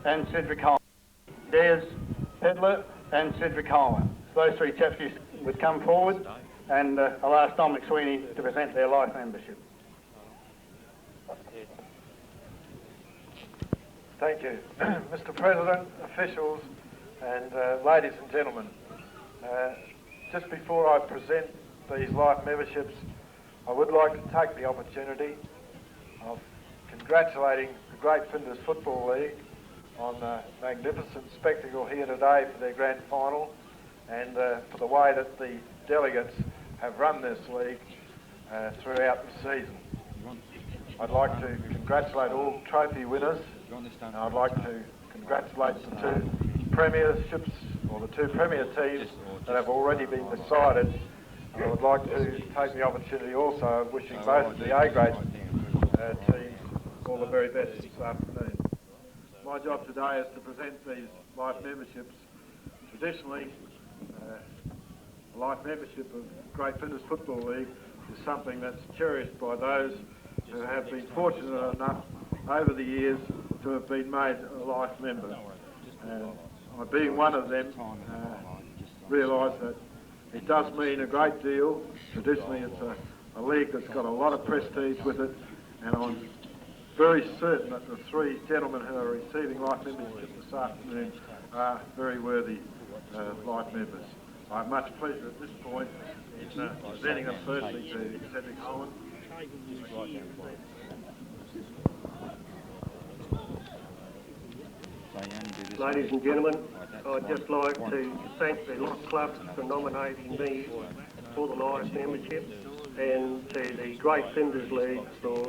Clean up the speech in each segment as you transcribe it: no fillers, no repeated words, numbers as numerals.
and Cedric Colin. Des Pedler and Cedric Colin. So those three chaps would come forward, and I'll ask Don McSweeney to present their life membership. Thank you. Mr. President, officials, and ladies and gentlemen. Just before I present these life memberships, I would like to take the opportunity of congratulating the Great Flinders Football League on the magnificent spectacle here today for their grand final, and for the way that the delegates have run this league throughout the season. I'd like to congratulate all trophy winners, and I'd like to congratulate the two premierships, or the two premier teams that have already been decided. And I would like to take the opportunity also of wishing both of the A-grade teams all the very best this afternoon. My job today is to present these life memberships. Traditionally, a life membership of Great Flinders Football League is something that's cherished by those who have been fortunate enough over the years to have been made a life member. I, being one of them, realise that it does mean a great deal. Traditionally, it's a league that's got a lot of prestige with it, and I'm very certain that the three gentlemen who are receiving life membership this afternoon are very worthy life members. I have much pleasure at this point in presenting them firstly to Cedric Colin. Ladies and gentlemen, I'd just like to thank the lot clubs for nominating me for the life membership, and to the Great Flinders League for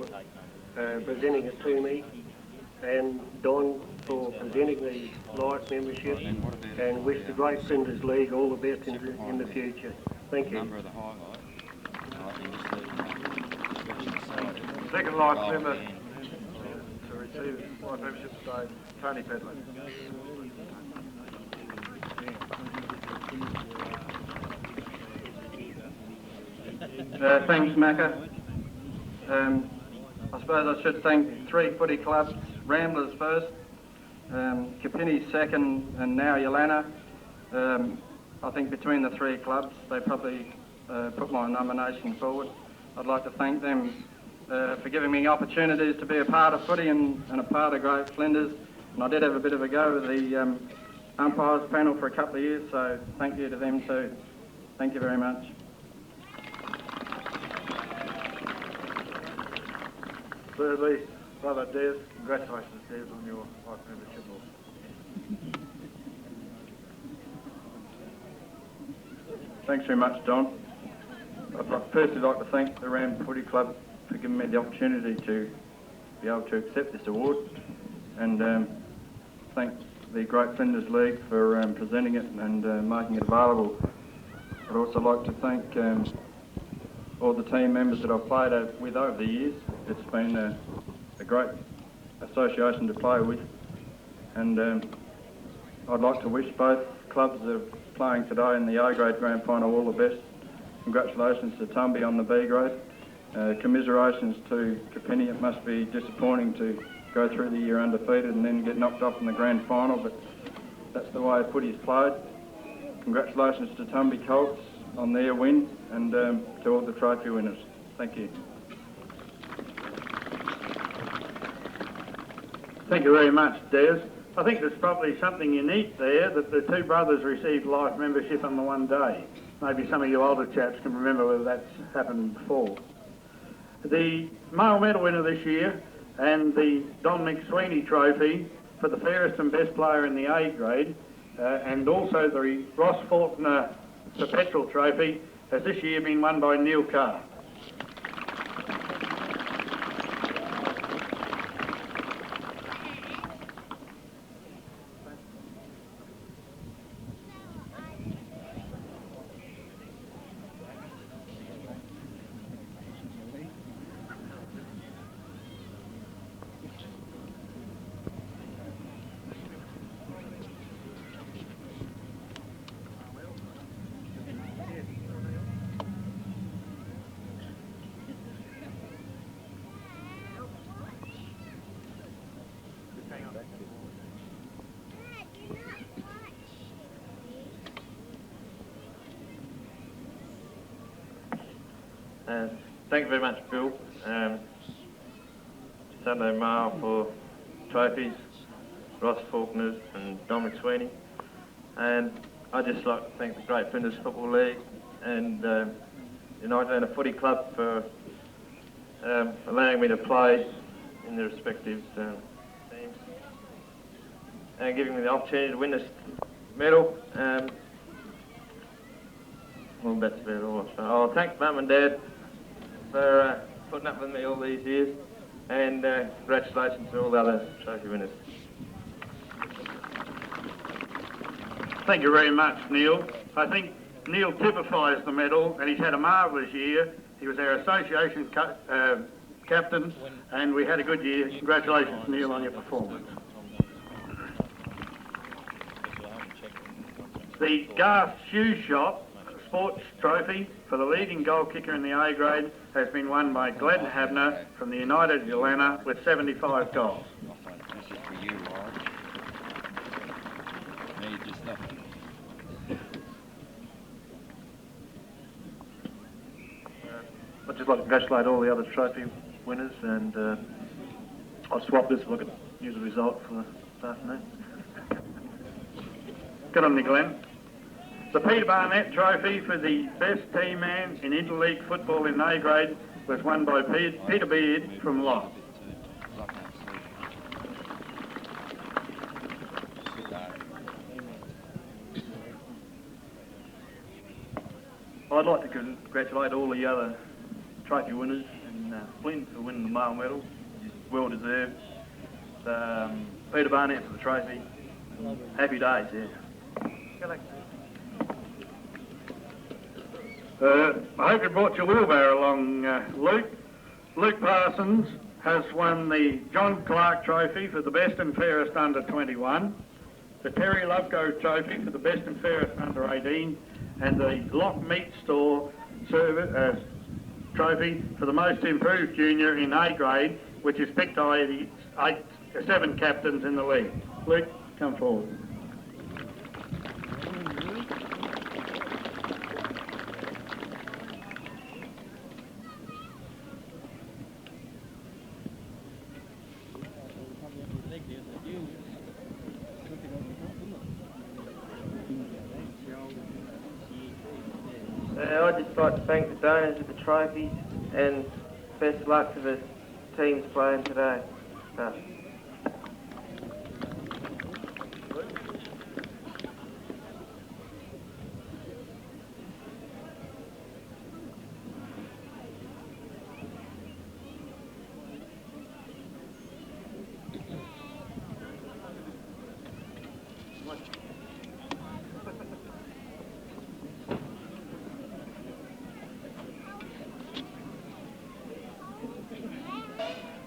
presenting it to me, and Don for presenting the life membership, and wish the Great Flinders League all the best in the future. Thank you. Second life member to receive life membership today, Tony Pedler. Thanks, Macca. I suppose I should thank three footy clubs, Ramblers first, Kapini second, and now Yeelanna. I think between the three clubs, they probably put my nomination forward. I'd like to thank them for giving me opportunities to be a part of footy and a part of Great Flinders. And I did have a bit of a go with the umpires panel for a couple of years, so thank you to them too. Thank you very much. Thirdly, Brother Des, congratulations Des on your life membership also. Thanks very much, Don. I'd firstly like to thank the Ram Footy Club for giving me the opportunity to be able to accept this award, and thank the Great Flinders League for presenting it and making it available. I'd also like to thank all the team members that I've played with over the years. It's been a great association to play with, and I'd like to wish both clubs that are playing today in the A-grade grand final all the best. Congratulations to Tumby on the B-grade. Commiserations to Kapini. It must be disappointing to go through the year undefeated and then get knocked off in the grand final, but that's the way footy's played. Congratulations to Tumby Colts on their win, and to all the trophy winners. Thank you. Thank you very much, Des. I think there's probably something unique there that the two brothers received life membership on the one day. Maybe some of you older chaps can remember whether that's happened before. The male medal winner this year and the Don McSweeney trophy for the fairest and best player in the A grade, and also the Ross Faulkner Perpetual trophy has this year been won by Neil Carr. Thank you very much, Bill. Sunday Mail for trophies, Ross Faulkner's and Dominic Sweeney. And I'd just like to thank the Great Flinders Football League and United Footy Club for allowing me to play in the respective teams and giving me the opportunity to win this medal. Well, that's about all. So I'll thank Mum and Dad for putting up with me all these years, and congratulations to all the other trophy winners. Thank you very much, Neil. I think Neil typifies the medal, and he's had a marvellous year. He was our association captain, and we had a good year. Congratulations, Neil, on your performance. The Garth Shoe Shop Sports Trophy for the leading goal kicker in the A grade has been won by Glen Habner from the United Yeelanna with 75 goals. This is for you, Laura. Need just nothing. I'd just like to congratulate all the other trophy winners, and I'll swap this so I can use the result for this afternoon. Good on you, Glenn. The Peter Barnett Trophy for the best team man in interleague football in A grade was won by Peter Beard from Lock. I'd like to congratulate all the other trophy winners and Flint for winning the male medal, which is well deserved. Peter Barnett for the trophy. Happy days, yeah. I hope you brought your wheelbarrow along, Luke. Luke Parsons has won the John Clark Trophy for the best and fairest under 21, the Terry Lovegrove Trophy for the best and fairest under 18, and the Lock Meat Store Trophy for the most improved junior in A grade, which is picked by the 7 captains in the league. Luke, come forward. I'd just like to thank the donors of the trophies and best luck to the teams playing today.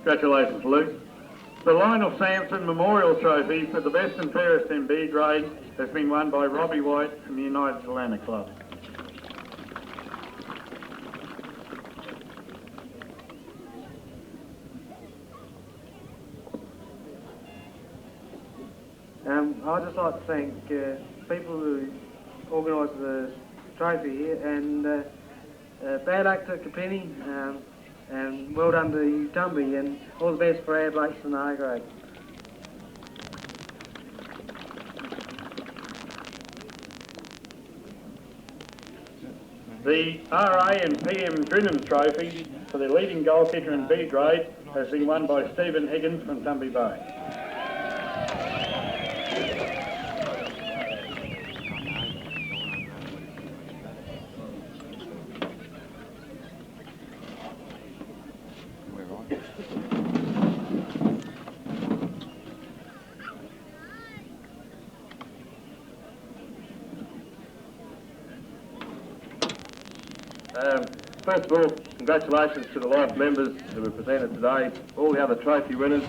Congratulations, Luke. The Lionel Sampson Memorial Trophy for the best and fairest in B grade has been won by Robbie White from the United Yeelanna Club. I'd just like to thank people who organised the trophy here, and bad luck to Capini, and well done to you, Tumby, and all the best for our blokes in the A grade. The RA and PM Drinham Trophy for the leading goal kicker in B grade has been won by Stephen Higgins from Tumby Bay. First of all, congratulations to the Life members who were presented today, all the other trophy winners.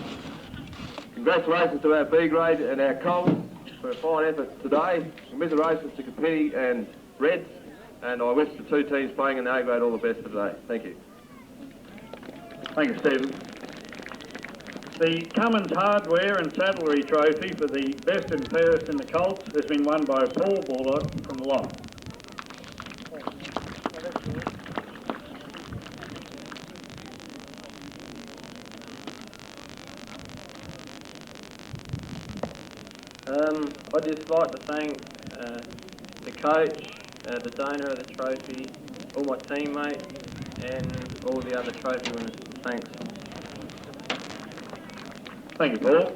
Congratulations to our B grade and our Colin for a fine effort today. Commiserations to Capini and Reds, and I wish the 2 teams playing in the A grade all the best for today. Thank you. Thank you, Stephen. The Cummins Hardware and Saddlery Trophy for the best and fairest in the Colts has been won by Paul Bullock from Lock. I'd just like to thank the coach, the donor of the trophy, all my teammates, and all the other trophy winners. Thanks. Thank you, Paul.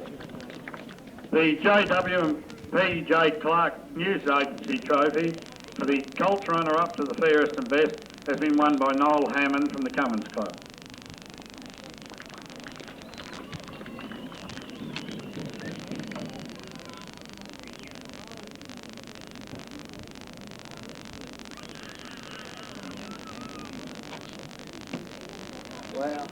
The J.W.P.J. Clark News Agency Trophy for the Colts runner-up to the fairest and best has been won by Noel Hammond from the Cummins Club. Wow.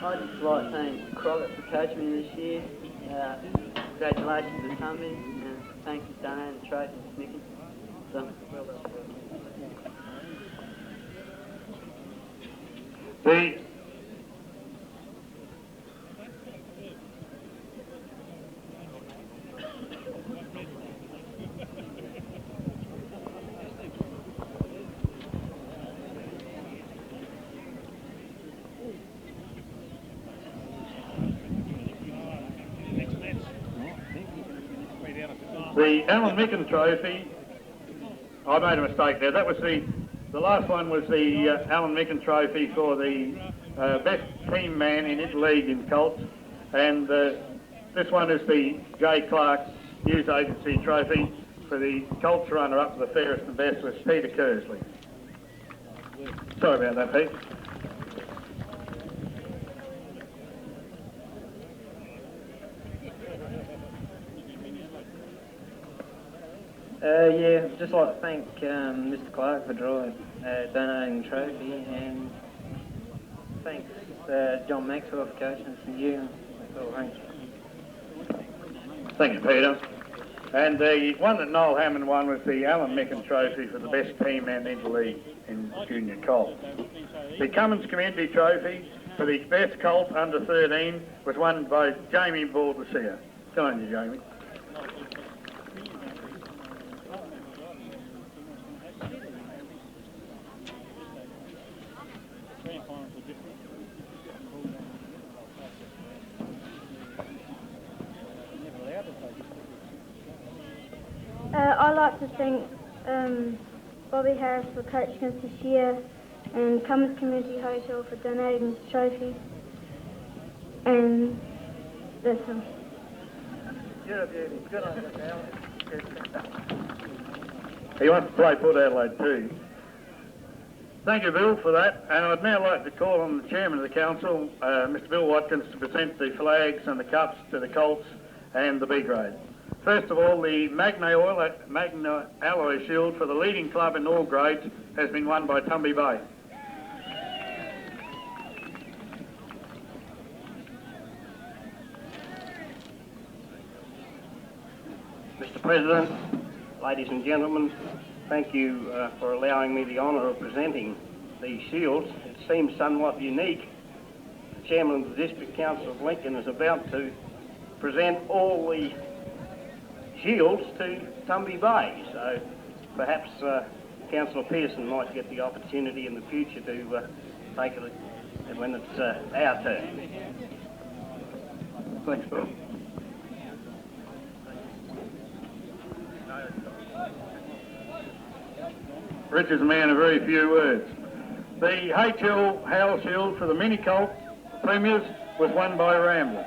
I'd just like to thank Proctor for coaching me this year. Congratulations to Tommy, and thanks for donating the trophy to Nicky. So, well done. The Alan Micken Trophy, I made a mistake there. That was the last one was the Alan Micken Trophy for the best team man in Interleague in Colts, and this one is the J. Clark News Agency Trophy for the Colts runner-up to the fairest and best was Peter Kersley. Sorry about that, Pete. Yeah, I'd just like to thank Mr. Clark for donating the trophy, and thanks John Maxwell for coaching us in Yeelanna. That's all, thanks. Thank you, Peter. And the one that Noel Hammond won was the Alan Micken Trophy for the best team man in the league in junior Colts. The Cummins Community Trophy for the best Colt under 13 was won by Jamie Baldassare. Good on you, Jamie. I'd like to thank Bobby Harris for coaching us this year, and Cummins Community Hotel for donating this trophy, and that's all. You're a beauty. Good on you, Al. He wants to play Port Adelaide too. Thank you, Bill, for that. And I'd now like to call on the Chairman of the Council, Mr. Bill Watkins, to present the flags and the cups to the Colts and the B grade. First of all, the Magna Alloy Shield for the leading club in all grades has been won by Tumby Bay. Mr. President, ladies and gentlemen, thank you for allowing me the honour of presenting these shields. It seems somewhat unique. The Chairman of the District Council of Lincoln is about to present all the shields to Tumby Bay, so perhaps Councillor Pearson might get the opportunity in the future to take it when it's our turn. Thanks, Bill. Rich is a man of very few words. The HL Howell Shield for the Mini Colt Premiers was won by Ramblers.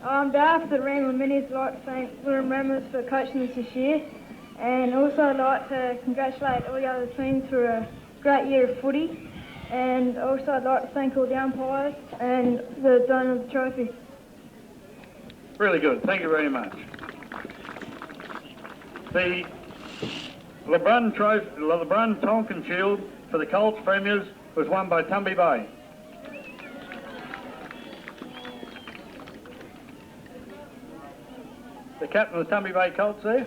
On behalf of the Ramblin' Minis, I'd like to thank William Ramblers for coaching us this year, and also I'd like to congratulate all the other teams for a great year of footy, and also I'd like to thank all the umpires and the donor of the trophy. Really good. Thank you very much. The LeBrun Tonkin Shield for the Colts Premiers was won by Tumby Bay. The captain of the Tumby Bay Colts there.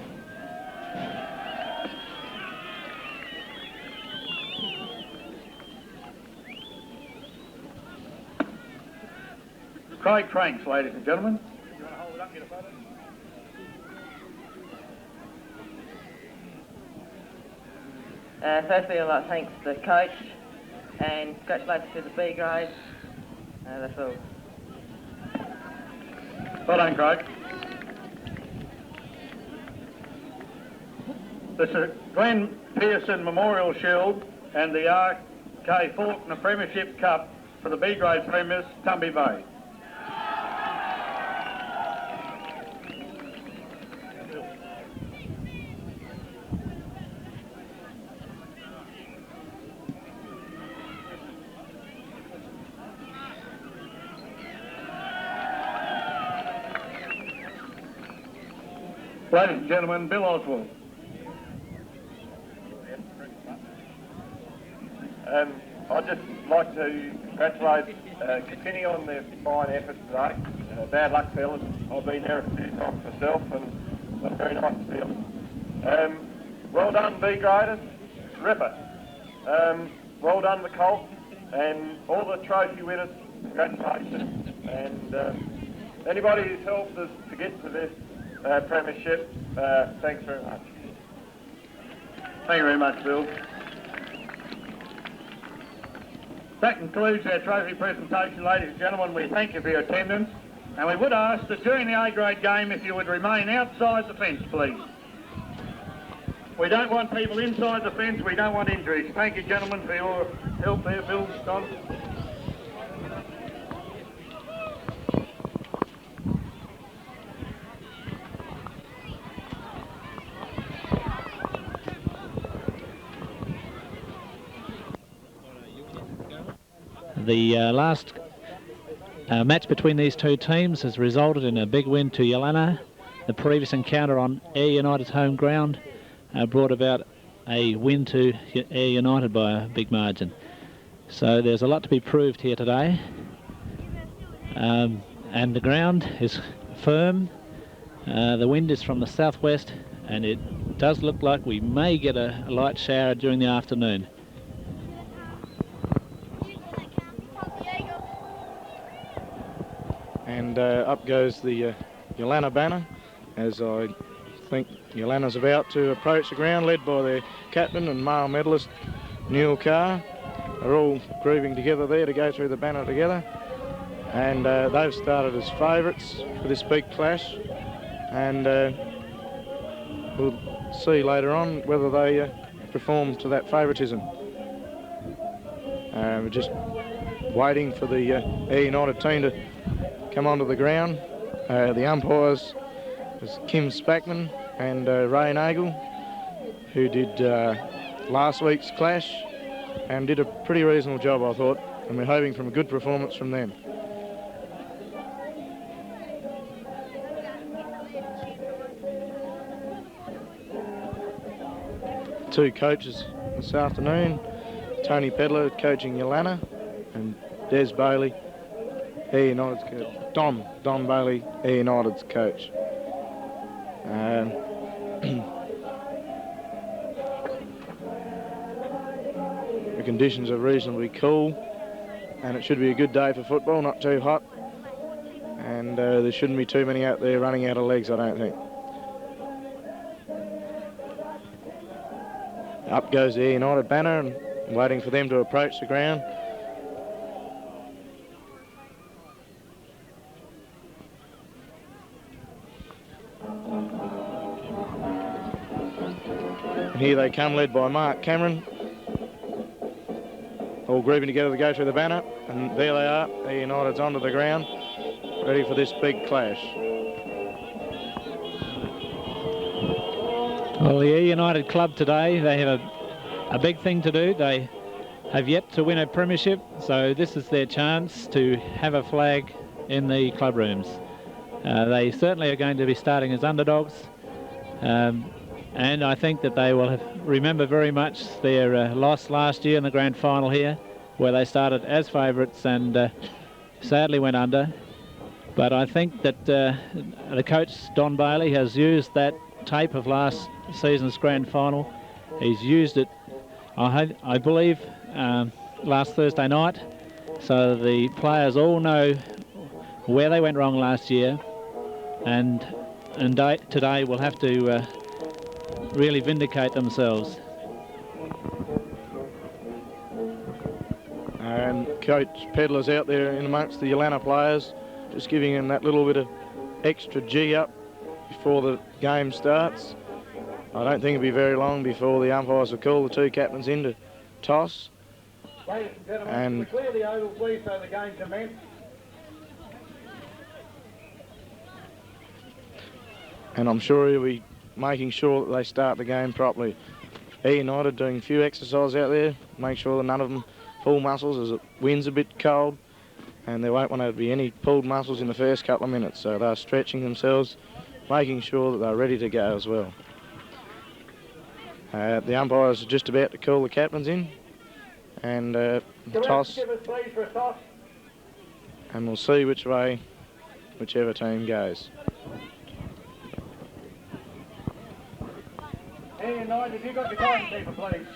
Craig Franks, ladies and gentlemen. Firstly, I'd like to thank the coach and congratulations to the B grade. That's all. Well done, Craig. The Glen Pearson Memorial Shield and the R.K. Faulkner Premiership Cup for the B grade premiers, Tumby Bay. Ladies and gentlemen, Bill Oswald. I'd just like to congratulate Kinney on their fine efforts today. Bad luck, fellas. I've been there a few times myself, and it's very nice to see them. Well done, B graders. Ripper. Well done, the Colts, and all the trophy winners. Congratulations. And anybody who's helped us to get to this premiership, thanks very much. Thank you very much, Bill. That concludes our trophy presentation, ladies and gentlemen. We thank you for your attendance, and we would ask that during the A-grade game, if you would remain outside the fence, please. We don't want people inside the fence. We don't want injuries. Thank you, gentlemen, for your help there, Bill, Don. The last match between these two teams has resulted in a big win to Yeelanna. The previous encounter on Eyre United's home ground brought about a win to Eyre United by a big margin. So there's a lot to be proved here today. And the ground is firm. The wind is from the southwest, and it does look like we may get a light shower during the afternoon. And up goes the Yeelanna banner, as I think Yeelanna's about to approach the ground, led by their captain and male medalist Neil Carr. They're all grooving together there to go through the banner together, and they've started as favourites for this big clash, and we'll see later on whether they perform to that favouritism. We're just waiting for the Eyre United team to come onto the ground. The umpires is Kim Spackman and Ray Nagel, who did last week's clash and did a pretty reasonable job, I thought, and we're hoping for a good performance from them. Two coaches this afternoon, Tony Pedler coaching Yeelanna, and Des Bailey, Eyre United's coach. Don Bailey, Eyre United's coach. The conditions are reasonably cool, and it should be a good day for football, not too hot, and there shouldn't be too many out there running out of legs, I don't think. Up goes the Eyre United banner, and waiting for them to approach the ground. And here they come, led by Mark Cameron, all grouping together to go through the banner, and there they are, Eyre United's onto the ground, ready for this big clash. Well, the Eyre United club today, they have a big thing to do. They have yet to win a premiership, so this is their chance to have a flag in the club rooms. They certainly are going to be starting as underdogs. And I think that they will remember very much their loss last year in the grand final here, where they started as favourites and sadly went under. But I think that the coach, Don Bailey, has used that tape of last season's grand final. He's used it, I believe, last Thursday night, so the players all know where they went wrong last year, and today will have to really vindicate themselves. And Coach Pedler's out there in amongst the Yeelanna players, just giving them that little bit of extra G up before the game starts. I don't think it'll be very long before the umpires will call the two captains in to toss. Ladies and gentlemen, And clear the oval, please, so the game commences. And I'm sure he'll be making sure that they start the game properly. Eyre United doing a few exercises out there, make sure that none of them pull muscles as the wind's a bit cold, and there won't want to be any pulled muscles in the first couple of minutes, so they're stretching themselves, making sure that they're ready to go as well. The umpires are just about to call the captains in, and toss, and we'll see which way whichever team goes. Eyre United, have you got your timekeeper, please?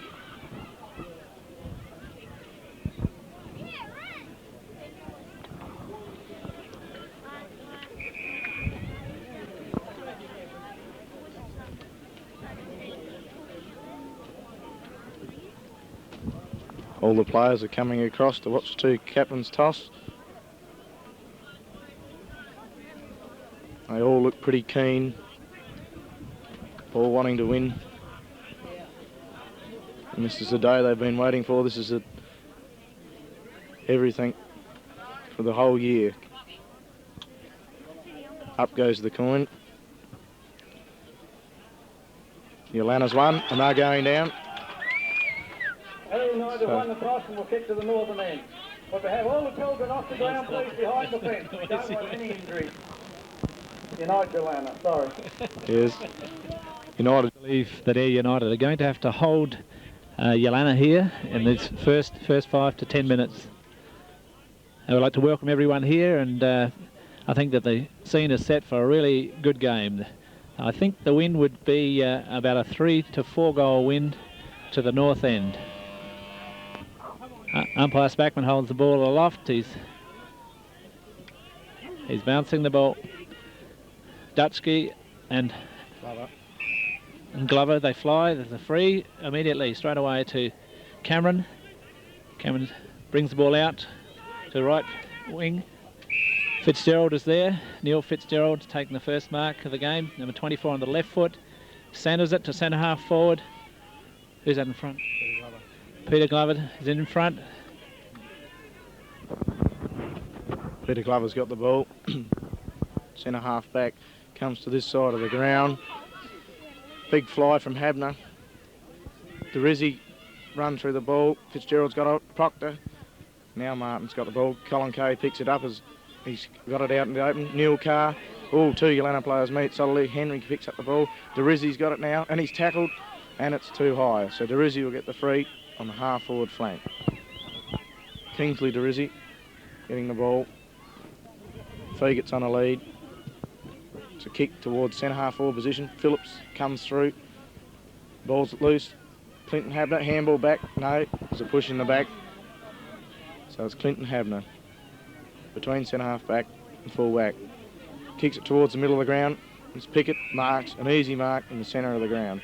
All the players are coming across to watch the two captains toss. They all look pretty keen, all wanting to win. And this is the day they've been waiting for. This is everything for the whole year. Up goes the coin. Yeelanna's won, and they're going down. Eyre United won the toss and will kick to the northern end. But to have all the children off the ground, please, behind the fence. We don't want any injuries. United Yeelanna, sorry. Yes. United. I believe that Eyre United are going to have to hold Yeelanna here in this first 5 to 10 minutes. I would like to welcome everyone here, and I think that the scene is set for a really good game. I think the wind would be about a 3 to 4 goal wind to the north end. Umpire Spackman holds the ball aloft. He's bouncing the ball. Dutchke and Glover, they fly. There's a free immediately, straight away to Cameron. Cameron brings the ball out to the right wing. Fitzgerald is there. Neil Fitzgerald taking the first mark of the game. Number 24 on the left foot. Centres it to centre half forward. Who's that in front? Peter Glover is in front. Peter Glover's got the ball. Centre half back comes to this side of the ground. Big fly from Habner. Dorizzi run through the ball. Fitzgerald's got it. Proctor. Now Martin's got the ball. Colin Kay picks it up as he's got it out in the open. Neil Carr. Oh, two Yeelanna players meet solidly. Henry picks up the ball. Dorizzi's got it now, and he's tackled, and it's too high. So Dorizzi will get the free on the half-forward flank. Kingsley Dorizzi getting the ball. Fiegert's on a lead. It's a kick towards centre-half forward position. Phillips comes through. Ball's loose. Clinton Habner, handball back. No, there's a push in the back. So it's Clinton Habner between centre-half back and full-back. Kicks it towards the middle of the ground. It's Pickett, marks, an easy mark in the centre of the ground.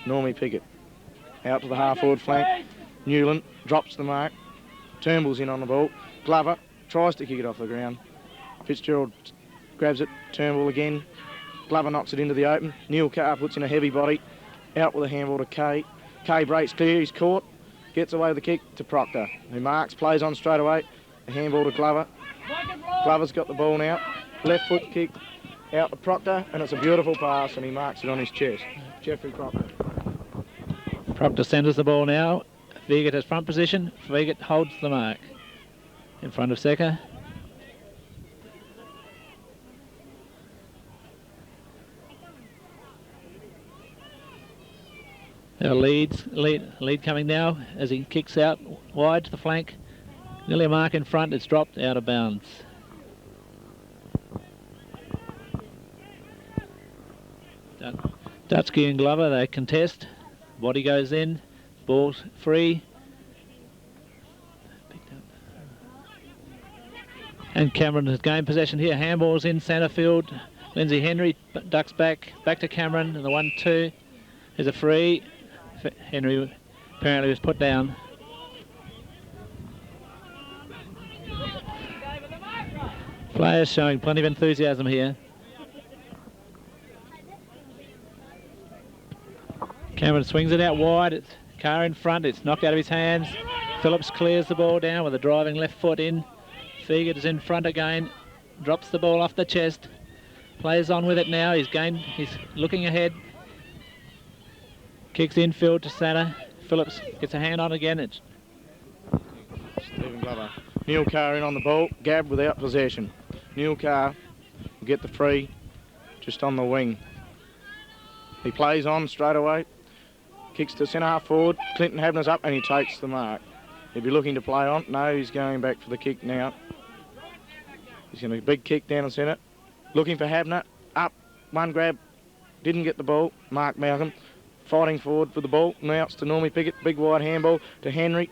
Normie Pickett. Out to the half-forward flank. Newland drops the mark. Turnbull's in on the ball. Glover tries to kick it off the ground. Fitzgerald grabs it. Turnbull again. Glover knocks it into the open. Neil Carr puts in a heavy body. Out with a handball to Kay. Kay breaks clear. He's caught. Gets away with the kick to Proctor, who marks, plays on straight away. A handball to Glover. Glover's got the ball now. Left foot kick out to Proctor, and it's a beautiful pass, and he marks it on his chest. Jeffrey Proctor. Proctor centres the ball now. Fiegert has front position. Fiegert holds the mark in front of Secker. Our lead coming now as he kicks out wide to the flank. Nearly a mark in front, it's dropped out of bounds. Dutski and Glover, they contest. Body goes in, ball's free. And Cameron has gained possession here. Handball's in centre field. Lindsay Henry ducks back to Cameron, and the 1-2 is a free. Henry apparently was put down. Players showing plenty of enthusiasm here. Cameron swings it out wide. It's Carr in front. It's knocked out of his hands. Phillips clears the ball down with a driving left foot in. Fiegert is in front again. Drops the ball off the chest. Plays on with it now. He's looking ahead. Kicks infield to centre. Phillips gets a hand on again. It's Stephen Glover. Neil Carr in on the ball. Gab without possession. Neil Carr will get the free just on the wing. He plays on straight away. Kicks to centre half forward. Clinton Habner's up and he takes the mark. He'll be looking to play on. No, he's going back for the kick now. He's going to big kick down the centre. Looking for Habner. Up. One grab. Didn't get the ball. Mark Malcolm fighting forward for the ball. Now it's to Normie Pickett. Big wide handball to Henry.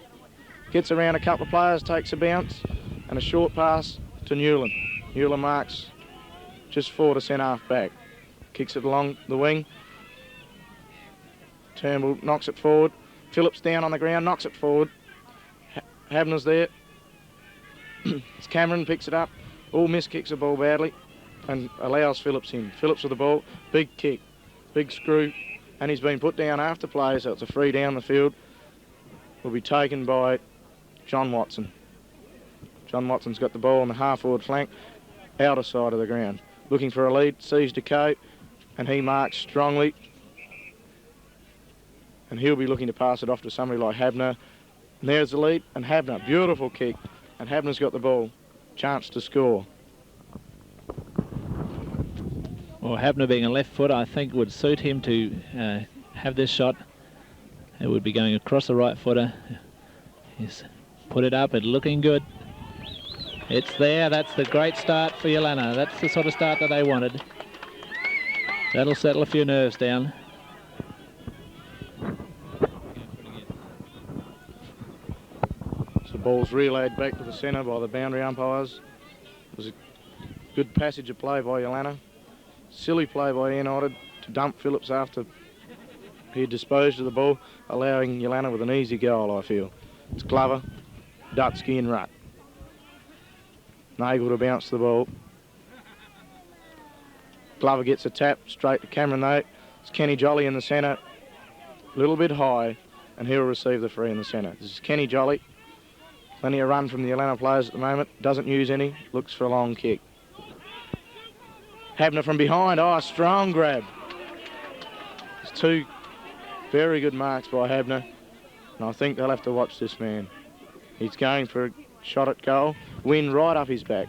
Gets around a couple of players. Takes a bounce. And a short pass to Newland. Newland marks just forward to centre half back. Kicks it along the wing. Turnbull knocks it forward. Phillips down on the ground. Knocks it forward. Habner's there. It's Cameron picks it up. All miss kicks the ball badly and allows Phillips in. Phillips with the ball. Big kick. Big screw. And he's been put down after play, so it's a free down the field. Will be taken by John Watson. John Watson's got the ball on the half-forward flank, outer side of the ground. Looking for a lead, sees Decaux, and he marks strongly. And he'll be looking to pass it off to somebody like Habner. And there's the lead, and Habner, beautiful kick. And Habner's got the ball. Chance to score. Well, Habner being a left foot, I think would suit him to have this shot. It would be going across the right footer. He's put it up, it's looking good. It's there, that's the great start for Yeelanna. That's the sort of start that they wanted. That'll settle a few nerves down. So the ball's relayed back to the centre by the boundary umpires. It was a good passage of play by Yeelanna. Silly play by Eyre United to dump Phillips after he had disposed of the ball, allowing Yeelanna with an easy goal, I feel. It's Glover, Dutski and Rutt. Nagel to bounce the ball. Glover gets a tap straight to Cameron though. It's Kenny Jolly in the centre, a little bit high, and he'll receive the free in the centre. This is Kenny Jolly. Plenty of run from the Yeelanna players at the moment. Doesn't use any. Looks for a long kick. Habner from behind. Oh, a strong grab. It's two very good marks by Habner. And I think they'll have to watch this man. He's going for a shot at goal. Wind right up his back.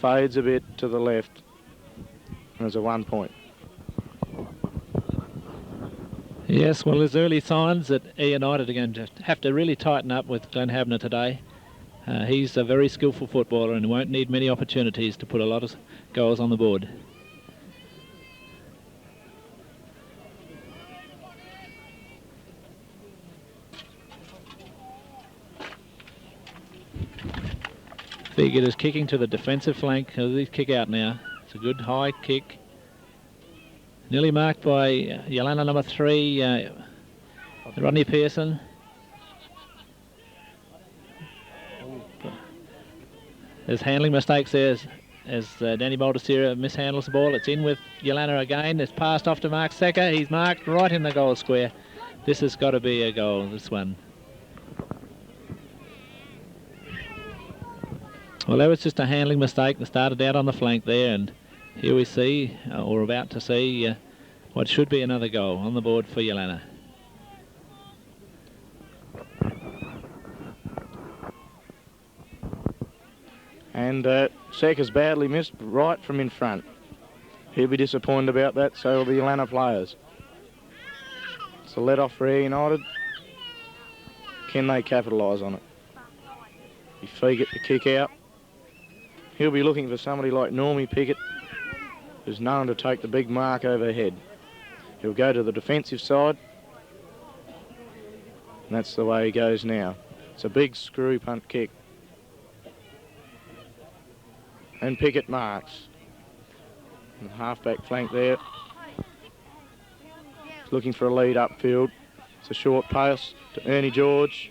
Fades a bit to the left. And there's a 1 point. Yes, well, there's early signs that Eyre United are going to have to really tighten up with Glen Habner today. He's a very skillful footballer and won't need many opportunities to put a lot of goals on the board. Fiegert is kicking to the defensive flank. He's kick out now. It's a good high kick. Nearly marked by Yeelanna number 3, Rodney Pearson. There's handling mistakes there as Danny Baldessera mishandles the ball. It's in with Yeelanna again. It's passed off to Mark Secker. He's marked right in the goal square. This has got to be a goal, this one. Well, that was just a handling mistake that started out on the flank there, and here we see, or about to see, what should be another goal on the board for Yeelanna. And Secker's badly missed right from in front. He'll be disappointed about that, so will the Yeelanna players. It's a let-off for Eyre United. Can they capitalise on it? He Fiegert to kick out. He'll be looking for somebody like Normie Pickett, who's known to take the big mark overhead. He'll go to the defensive side. And that's the way he goes now. It's a big screw punt kick. And Pickett marks. And the halfback flank there. He's looking for a lead upfield. It's a short pass to Ernie George,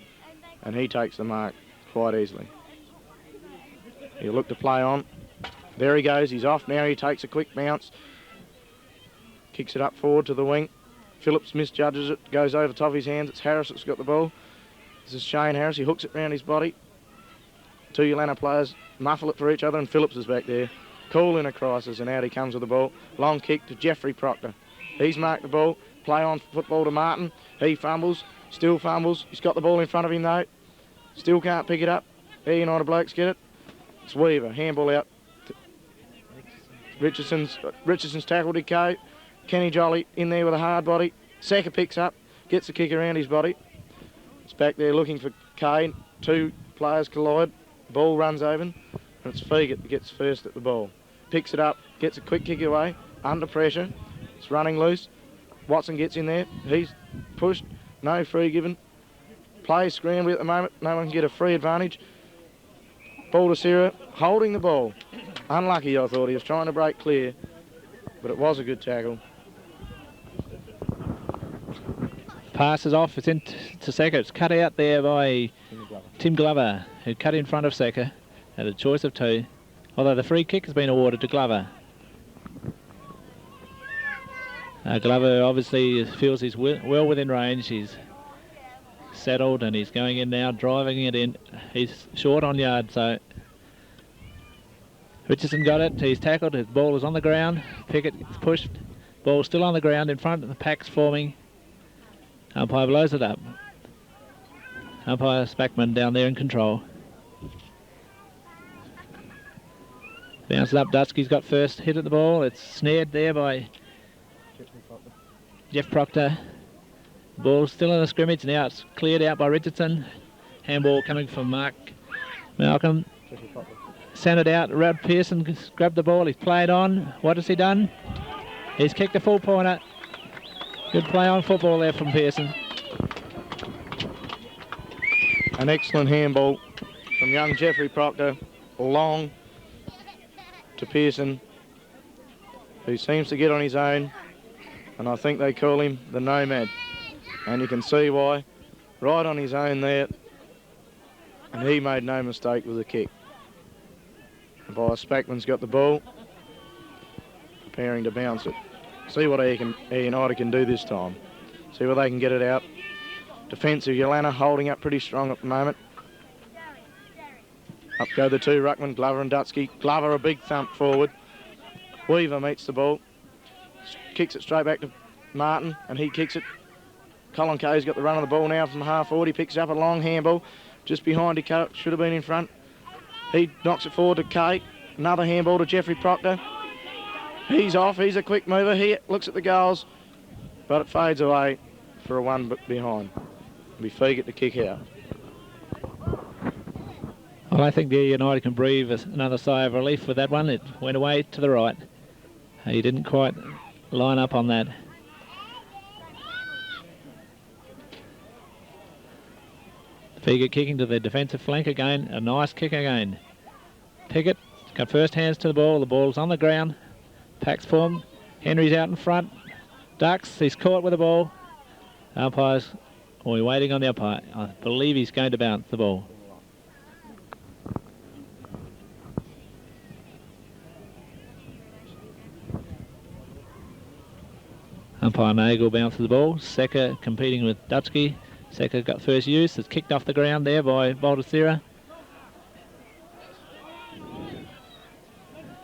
and he takes the mark quite easily. He'll look to play on. There he goes, he's off now, he takes a quick bounce. Kicks it up forward to the wing. Phillips misjudges it, goes over the top of his hands. It's Harris that's got the ball. This is Shane Harris, he hooks it round his body. Two Yeelanna players muffle it for each other, and Phillips is back there. Cool in a crisis, and out he comes with the ball. Long kick to Jeffrey Proctor. He's marked the ball. Play on football to Martin. He fumbles, still fumbles. He's got the ball in front of him though. Still can't pick it up. Eyre United blokes get it. It's Weaver, handball out. Richardson's tackled Decaux. Kenny Jolly in there with a hard body. Secker picks up, gets the kick around his body. It's back there looking for Kane. Two players collide. Ball runs over, and it's Fiegert that gets first at the ball. Picks it up, gets a quick kick away, under pressure. It's running loose. Watson gets in there. He's pushed. No free given. Play scrambling at the moment. No one can get a free advantage. Ball to Sarah, holding the ball. Unlucky, I thought. He was trying to break clear, but it was a good tackle. Passes off, it's into Secker. It's cut out there by Tim Glover, who cut in front of Secker. Had a choice of two, although the free kick has been awarded to Glover. Glover obviously feels he's well within range. He's settled and he's going in now, driving it in. He's short on yard, so Richardson got it. He's tackled. His ball is on the ground. Pickett is pushed. Ball still on the ground in front. The pack's forming. Umpire blows it up. Umpire Spackman down there in control. Bounces up. Dusky's got first hit at the ball. It's snared there by Jeff Proctor. Ball still in the scrimmage. Now it's cleared out by Richardson. Handball coming from Mark Malcolm. Sent it out. Rod Pearson grabbed the ball. He's played on. What has he done? He's kicked a full pointer. Good play on football there from Pearson. An excellent handball from young Jeffrey Proctor. Long to Pearson, who seems to get on his own, and I think they call him the Nomad. And you can see why. Right on his own there, and he made no mistake with the kick. Umpire Spackman's got the ball, preparing to bounce it. See what Eyre United can do this time. See where they can get it out. Defensive Yeelanna holding up pretty strong at the moment. Up go the two ruckmen, Glover and Dutski. Glover a big thump forward. Weaver meets the ball. Kicks it straight back to Martin, and he kicks it. Colin Kay's got the run of the ball now from half forward. He picks up a long handball just behind Decaux. Should have been in front. He knocks it forward to Kay. Another handball to Jeffrey Proctor. He's off. He's a quick mover. He looks at the goals, but it fades away for a one behind. It'll be Fiegert to kick out. Well, I think the United can breathe another sigh of relief with that one. It went away to the right. He didn't quite line up on that. Fiegert kicking to the defensive flank again. A nice kick again. Pickett got first hands to the ball. The ball's on the ground. Pack's form. Henry's out in front. Ducks. He's caught with the ball. Umpires. We're waiting on the umpire. I believe he's going to bounce the ball. Umpire Nagel bounces the ball. Secker competing with Dutski. Secker got first use. It's kicked off the ground there by Baldacera.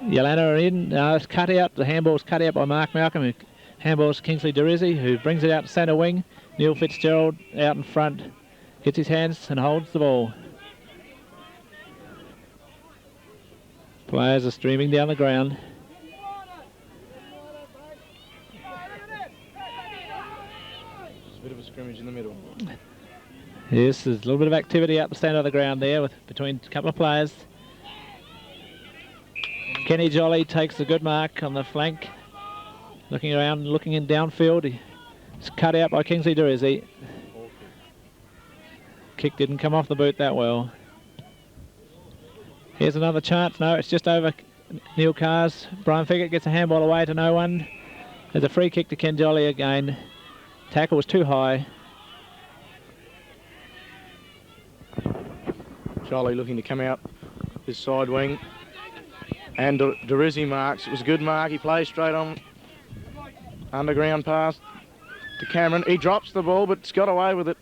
Yeelanna are in. It's cut out. The handball's cut out by Mark Malcolm. Handball's Kingsley Dorizzi, who brings it out to centre wing. Neil Fitzgerald out in front. Gets his hands and holds the ball. Players are streaming down the ground. It's a bit of scrimmage in the middle. Yes, there's a little bit of activity up the centre of the ground there between a couple of players. Kenny Jolly takes a good mark on the flank. Looking around, looking in downfield. He's cut out by Kingsley Dorizzi. Kick didn't come off the boot that well. Here's another chance. No, it's just over Neil Carr's. Brian Fiegert gets a handball away to no one. There's a free kick to Ken Jolly again. Tackle was too high. Jolly looking to come out his side wing. And Dorizzi marks. It was a good mark. He plays straight on. Underground pass to Cameron. He drops the ball, but it's got away with it.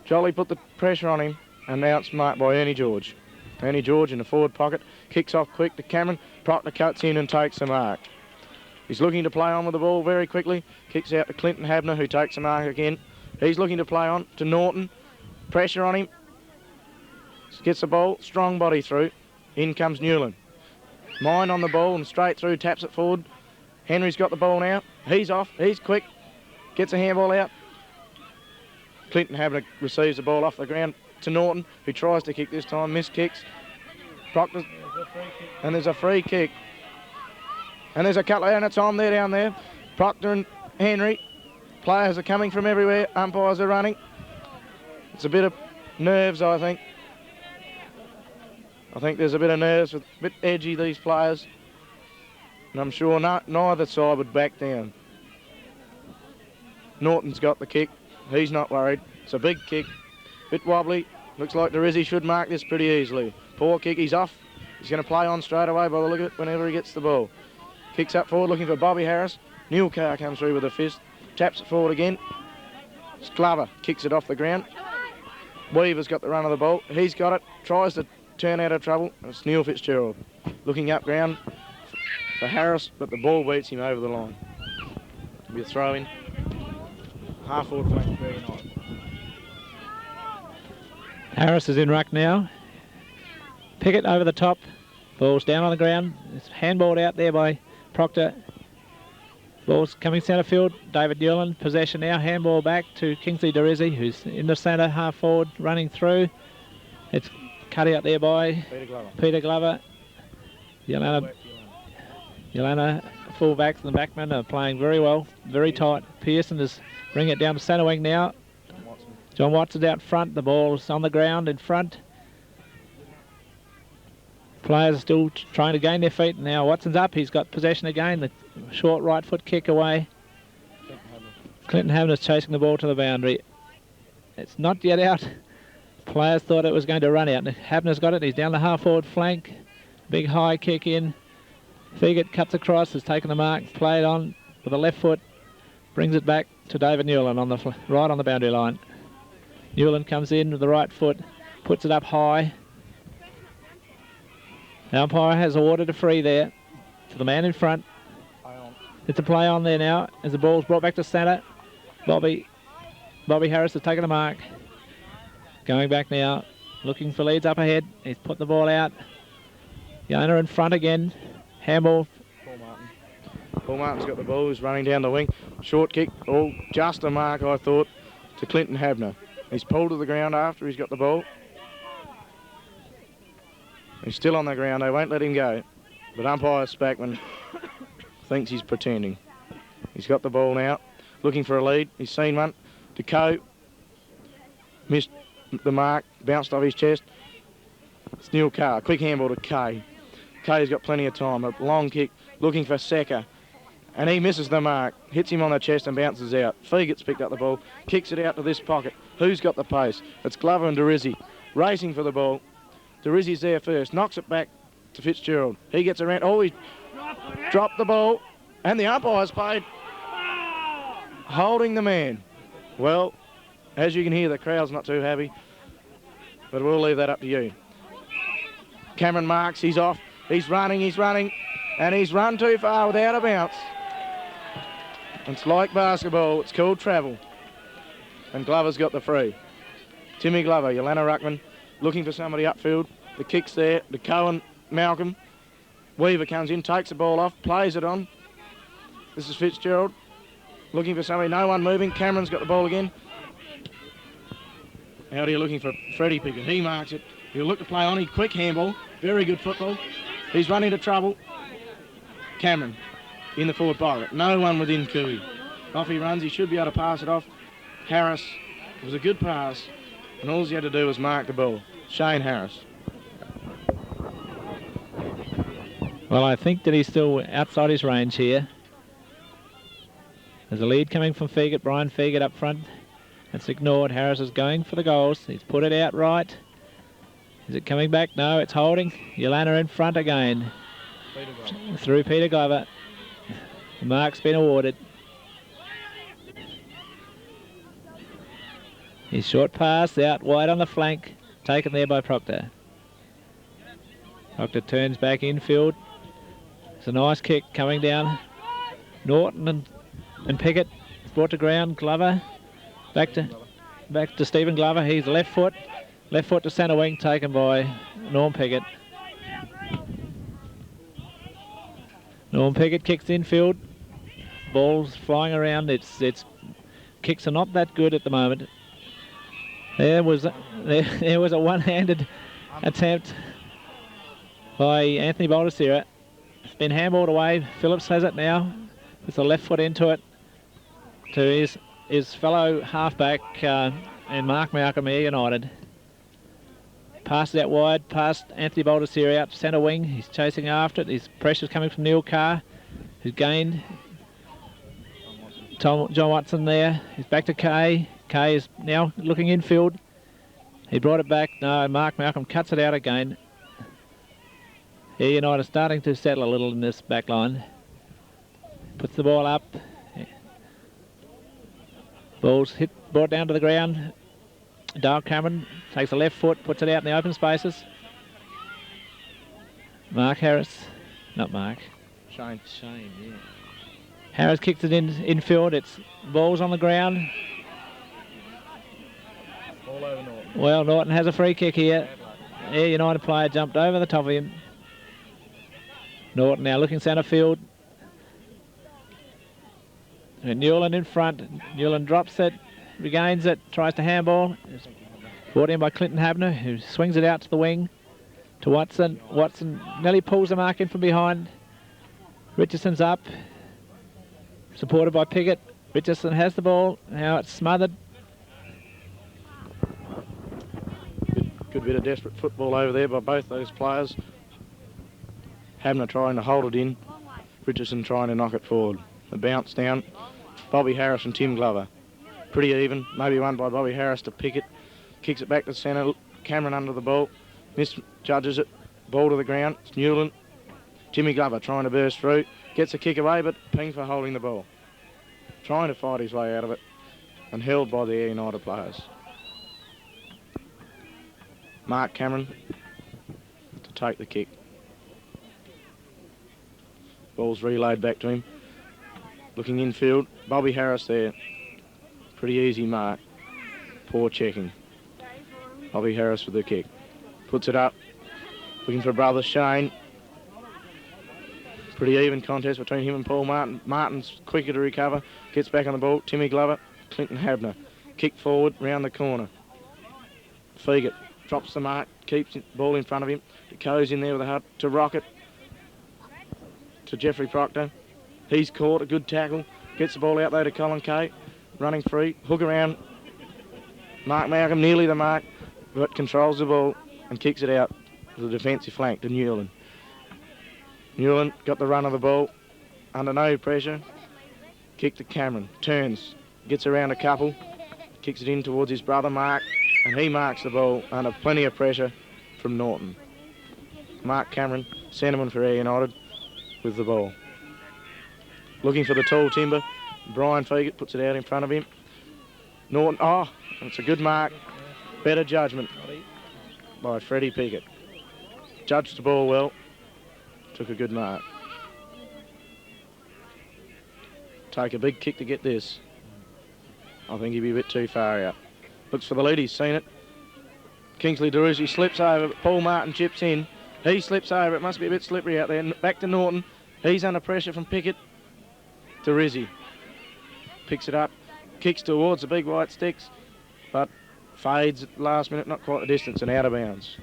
Jolly put the pressure on him, and now it's marked by Ernie George. Ernie George in the forward pocket. Kicks off quick to Cameron. Proctor cuts in and takes the mark. He's looking to play on with the ball very quickly. Kicks out to Clinton Habner, who takes the mark again. He's looking to play on to Norton. Pressure on him. Gets the ball. Strong body through. In comes Newland. Mind on the ball and straight through. Taps it forward. Henry's got the ball now. He's off. He's quick. Gets a handball out. Clinton Habner receives the ball off the ground to Norton, who tries to kick this time. Missed kicks. Proctor. And there's a free kick. And there's a couple of time there down there. Proctor and Henry. Players are coming from everywhere. Umpires are running. It's a bit of nerves, I think. I think there's a bit of nerves, a bit edgy, these players. And I'm sure neither side would back down. Norton's got the kick. He's not worried. It's a big kick. Bit wobbly. Looks like Dorizzi should mark this pretty easily. Poor kick. He's off. He's going to play on straight away by the look of it whenever he gets the ball. Kicks up forward looking for Bobby Harris. Neil Carr comes through with a fist. Taps it forward again. It's Glover. Kicks it off the ground. Weaver's got the run of the ball. He's got it. Tries to turn out of trouble. And it's Neil Fitzgerald looking up ground for Harris, but the ball beats him over the line. It'll be a throw in. Half forward flank, very nice. Harris is in ruck now. Pickett over the top. Ball's down on the ground. It's handballed out there by Proctor. Ball's coming centre field. David Newland, possession now. Handball back to Kingsley Dorizzi, who's in the centre, half forward, running through. It's cut out there by Peter Glover. Yeelanna full-backs and the backmen are playing very well, very tight. Pearson is bringing it down to centre wing now. John Watson's out front. The ball's on the ground in front. Players are still trying to gain their feet. Now Watson's up. He's got possession again. The short right foot kick away. Clinton Habner's chasing the ball to the boundary. It's not yet out. Players thought it was going to run out. Habner's got it. He's down the half-forward flank. Big high kick in. Fiegert cuts across, has taken the mark, played on with the left foot, brings it back to David Newland on the right on the boundary line. Newland comes in with the right foot, puts it up high. The umpire has awarded a free there to the man in front. It's a play on there now as the ball's brought back to centre. Bobby Harris has taken the mark. Going back now, looking for leads up ahead. He's put the ball out. Yeelanna in front again. Handball. Paul Martin's got the ball. He's running down the wing. Short kick. Oh, just a mark, I thought, to Clinton Habner. He's pulled to the ground after he's got the ball. He's still on the ground. They won't let him go. But umpire Spackman thinks he's pretending. He's got the ball now. Looking for a lead. He's seen one. Decaux missed the mark. Bounced off his chest. It's Neil Carr. Quick handball to Kay. Kay's got plenty of time. A long kick. Looking for Secker. And he misses the mark. Hits him on the chest and bounces out. Fiegert's picked up the ball. Kicks it out to this pocket. Who's got the pace? It's Glover and Dorizzi. Racing for the ball. Dorizzi's there first. Knocks it back to Fitzgerald. He gets around. Oh, he dropped the ball. And the umpire's played. Holding the man. Well, as you can hear, the crowd's not too happy. But we'll leave that up to you. Cameron marks. He's off. He's running. And he's run too far without a bounce. It's like basketball. It's called travel. And Glover's got the free. Timmy Glover, Yeelanna ruckman, looking for somebody upfield. The kick's there. Decaux and Malcolm. Weaver comes in, takes the ball off, plays it on. This is Fitzgerald. Looking for somebody. No one moving. Cameron's got the ball again. Out here looking for Freddie Piegert. He marks it. He'll look to play on. He quick handball. Very good football. He's run into trouble. Cameron in the forward pocket. No one within Cooey. Off he runs. He should be able to pass it off. Harris. It was a good pass. And all he had to do was mark the ball. Shane Harris. Well, I think that he's still outside his range here. There's a lead coming from Fiegert. Brian Fiegert up front. It's ignored. Harris is going for the goals. He's put it out right. Is it coming back? No, it's holding. Yeelanna in front again. Through Peter Glover. The mark's been awarded. His short pass out wide on the flank. Taken there by Proctor. Proctor turns back infield. It's a nice kick coming down. Norton and Piegert. Brought to ground. Glover. Back to Stephen Glover. He's left foot to centre wing, taken by Norm Piegert. Norm Piegert kicks infield. Ball's flying around. Its kicks are not that good at the moment. There was a one-handed attempt by Anthony Baldessera. It's been handballed away. Phillips has it now. Puts the left foot into it to his fellow halfback and Mark Malcolm, Eyre United. Passes out wide, past Anthony Baldessera out to centre wing. He's chasing after it. His pressure's coming from Neil Carr, who's gained. John Watson there. He's back to Kay. Kay is now looking infield. He brought it back. No, Mark Malcolm cuts it out again. Eyre United starting to settle a little in this back line. Puts the ball up. Ball's brought down to the ground. Dale Cameron takes the left foot, puts it out in the open spaces. Mark Harris. Not Mark. Shane, yeah. Harris kicks it infield. It's ball's on the ground. All over Norton. Well, Norton has a free kick here. Eyre United player jumped over the top of him. Norton now looking centre field. And Newland in front. Newland drops it, regains it, tries to handball. It's brought in by Clinton Habner, who swings it out to the wing to Watson. Watson nearly pulls the mark in from behind. Richardson's up, supported by Piegert. Richardson has the ball. Now it's smothered. Good bit of desperate football over there by both those players. Habner trying to hold it in. Richardson trying to knock it forward. The bounce down. Bobby Harris and Tim Glover. Pretty even. Maybe won by Bobby Harris to Piegert. Kicks it back to centre. Cameron under the ball. Misjudges it. Ball to the ground. It's Newland. Jimmy Glover trying to burst through. Gets a kick away, but ping for holding the ball. Trying to fight his way out of it. And held by the Eyre United players. Mark Cameron to take the kick. Ball's relayed back to him. Looking infield. Bobby Harris there. Pretty easy mark. Poor checking. Bobby Harris with the kick. Puts it up. Looking for brother Shane. Pretty even contest between him and Paul Martin. Martin's quicker to recover. Gets back on the ball. Timmy Glover. Clinton Habner. Kick forward. Round the corner. Fiegert drops the mark. Keeps the ball in front of him. Decaux in there with a hut to Rocket. To Jeffrey Proctor. He's caught a good tackle. Gets the ball out there to Colin Kay. Running free. Hook around. Mark Malcolm nearly the mark, but controls the ball and kicks it out to the defensive flank to Newland. Newland got the run of the ball. Under no pressure. Kick to Cameron. Turns. Gets around a couple. Kicks it in towards his brother Mark. And he marks the ball under plenty of pressure from Norton. Mark Cameron, centreman for Eyre United, with the ball. Looking for the tall timber. Brian Fiegert puts it out in front of him. Norton, it's a good mark. Better judgment by Freddie Piegert. Judged the ball well. Took a good mark. Take a big kick to get this. I think he'd be a bit too far out. Looks for the lead, he's seen it. Kingsley Dorizzi slips over, but Paul Martin chips in. He slips over, it must be a bit slippery out there. Back to Norton. He's under pressure from Piegert. Dorizzi picks it up, kicks towards the big white sticks, but fades at the last minute, not quite the distance, and out of bounds.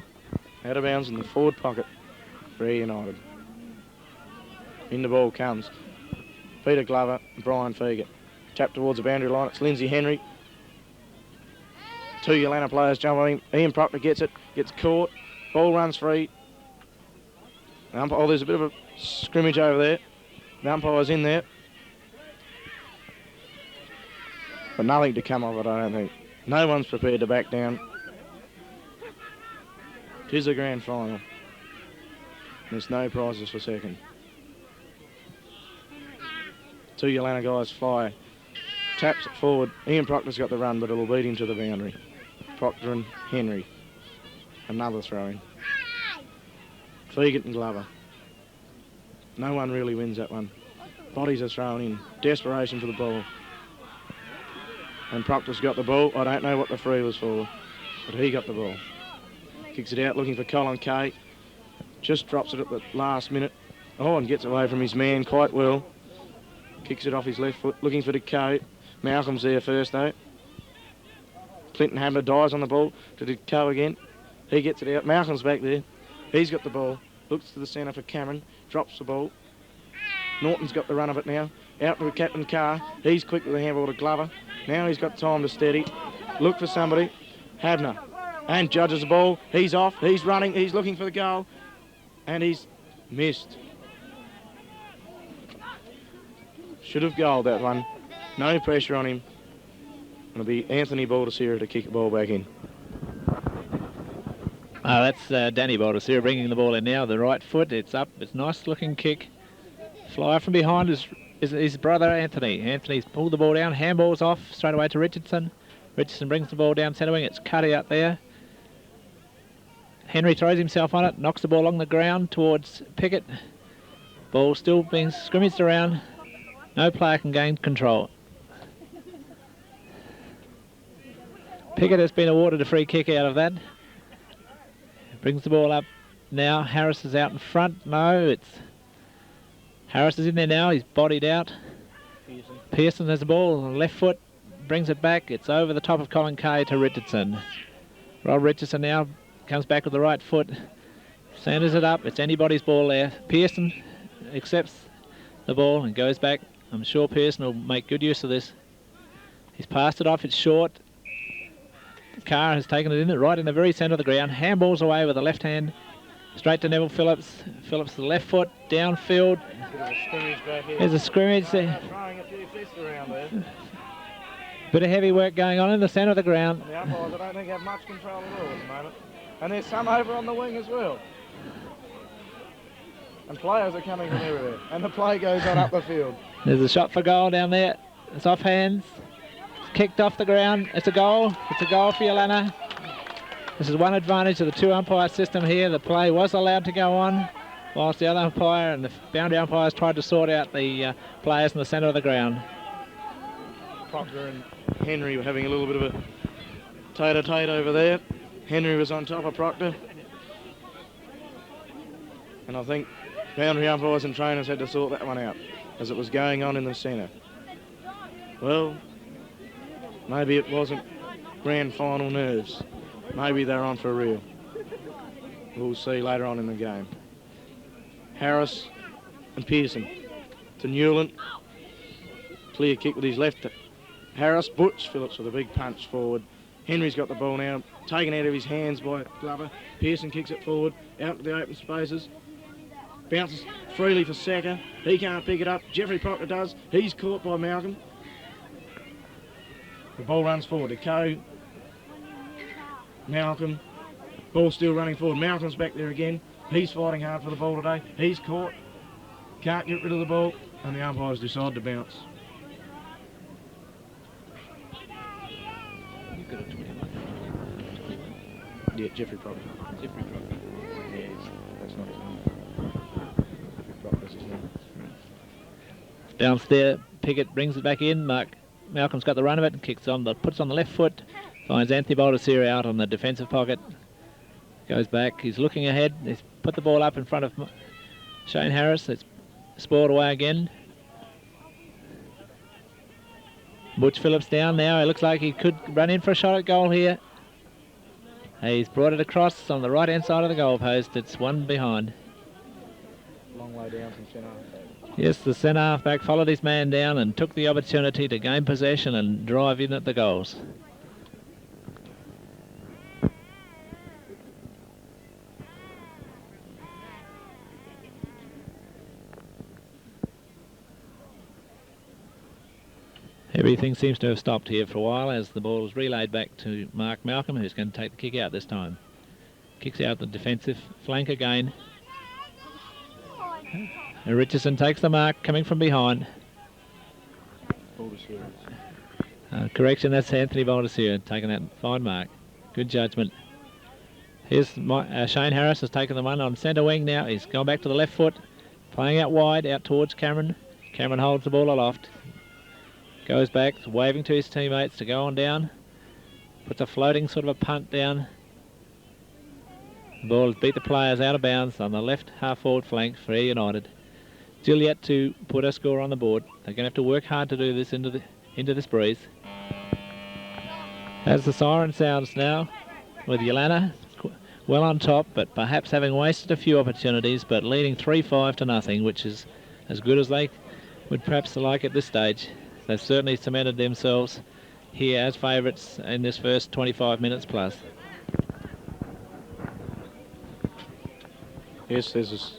Out of bounds in the forward pocket for Eyre United. In the ball comes Peter Glover and Brian Fiegert. Tap towards the boundary line. It's Lindsay Henry. 2 Yeelanna players jump on him. Ian Proctor gets it, gets caught. Ball runs free. Oh, there's a bit of a scrimmage over there. The umpire's in there. But nothing to come of it, I don't think. No one's prepared to back down. It is a grand final. There's no prizes for second. 2 Yeelanna guys fly. Taps it forward. Ian Proctor's got the run, but it'll beat him to the boundary. Proctor and Henry. Another throw-in. Fiegert and Glover. No one really wins that one. Bodies are thrown in. Desperation for the ball. And Proctor's got the ball. I don't know what the free was for, but he got the ball. Kicks it out, looking for Colin Kay. Just drops it at the last minute. Oh, and gets away from his man quite well. Kicks it off his left foot, looking for Decaux. Malcolm's there first, though. Clinton Habner dives on the ball to Decaux again. He gets it out. Malcolm's back there. He's got the ball. Looks to the centre for Cameron. Drops the ball. Norton's got the run of it now. Out to Captain Carr. He's quick with the handball to Glover. Now he's got time to steady. Look for somebody. Habner. And judges the ball. He's off. He's running. He's looking for the goal. And he's missed. Should have goaled that one. No pressure on him. It'll be Anthony Baldacera to kick the ball back in. That's Danny Baldacera bringing the ball in now. The right foot. It's up. It's a nice looking kick. Flyer from behind is his brother Anthony. Anthony's pulled the ball down. Handball's off straight away to Richardson. Richardson brings the ball down centre wing. It's cut out there. Henry throws himself on it. Knocks the ball along the ground towards Pickett. Ball still being scrimmaged around. No player can gain control. Pickett has been awarded a free kick out of that. Brings the ball up now. Harris is out in front. No, it's... Harris is in there now. He's bodied out. Pearson has the ball on the left foot. Brings it back. It's over the top of Colin Kay to Richardson. Rob Richardson now comes back with the right foot. Sanders it up. It's anybody's ball there. Pearson accepts the ball and goes back. I'm sure Pearson will make good use of this. He's passed it off. It's short. Carr has taken it in right in the very centre of the ground. Handballs away with the left hand. Straight to Neville Phillips. Phillips the left foot. Downfield. There's a scrimmage there. Bit of heavy work going on in the centre of the ground. The umpires, I don't think, have much control at all at the moment. And there's some over on the wing as well. And players are coming from everywhere. And the play goes on up the field. There's a shot for goal down there. It's off hands. It's kicked off the ground. It's a goal. It's a goal for Yeelanna. This is one advantage of the 2 umpire system here. The play was allowed to go on, whilst the other umpire and the boundary umpires tried to sort out the players in the centre of the ground. Proctor and Henry were having a little bit of a tete-a-tete over there. Henry was on top of Proctor. And I think boundary umpires and trainers had to sort that one out as it was going on in the centre. Well, maybe it wasn't grand final nerves. Maybe they're on for real. We'll see later on in the game. Harris and Pearson to Newland. Clear kick with his left. Harris, Butch, Phillips with a big punch forward. Henry's got the ball now, taken out of his hands by Glover. Pearson kicks it forward, out to the open spaces. Bounces freely for Secker. He can't pick it up. Jeffrey Proctor does. He's caught by Malcolm. The ball runs forward. Decaux. Malcolm. Ball still running forward. Malcolm's back there again. He's fighting hard for the ball today. He's caught. Can't get rid of the ball. And the umpires decide to bounce. You've got a 21. Yeah, Jeffrey Proctor. Jeffrey Proctor. Yes, that's not his name. Jeffrey Proctor's his name. Bounce there. Pickett brings it back in. Malcolm's got the run of it and kicks on puts on the left foot. Finds Anthony Baldacera out on the defensive pocket. Goes back. He's looking ahead. He's put the ball up in front of Shane Harris. It's spoiled away again. Butch Phillips down now. It looks like he could run in for a shot at goal here. He's brought it across on the right-hand side of the goalpost. It's one behind. Long way down from centre half. Yes, the centre half-back followed his man down and took the opportunity to gain possession and drive in at the goals. Everything seems to have stopped here for a while as the ball is relayed back to Mark Malcolm, who's going to take the kick out this time. Kicks out the defensive flank again. And Richardson takes the mark, coming from behind. Correction, that's Anthony Baldessir taking that fine mark. Good judgment. Here's Shane Harris has taken the one on centre wing now. He's gone back to the left foot, playing out wide, out towards Cameron. Cameron holds the ball aloft. Goes back, waving to his teammates to go on down. Puts a floating sort of a punt down. The ball has beat the players out of bounds on the left half-forward flank for Eyre United. Still yet to put a score on the board. They're going to have to work hard to do this into this breeze. As the siren sounds now, with Yeelanna well on top, but perhaps having wasted a few opportunities, but leading 3-5 to nothing, which is as good as they would perhaps like at this stage. They've certainly cemented themselves here as favourites in this first 25 minutes plus. Yes, there's this.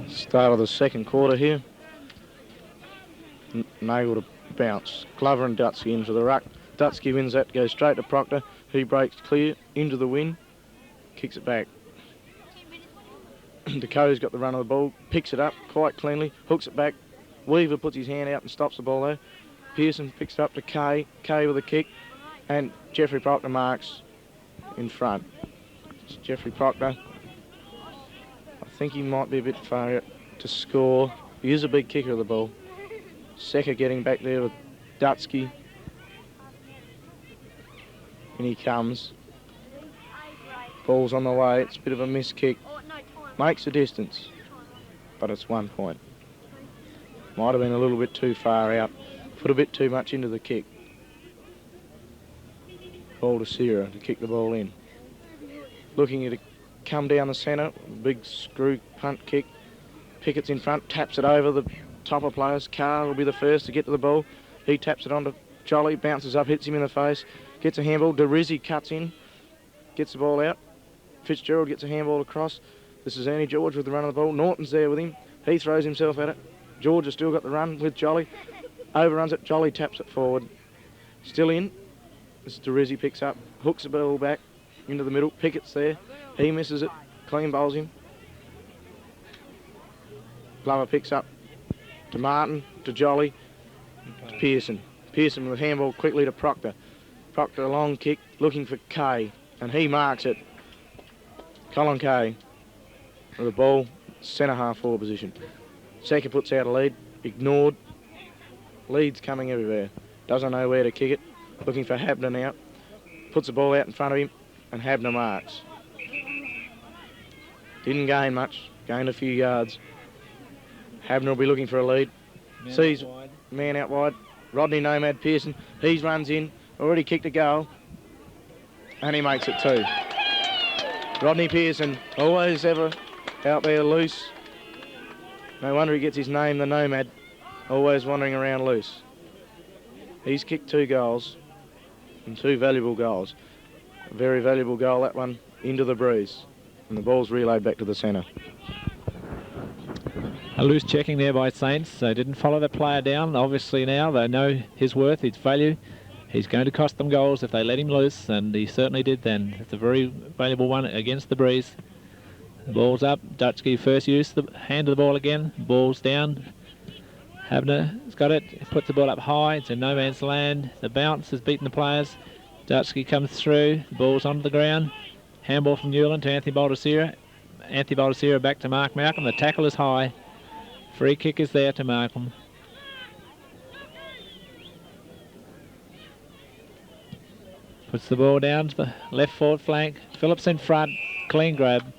Start of the second quarter here. Nagel to bounce. Glover and Dutsky into the ruck. Dutsky wins that, goes straight to Proctor. He breaks clear into the win. Kicks it back. Decaux's got the run of the ball. Picks it up quite cleanly. Hooks it back. Weaver puts his hand out and stops the ball there. Pearson picks it up to Kay. Kay with a kick. And Jeffrey Proctor marks in front. It's Jeffrey Proctor. I think he might be a bit far out to score. He is a big kicker of the ball. Secker getting back there with Dutsky. And he comes. Ball's on the way. It's a bit of a missed kick. Makes a distance. But it's 1 point. Might have been a little bit too far out. Put a bit too much into the kick. Ball to Sierra to kick the ball in. Looking at it come down the centre. Big screw punt kick. Pickett's in front. Taps it over the top of players. Carr will be the first to get to the ball. He taps it onto Jolly. Bounces up. Hits him in the face. Gets a handball. Dorizzi cuts in. Gets the ball out. Fitzgerald gets a handball across. This is Ernie George with the run of the ball. Norton's there with him. He throws himself at it. George has still got the run with Jolly. Overruns it. Jolly taps it forward. Still in. This is Dorizzi picks up. Hooks the ball back into the middle. Pickett's there. He misses it. Clean bowls him. Glover picks up to Martin, to Jolly, to Pearson. Pearson with a handball quickly to Proctor. Proctor a long kick looking for Kay. And he marks it. Colin Kay with the ball, centre half forward position. Secker puts out a lead, ignored. Lead's coming everywhere. Doesn't know where to kick it. Looking for Habner now. Puts the ball out in front of him and Habner marks. Didn't gain much, gained a few yards. Habner will be looking for a lead. Sees man out wide. Rodney Nomad Pearson. He runs in, already kicked a goal. And he makes it too. Rodney Pearson, always ever out there loose. No wonder he gets his name, the Nomad, always wandering around loose. He's kicked 2 goals, and 2 valuable goals. A very valuable goal, that one, into the breeze. And the ball's relayed back to the centre. A loose checking there by Saints. They didn't follow the player down. Obviously now they know his worth, his value. He's going to cost them goals if they let him loose, and he certainly did then. It's a very valuable one against the breeze. The ball's up. Dutchke first use, the hand of the ball again. Ball's down. Habner's got it. He puts the ball up high. It's in no man's land. The bounce has beaten the players. Dutchke comes through. The ball's onto the ground. Handball from Newland to Anthony Baldacera. Anthony Baldacera back to Mark Malcolm. The tackle is high. Free kick is there to Malcolm. Puts the ball down to the left forward flank. Phillips in front. Clean grab.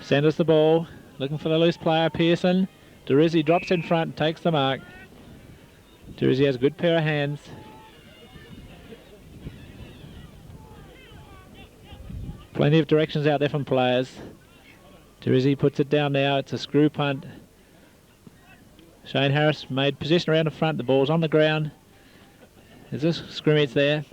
Centres the ball. Looking for the loose player, Pearson. Dorizzi drops in front, takes the mark. Dorizzi has a good pair of hands. Plenty of directions out there from players. Dorizzi puts it down now. It's a screw punt. Shane Harris made position around the front. The ball's on the ground. There's a scrimmage there.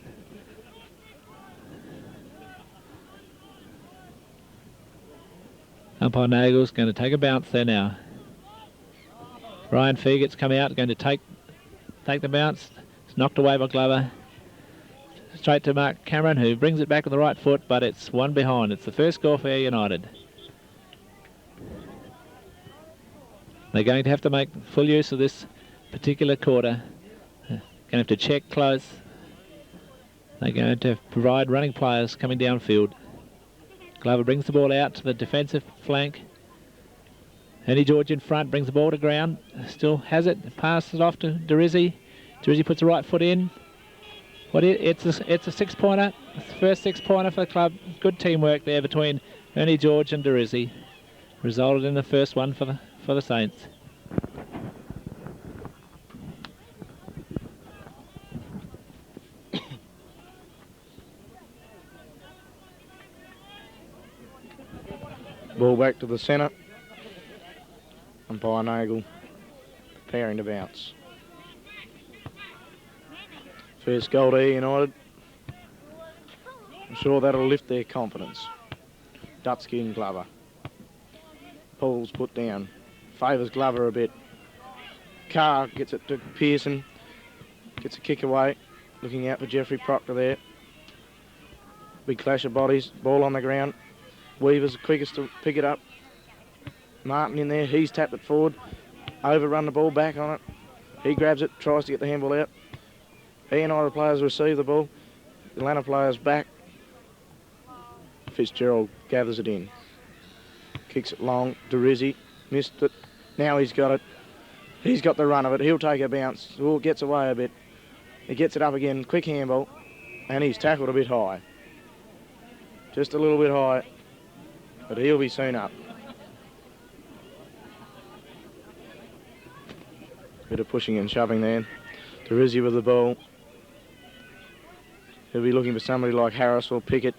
Umpire Nagel's going to take a bounce there now. Ryan Fiegert's come out, going to take the bounce. It's knocked away by Glover. Straight to Mark Cameron, who brings it back with the right foot, but it's one behind. It's the first score for Eyre United. They're going to have to make full use of this particular quarter. Going to have to check close. They're going to provide running players coming downfield. Glover brings the ball out to the defensive flank. Ernie George in front, brings the ball to ground. Still has it, passes it off to Dorizzi. Dorizzi puts the right foot in. It's a 6-pointer. It's the first 6-pointer for the club. Good teamwork there between Ernie George and Dorizzi. Resulted in the first one for the Saints. Ball back to the centre. Umpire Nagel preparing to bounce. First goal to Eyre United. I'm sure that'll lift their confidence. Dutchke and Glover. Paul's put down. Favours Glover a bit. Carr gets it to Pearson. Gets a kick away. Looking out for Jeffrey Proctor there. Big clash of bodies. Ball on the ground. Weaver's the quickest to pick it up. Martin in there, he's tapped it forward. Overrun the ball back on it. He grabs it, tries to get the handball out. Eyre United players receive the ball. The Yeelanna players back. Fitzgerald gathers it in. Kicks it long. Dorizzi missed it. Now he's got it. He's got the run of it. He'll take a bounce. Oh, gets away a bit. He gets it up again. Quick handball. And he's tackled a bit high. Just a little bit high. But he'll be soon up. Bit of pushing and shoving there. Dorizzi with the ball. He'll be looking for somebody like Harris or Pickett.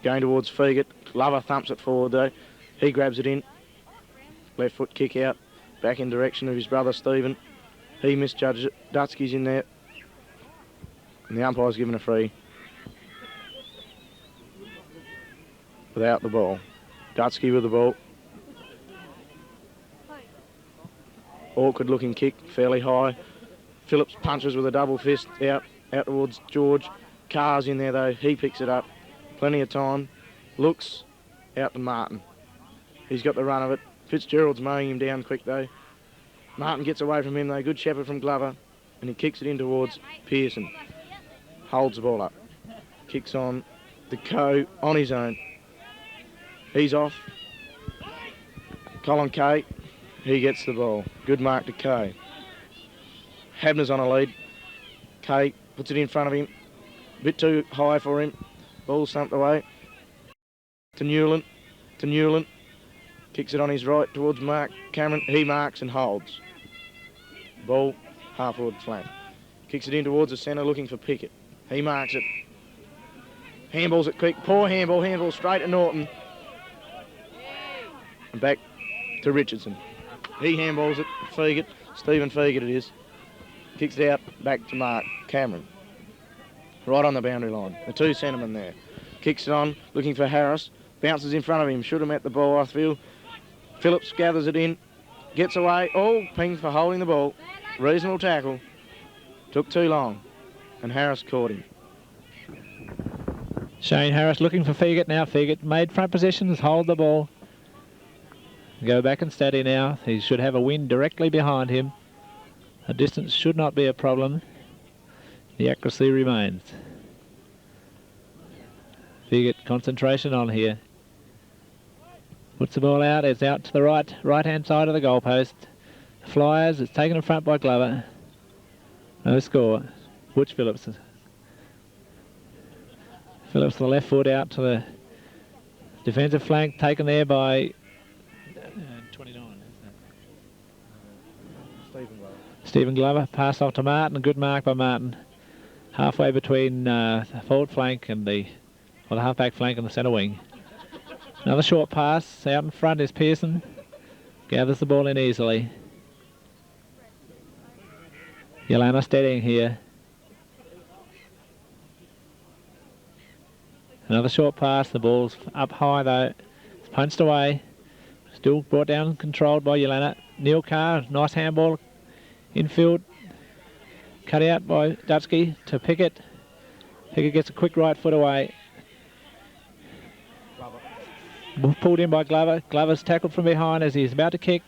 Going towards Fiegert. Glover thumps it forward though. He grabs it in. Left foot kick out. Back in direction of his brother Stephen. He misjudged it. Dutchke's in there. And the umpire's given a free. Without the ball. Dutchke with the ball. Awkward looking kick, fairly high. Phillips punches with a double fist out towards George. Carr's in there though, he picks it up. Plenty of time. Looks out to Martin. He's got the run of it. Fitzgerald's mowing him down quick though. Martin gets away from him though, good shepherd from Glover. And he kicks it in towards Pearson. Holds the ball up. Kicks on Decaux on his own. He's off. Colin K. He gets the ball. Good mark to K. Habner's on a lead. K puts it in front of him. A bit too high for him. Ball stumped away. To Newland. Kicks it on his right towards Mark Cameron. He marks and holds. Ball half forward flank. Kicks it in towards the centre looking for Pickett. He marks it. Handballs it quick. Poor handball straight to Norton. and back to Richardson. He handballs it, Fiegert, Stephen Fiegert it is. Kicks it out, back to Mark Cameron. Right on the boundary line. The two centremen there. Kicks it on, looking for Harris. Bounces in front of him, should have met the ball, I feel. Phillips gathers it in, gets away. Oh, ping for holding the ball. Reasonable tackle. Took too long, and Harris caught him. Shane Harris looking for Fiegert now. Fiegert made front positions, hold the ball. Go back and steady now. He should have a wind directly behind him. A distance should not be a problem. The accuracy remains. Fiegert concentration on here. Puts the ball out. It's out to the right-hand side of the goalpost. Flyers. It's taken in front by Glover. No score. Butch Phillips. Phillips the left foot out to the defensive flank, taken there by 29. Stephen Glover. Pass off to Martin. A good mark by Martin. Halfway between the forward flank and the halfback flank and the centre wing. Another short pass. Out in front is Pearson. Gathers the ball in easily. Yeelanna steadying here. Another short pass. The ball's up high though. It's punched away. Still brought down and controlled by Yeelanna. Neil Carr. Nice handball. Infield. Cut out by Dutski to Pickett. Pickett gets a quick right foot away. Pulled in by Glover. Glover's tackled from behind as he's about to kick.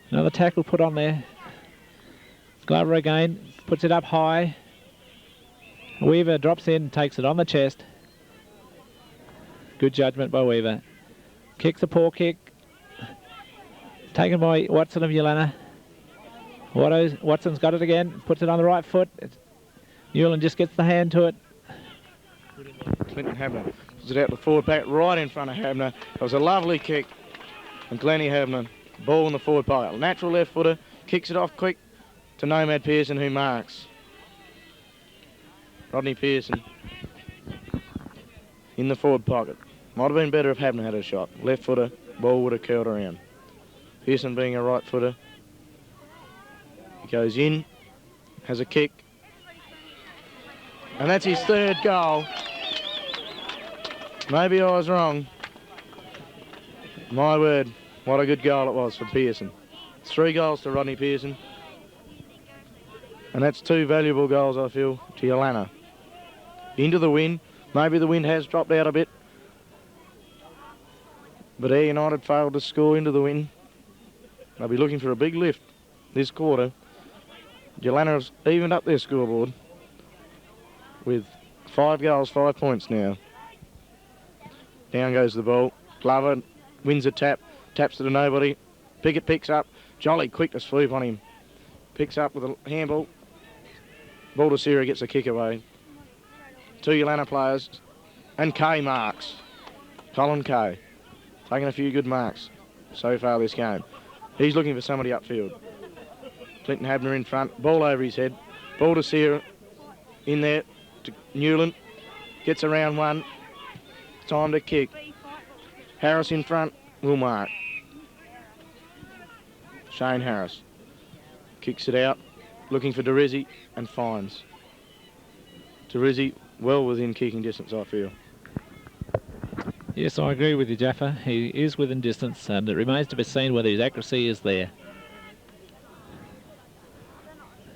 Another tackle put on there. Glover again, puts it up high. Weaver drops in, takes it on the chest. Good judgment by Weaver. Kicks a poor kick. Taken by Watson of Yeelanna. Watson's got it again, puts it on the right foot. Newland just gets the hand to it. Clinton Habner puts it out the forward pack right in front of Habner. It was a lovely kick. And Glennie Habner, ball in the forward pocket. Natural left footer, kicks it off quick to Nomad Pearson, who marks. Rodney Pearson in the forward pocket. Might have been better if Habner had a shot. Left footer, ball would have curled around. Pearson being a right footer. He goes in, has a kick. And that's his third goal. Maybe I was wrong. My word, what a good goal it was for Pearson. 3 goals to Rodney Pearson. And that's 2 valuable goals, I feel, to Yeelanna. Into the wind. Maybe the wind has dropped out a bit. But Eyre United failed to score into the wind. They'll be looking for a big lift this quarter. Yeelanna has evened up their scoreboard with 5 goals, 5 points now. Down goes the ball. Glover wins a tap. Taps it to nobody. Pickett picks up. Jolly quick to swoop on him. Picks up with a handball. Ball to Secker, gets a kick away. 2 Yeelanna players. And Kay marks. Colin Kay. Taking a few good marks so far this game. He's looking for somebody upfield. Clinton Habner in front. Ball over his head. Ball to Secker. In there to Newland. Gets around one. Time to kick. Harris in front. Will mark. Shane Harris. Kicks it out. Looking for Dorizzi and finds. Dorizzi well within kicking distance, I feel. Yes, I agree with you, Jaffa. He is within distance, and it remains to be seen whether his accuracy is there.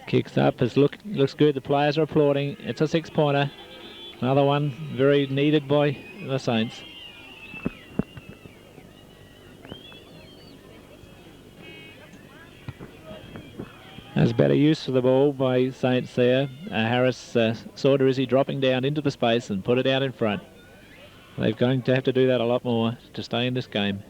Kicks up, looks good. The players are applauding. It's a 6-pointer. Another one very needed by the Saints. There's better use of the ball by Saints there. Harris saw Dorizzi dropping down into the space and put it out in front. They're going to have to do that a lot more to stay in this game.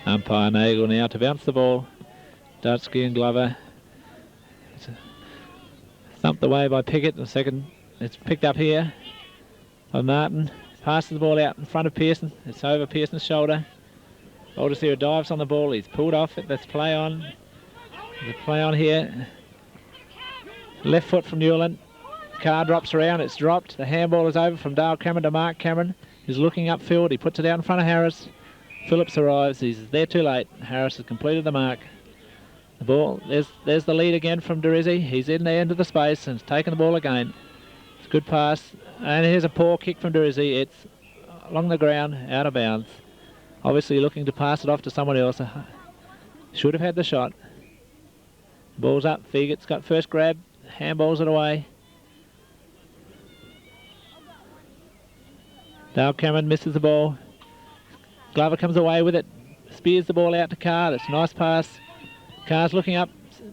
Umpire Nagel now to bounce the ball. Dutski and Glover. It's thumped away by Pickett. The second, it's picked up here by Martin. Passes the ball out in front of Pearson. It's over Pearson's shoulder. Oldesir dives on the ball. He's pulled off it. Let's play on. The play on here. Left foot from Newland. Carr drops around. It's dropped. The handball is over from Dale Cameron to Mark Cameron. He's looking upfield. He puts it out in front of Harris. Phillips arrives. He's there too late. Harris has completed the mark. The ball, there's the lead again from Dorizzi. He's in there into the space and has taken the ball again. It's a good pass. And here's a poor kick from Dorizzi. It's along the ground, out of bounds. Obviously looking to pass it off to someone else. Should have had the shot. Ball's up. Fiegert's got first grab. Handballs it away. Dale Cameron misses the ball. Glover comes away with it. Spears the ball out to Carr. That's a nice pass. Carr's looking up.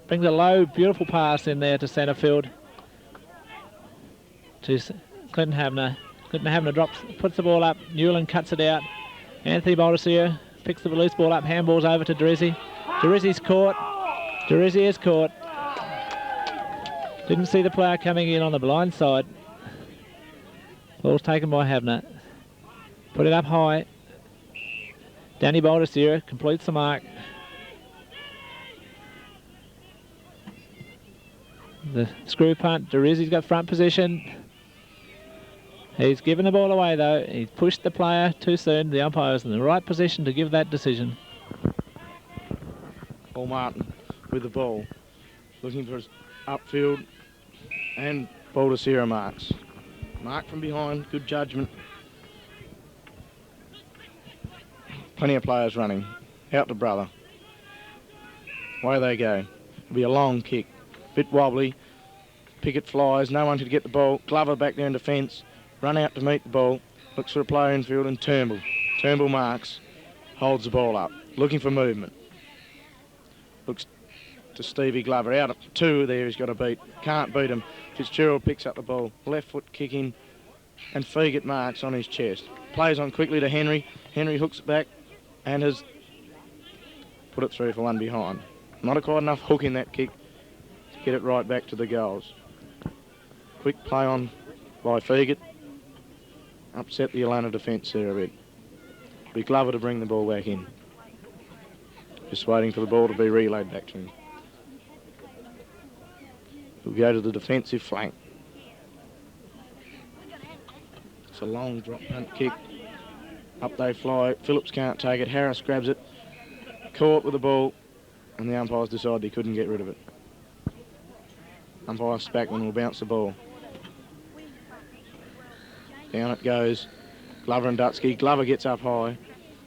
Brings a low, beautiful pass in there to centre field. To Clinton Habner. Clinton Habner drops, puts the ball up. Newland cuts it out. Anthony Baldaccio picks the loose ball up. Handballs over to Dorizzi. Dorizzi's caught. Dorizzi is caught. Didn't see the player coming in on the blind side. Ball's taken by Habner. Put it up high. Danny Baldaccio completes the mark. The screw punt. Dorizzi's got front position. He's given the ball away though. He's pushed the player too soon. The umpire was in the right position to give that decision. Paul Martin with the ball. Looking for his upfield. And Baldaccio marks. Mark from behind. Good judgment. Plenty of players running. Out to brother. Away they go. It'll be a long kick. Bit wobbly. Pickett flies. No one could get the ball. Glover back there in defence. Run out to meet the ball. Looks for a player in field and Turnbull. Turnbull marks. Holds the ball up. Looking for movement. Looks to Stevie Glover. Out at two there. He's got to beat. Can't beat him. Fitzgerald picks up the ball. Left foot kicking. And Fiegert marks on his chest. Plays on quickly to Henry. Henry hooks it back and has put it through for one behind. Not quite enough hook in that kick to get it right back to the goals. Quick play on by Fiegert. Upset the Yeelanna defence there a bit. Be Glover to bring the ball back in. Just waiting for the ball to be relayed back to him. He'll go to the defensive flank. It's a long drop punt kick. Up they fly. Phillips can't take it. Harris grabs it. Caught with the ball. And the umpires decided he couldn't get rid of it. Umpire Spackman will bounce the ball. Down it goes. Glover and Dutsky. Glover gets up high.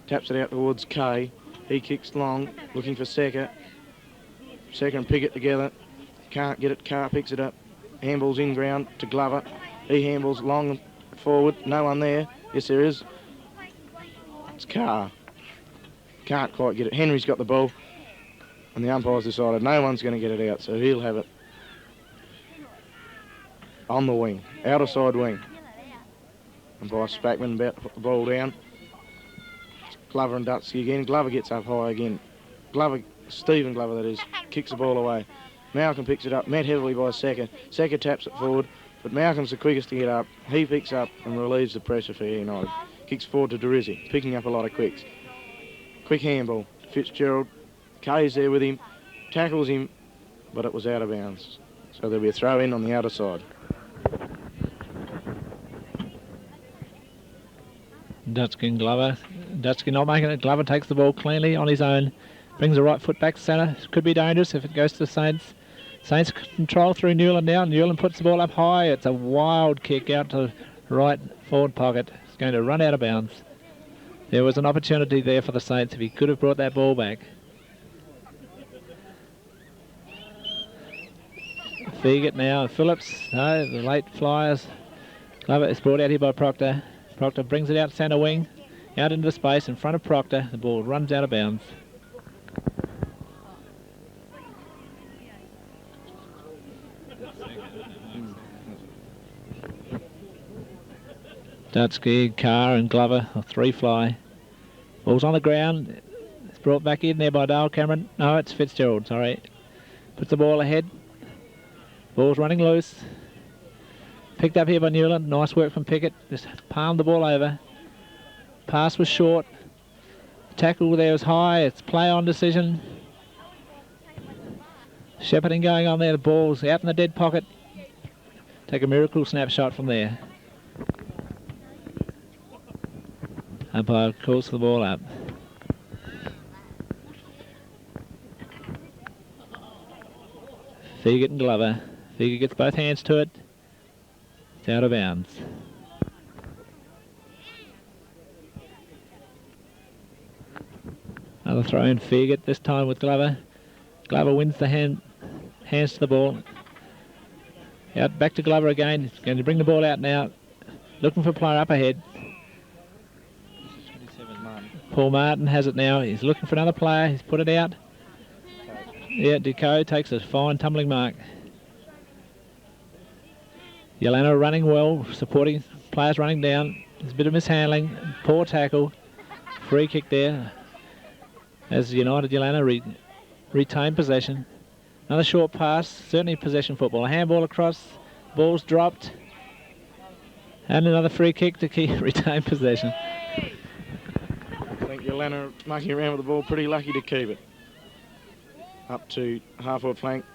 Taps it out towards Kay. He kicks long. Looking for Secker. Secker and Pickett together. Can't get it. Carr picks it up. Handballs in ground to Glover. He handballs long forward. No one there. Yes, there is. It's Carr. Can't quite get it. Henry's got the ball. And the umpires decided no one's going to get it out, so he'll have it on the wing. Outer side wing. And by Spackman about to put the ball down. Glover and Dutsky again. Glover gets up high again. Glover, Stephen Glover that is, kicks the ball away. Malcolm picks it up, met heavily by Secker. Secker taps it forward, but Malcolm's the quickest to get up. He picks up and relieves the pressure for Eyre United. Kicks forward to Dorizzi, picking up a lot of quicks. Quick handball. Fitzgerald. Kay's there with him. Tackles him, but it was out of bounds. So there'll be a throw in on the outer side. Dutsky and Glover. Dutsky not making it. Glover takes the ball cleanly on his own. Brings the right foot back to centre. Could be dangerous if it goes to the Saints. Saints control through Newland now. Newland puts the ball up high. It's a wild kick out to the right forward pocket. It's going to run out of bounds. There was an opportunity there for the Saints if he could have brought that ball back. Fiegert now. Phillips. No, the late flyers. Glover is brought out here by Proctor. Proctor brings it out centre wing. Out into the space in front of Proctor. The ball runs out of bounds. Dutsky, Carr and Glover, a three fly. Ball's on the ground. It's brought back in there by Dale Cameron. No, it's Fitzgerald, sorry. Puts the ball ahead. Ball's running loose. Picked up here by Newland. Nice work from Pickett. Just palmed the ball over. Pass was short. Tackle there was high. It's play on decision. Shepherding going on there. The ball's out in the dead pocket. Take a miracle snapshot from there. Umpire calls the ball up. Fiegert and Glover. Fiegert gets both hands to it. It's out of bounds. Another throw in. Fiegert this time with Glover. Glover wins the hands to the ball. Out back to Glover again. He's going to bring the ball out now. Looking for a player up ahead. Paul Martin has it now. He's looking for another player. He's put it out. Yeah, Decaux takes a fine tumbling mark. Yeelanna running well, supporting players running down. There's a bit of mishandling. Poor tackle. Free kick there. As United Yeelanna retain possession. Another short pass. Certainly possession football. A handball across. Ball's dropped. And another free kick to retain possession. I think Yeelanna mucking around with the ball, pretty lucky to keep it. Up to half-forward flank.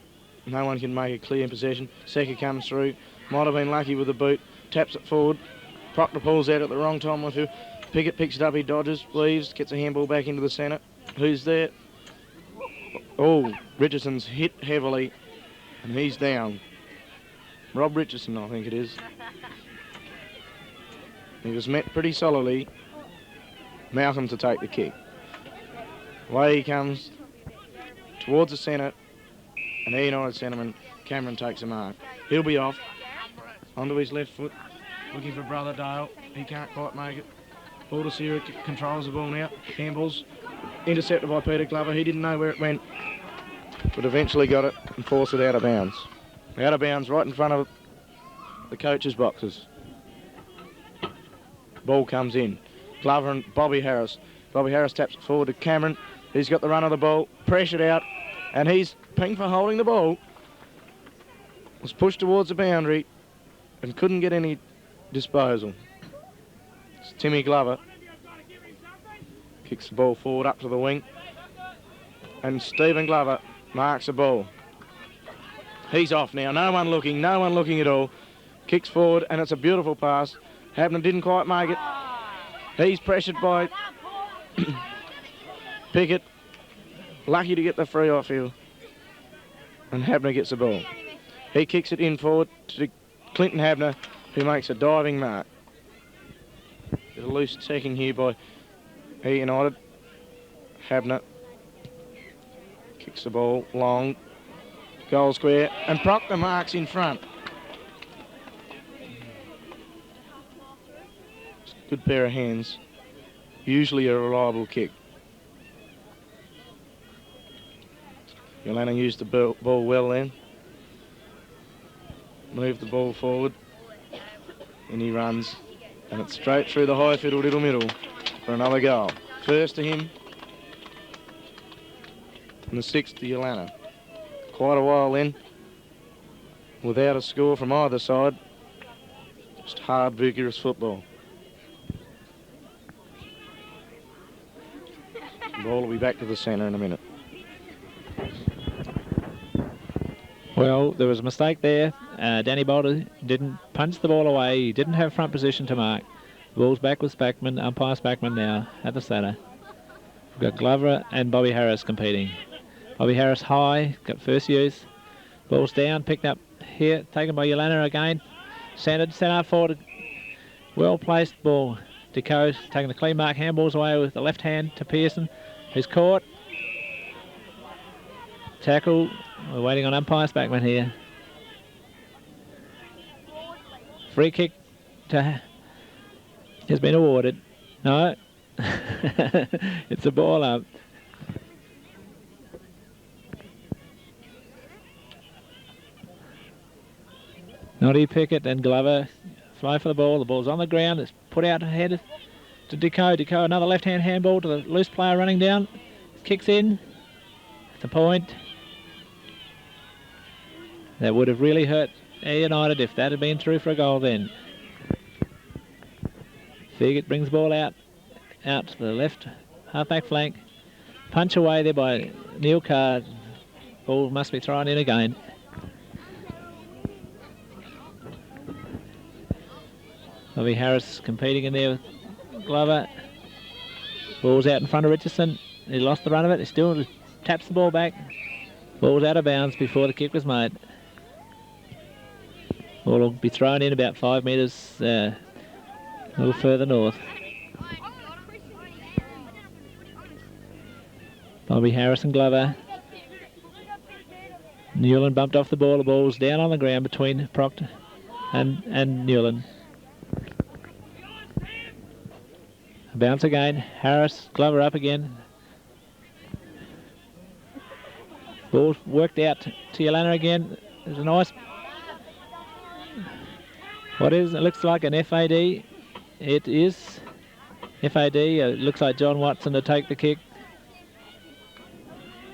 No one can make a clear possession. Secker comes through. Might have been lucky with the boot. Taps it forward. Proctor pulls out at the wrong time. Fiegert picks it up. He dodges, weaves, gets a handball back into the centre. Who's there? Oh, Richardson's hit heavily, and he's down. Rob Richardson, I think it is. He was met pretty solidly. Malcolm to take the kick. Away he comes towards the centre, and Eyre United centreman Cameron takes a mark. He'll be off onto his left foot, looking for Brother Dale. He can't quite make it. Baldacera controls the ball now. Handballs intercepted by Peter Glover. He didn't know where it went, but eventually got it and forced it out of bounds. Out of bounds right in front of the coach's boxes. Ball comes in. Glover and Bobby Harris. Bobby Harris taps it forward to Cameron. He's got the run of the ball, pressured out, and he's pinged for holding the ball. Was pushed towards the boundary and couldn't get any disposal. It's Timmy Glover. Kicks the ball forward up to the wing. And Stephen Glover marks the ball. He's off now. No one looking at all. Kicks forward, and it's a beautiful pass. Habner didn't quite make it. He's pressured by Pickett. Lucky to get the free off here. And Habner gets the ball. He kicks it in forward to Clinton Habner, who makes a diving mark. There's a loose taking here by Eyre United. Habner kicks the ball long. Goal square. And Proctor marks in front. Good pair of hands. Usually a reliable kick. Yeelanna used the ball well then. Moved the ball forward. And he runs. And it's straight through the high fiddle diddle middle for another goal. First to him. And the sixth to Yeelanna. Quite a while then. Without a score from either side. Just hard, vigorous football. The ball will be back to the centre in a minute. Well, there was a mistake there. Danny Bolter didn't punch the ball away. He didn't have front position to mark. The ball's back with Spackman, umpire Spackman now at the centre. We've got Glover and Bobby Harris competing. Bobby Harris high, got first use. Ball's down, picked up here, taken by Yeelanna again. Centred, sent out forward. Well placed ball. Decaux taking the clean mark, handballs away with the left hand to Pearson, who's caught. Tackle, we're waiting on umpire Spackman here. Free kick has been awarded. No, it's a ball up. Noddy, Pickett and Glover fly for the ball. The ball's on the ground. It's put out ahead to Decaux. Decaux, another left-hand handball to the loose player running down. Kicks in. It's a point. That would have really hurt Eyre United if that had been through for a goal then. Fiegert brings the ball out to the left half-back flank. Punch away there by Neil Carr. Ball must be thrown in again. Bobby Harris competing in there with Glover. Ball's out in front of Richardson. He lost the run of it. He still taps the ball back. Ball's out of bounds before the kick was made. Ball will be thrown in about 5 metres a little further north. Bobby Harris and Glover. Newland bumped off the ball. The ball's down on the ground between Proctor and Newland. Bounce again. Harris, Glover up again. Ball worked out to Yeelanna again. There's a nice... What is it? Looks like an FAD. It is FAD. It looks like John Watson to take the kick.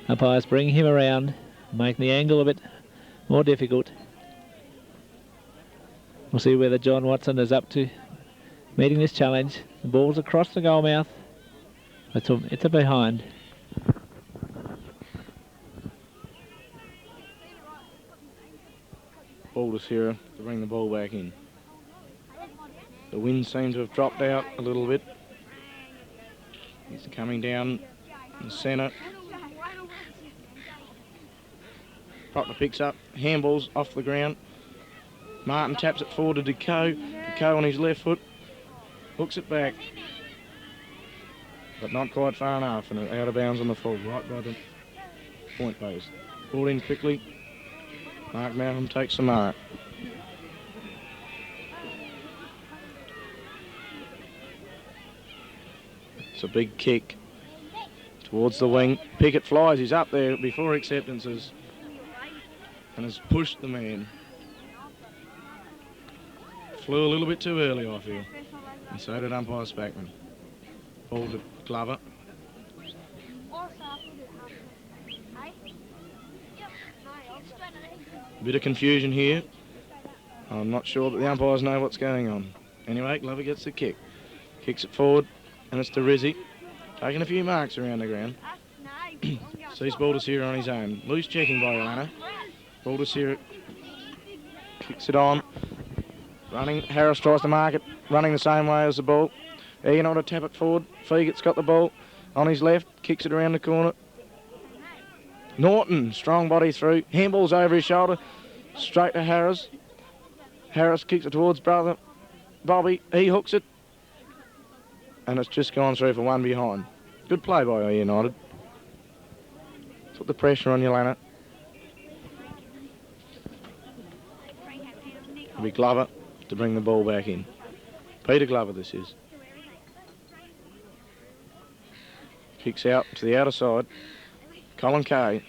Umpires bring him around, making the angle a bit more difficult. We'll see whether John Watson is up to meeting this challenge. The ball's across the goal mouth. It's a behind. Baldus here to bring the ball back in. The wind seems to have dropped out a little bit. He's coming down the centre. Proctor picks up, handballs off the ground. Martin taps it forward to Decaux. Decaux on his left foot, hooks it back, but not quite far enough, and out of bounds on the full, right by the point post. Ball in quickly. Mark Malcolm takes the mark. It's a big kick towards the wing. Pickett flies. He's up there before acceptances and has pushed the man. Flew a little bit too early, I feel. And so did umpire Spackman. Ball to Glover. A bit of confusion here. I'm not sure that the umpires know what's going on. Anyway, Glover gets the kick. Kicks it forward, and it's Dorizzi. Taking a few marks around the ground. Sees Baldus here on his own. Loose checking by Yeelanna. Baldus here kicks it on. Running, Harris tries to mark it, running the same way as the ball. Eyre United tap it forward. Fiegert's got the ball on his left, kicks it around the corner. Norton, strong body through, handballs over his shoulder, straight to Harris. Harris kicks it towards brother Bobby, he hooks it, and it's just gone through for one behind. Good play by Eyre United. Put the pressure on Yeelanna. It'll be Glover to bring the ball back in. Peter Glover this is. Kicks out to the outer side. Colin Carr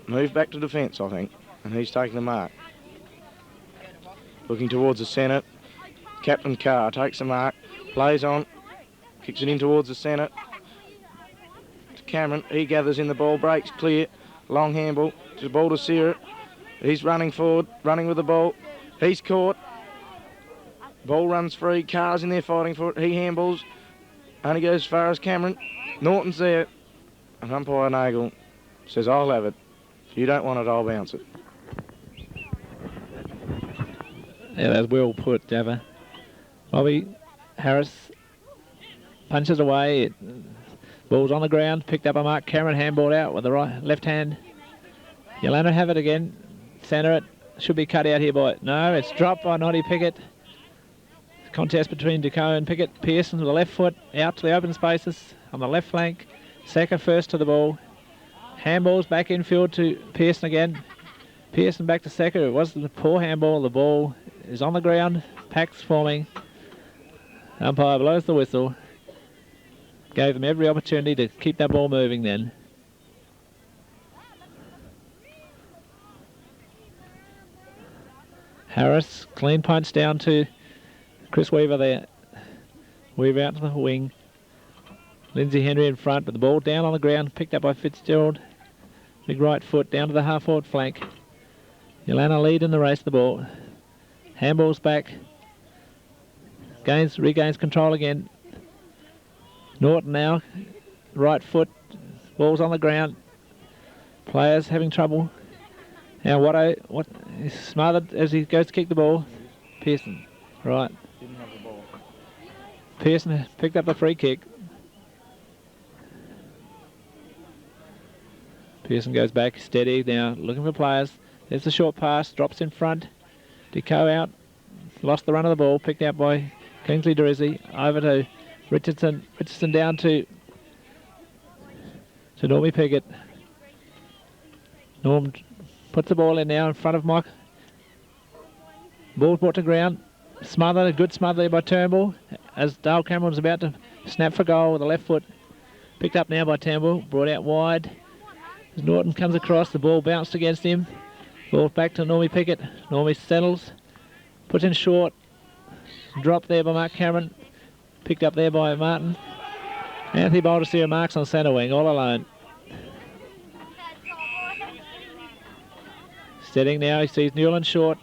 moved back to defence, I think, and he's taking the mark. Looking towards the centre. Captain Carr takes the mark, plays on, kicks it in towards the centre. To Cameron, he gathers in the ball, breaks clear, long handball to Baldus. He's running forward, running with the ball. He's caught. Ball runs free. Carr's in there fighting for it. He handballs. Only goes as far as Cameron. Norton's there. And umpire Nagel says, I'll have it. If you don't want it, I'll bounce it. Yeah, that's well put, Java. Bobby Harris punches away. Ball's on the ground. Picked up a mark. Cameron handball out with the right left hand. Yeelanna have it again. Centre it. Should be cut out here by... No, it's dropped by Noddy Pickett. Contest between Decaux and Pickett. Pearson with the left foot out to the open spaces on the left flank. Secker first to the ball. Handballs back infield to Pearson again. Pearson back to Secker. It was the poor handball. The ball is on the ground. Packs forming. Umpire blows the whistle. Gave them every opportunity to keep that ball moving then. Harris, clean punch down to Chris Weaver there. Weaver out to the wing. Lindsay Henry in front, but the ball down on the ground, picked up by Fitzgerald. Big right foot down to the half-forward flank. Yeelanna lead in the race, the ball. Handballs back. Regains control again. Norton now, right foot, ball's on the ground. Players having trouble. Now what he's smothered as he goes to kick the ball. Pearson, right. Didn't have the ball. Pearson picked up the free kick. Pearson goes back, steady now, looking for players. There's the short pass, drops in front. Decaux out, lost the run of the ball, picked out by Kingsley Dorizzi. Over to Richardson. Richardson down to Normie Fiegert. Norm puts the ball in now in front of Mike. Ball brought to ground. Smother, a good smother there by Turnbull. As Dale Cameron's about to snap for goal with the left foot. Picked up now by Turnbull, brought out wide. As Norton comes across, the ball bounced against him. Ball back to Normie Fiegert. Normie settles, puts in short. Dropped there by Mark Cameron. Picked up there by Martin. Anthony Baldessera marks on centre wing, all alone. Steadying now, he sees Newland short.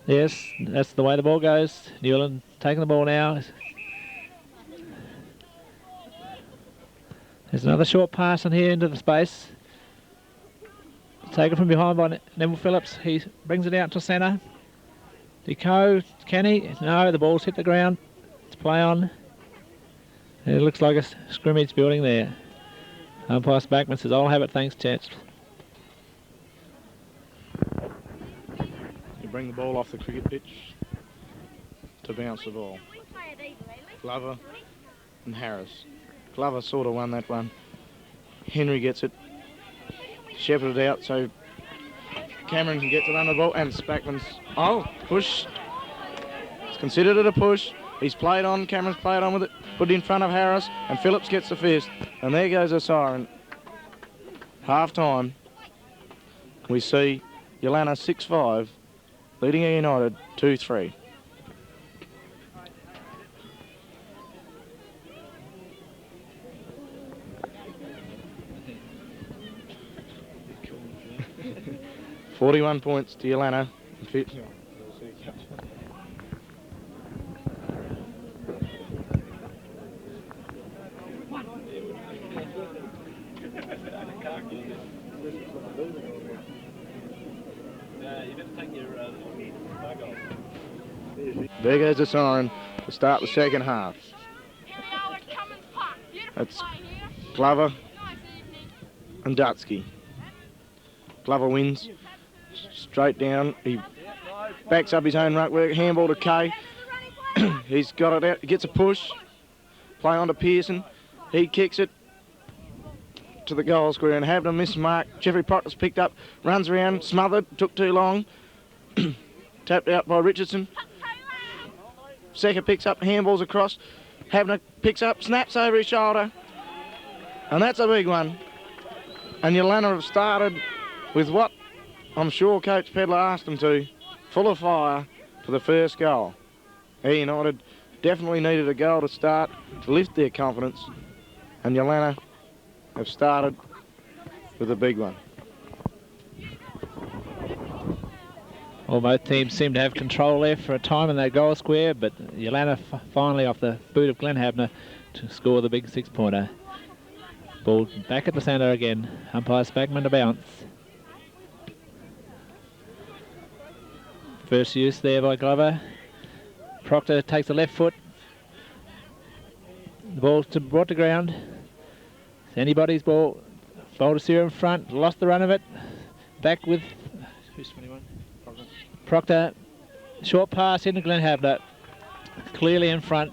Yes, that's the way the ball goes. Newland taking the ball now. There's another short pass in here into the space. Taken from behind by Neville Phillips. He brings it out to centre. Decaux, can he? No, the ball's hit the ground. It's play on. It looks like a scrimmage building there. Umpire Spackman says, I'll have it, thanks, chaps. You bring the ball off the cricket pitch to bounce the ball. Glover and Harris. Glover sort of won that one. Henry gets it. Shepherded out so Cameron can get to run the ball, and Spackman's push. It's considered it a push. He's played on, Cameron's played on with it, put it in front of Harris, and Phillips gets the fist. And there goes a siren. Half time. We see Yeelanna 6-5, leading Eyre United 2-3. $41 points to Yeelanna. There goes the siren to start the second half. That's Glover and Dutsky. Glover wins. Straight down. He backs up his own ruck work. Handball to Kay. He's got it out. He gets a push. Play on to Pearson. He kicks it to the goal square, and Habner missed mark. Jeffrey Proctor's picked up. Runs around. Smothered. Took too long. Tapped out by Richardson. Secker picks up. Handballs across. Habner picks up. Snaps over his shoulder. And that's a big one. And Yeelanna have started with what I'm sure Coach Pedler asked them to, full of fire for the first goal. Eyre United definitely needed a goal to start, to lift their confidence, and Yeelanna have started with a big one. Well, both teams seem to have control there for a time in that goal square, but Yeelanna finally off the boot of Glen Habner to score the big 6-pointer. Ball back at the centre again. Umpire Spackman to bounce. First use there by Glover. Proctor takes the left foot. The ball's brought to ground. It's anybody's ball. Baldessera in front. Lost the run of it. Back with... Who's 21? Proctor. Short pass into Glen Habner. Clearly in front.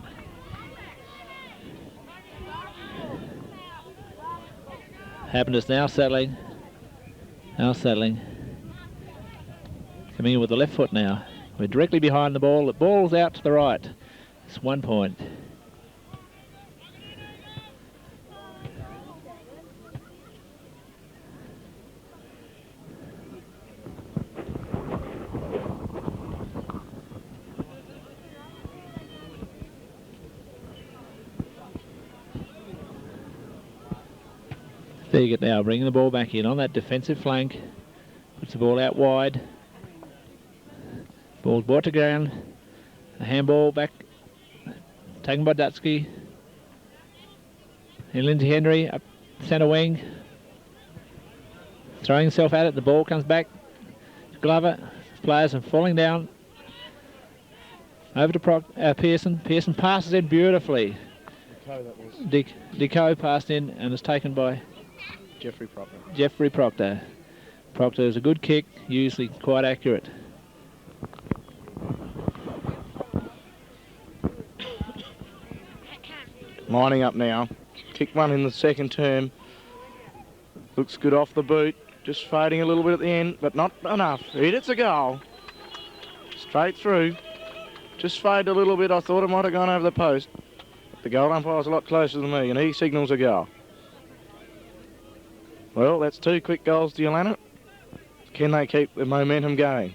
Habner's now settling. Coming in with the left foot now. We're directly behind the ball. The ball's out to the right. It's 1 point. Fiegert now bringing the ball back in on that defensive flank. Puts the ball out wide. Ball's brought to ground. A handball back. Taken by Dutsky. And Lindsay Henry up centre wing. throwing himself at it. The ball comes back. Glover, players are falling down. Over to Pearson. Pearson passes in beautifully. Decaux passed in and is taken by Jeffrey Proctor. Proctor is a good kick, usually quite accurate. Lining up now. Kick one in the second term. Looks good off the boot. Just fading a little bit at the end, but not enough. It's a goal. Straight through. Just faded a little bit. I thought it might have gone over the post. The goal umpire's a lot closer than me, and he signals a goal. Well, that's 2 quick goals to Yeelanna. Can they keep the momentum going?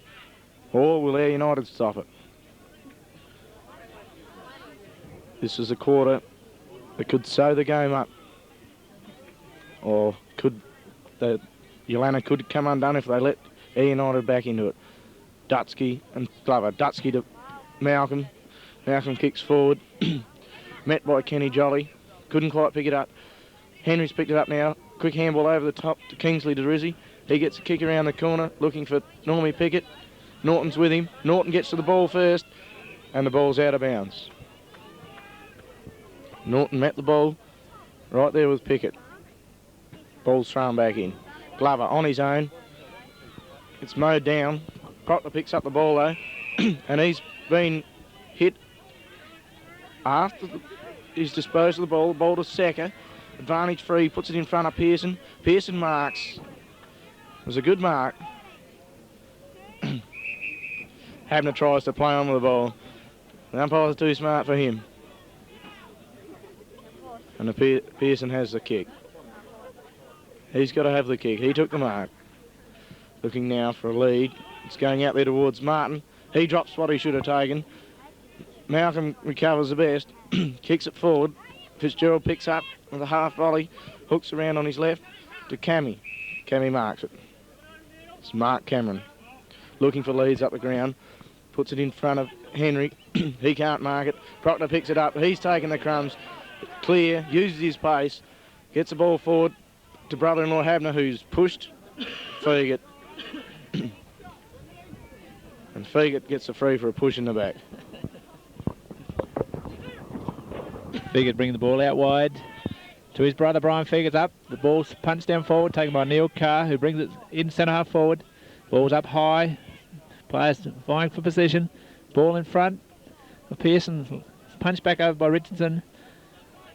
Or will Eyre United stop it? This is a quarter that could sew the game up. Or Yeelanna could come undone if they let Eyre United back into it. Dutsky and Glover. Dutsky to Malcolm. Malcolm kicks forward. Met by Kenny Jolly. Couldn't quite pick it up. Henry's picked it up now. Quick handball over the top to Kingsley Dorizzi. He gets a kick around the corner looking for Normie Pickett. Norton's with him. Norton gets to the ball first and the ball's out of bounds. Norton met the ball right there with Pickett. Ball's thrown back in. Glover on his own. It's mowed down. Proctor picks up the ball though, and he's been hit after he's disposed of the ball. The ball to Secker. Advantage free, puts it in front of Pearson. Pearson marks. It was a good mark. Habner tries to play on with the ball. The umpire's too smart for him. And the Pearson has the kick. He's got to have the kick. He took the mark. Looking now for a lead. It's going out there towards Martin. He drops what he should have taken. Malcolm recovers the best. Kicks it forward. Fitzgerald picks up with a half volley. Hooks around on his left to Cammy. Cammy marks it. It's Mark Cameron. Looking for leads up the ground. Puts it in front of Henry. He can't mark it. Proctor picks it up. He's taken the crumbs. Clear. Uses his pace. Gets the ball forward to brother-in-law Habner, who's pushed Fiegert. And Fiegert gets a free for a push in the back. Fiegert bringing the ball out wide to his brother Brian Fiegert's up. The ball's punched down forward, taken by Neil Carr, who brings it in centre half forward. Ball's up high. Players vying for position. Ball in front of Pearson. Punched back over by Richardson.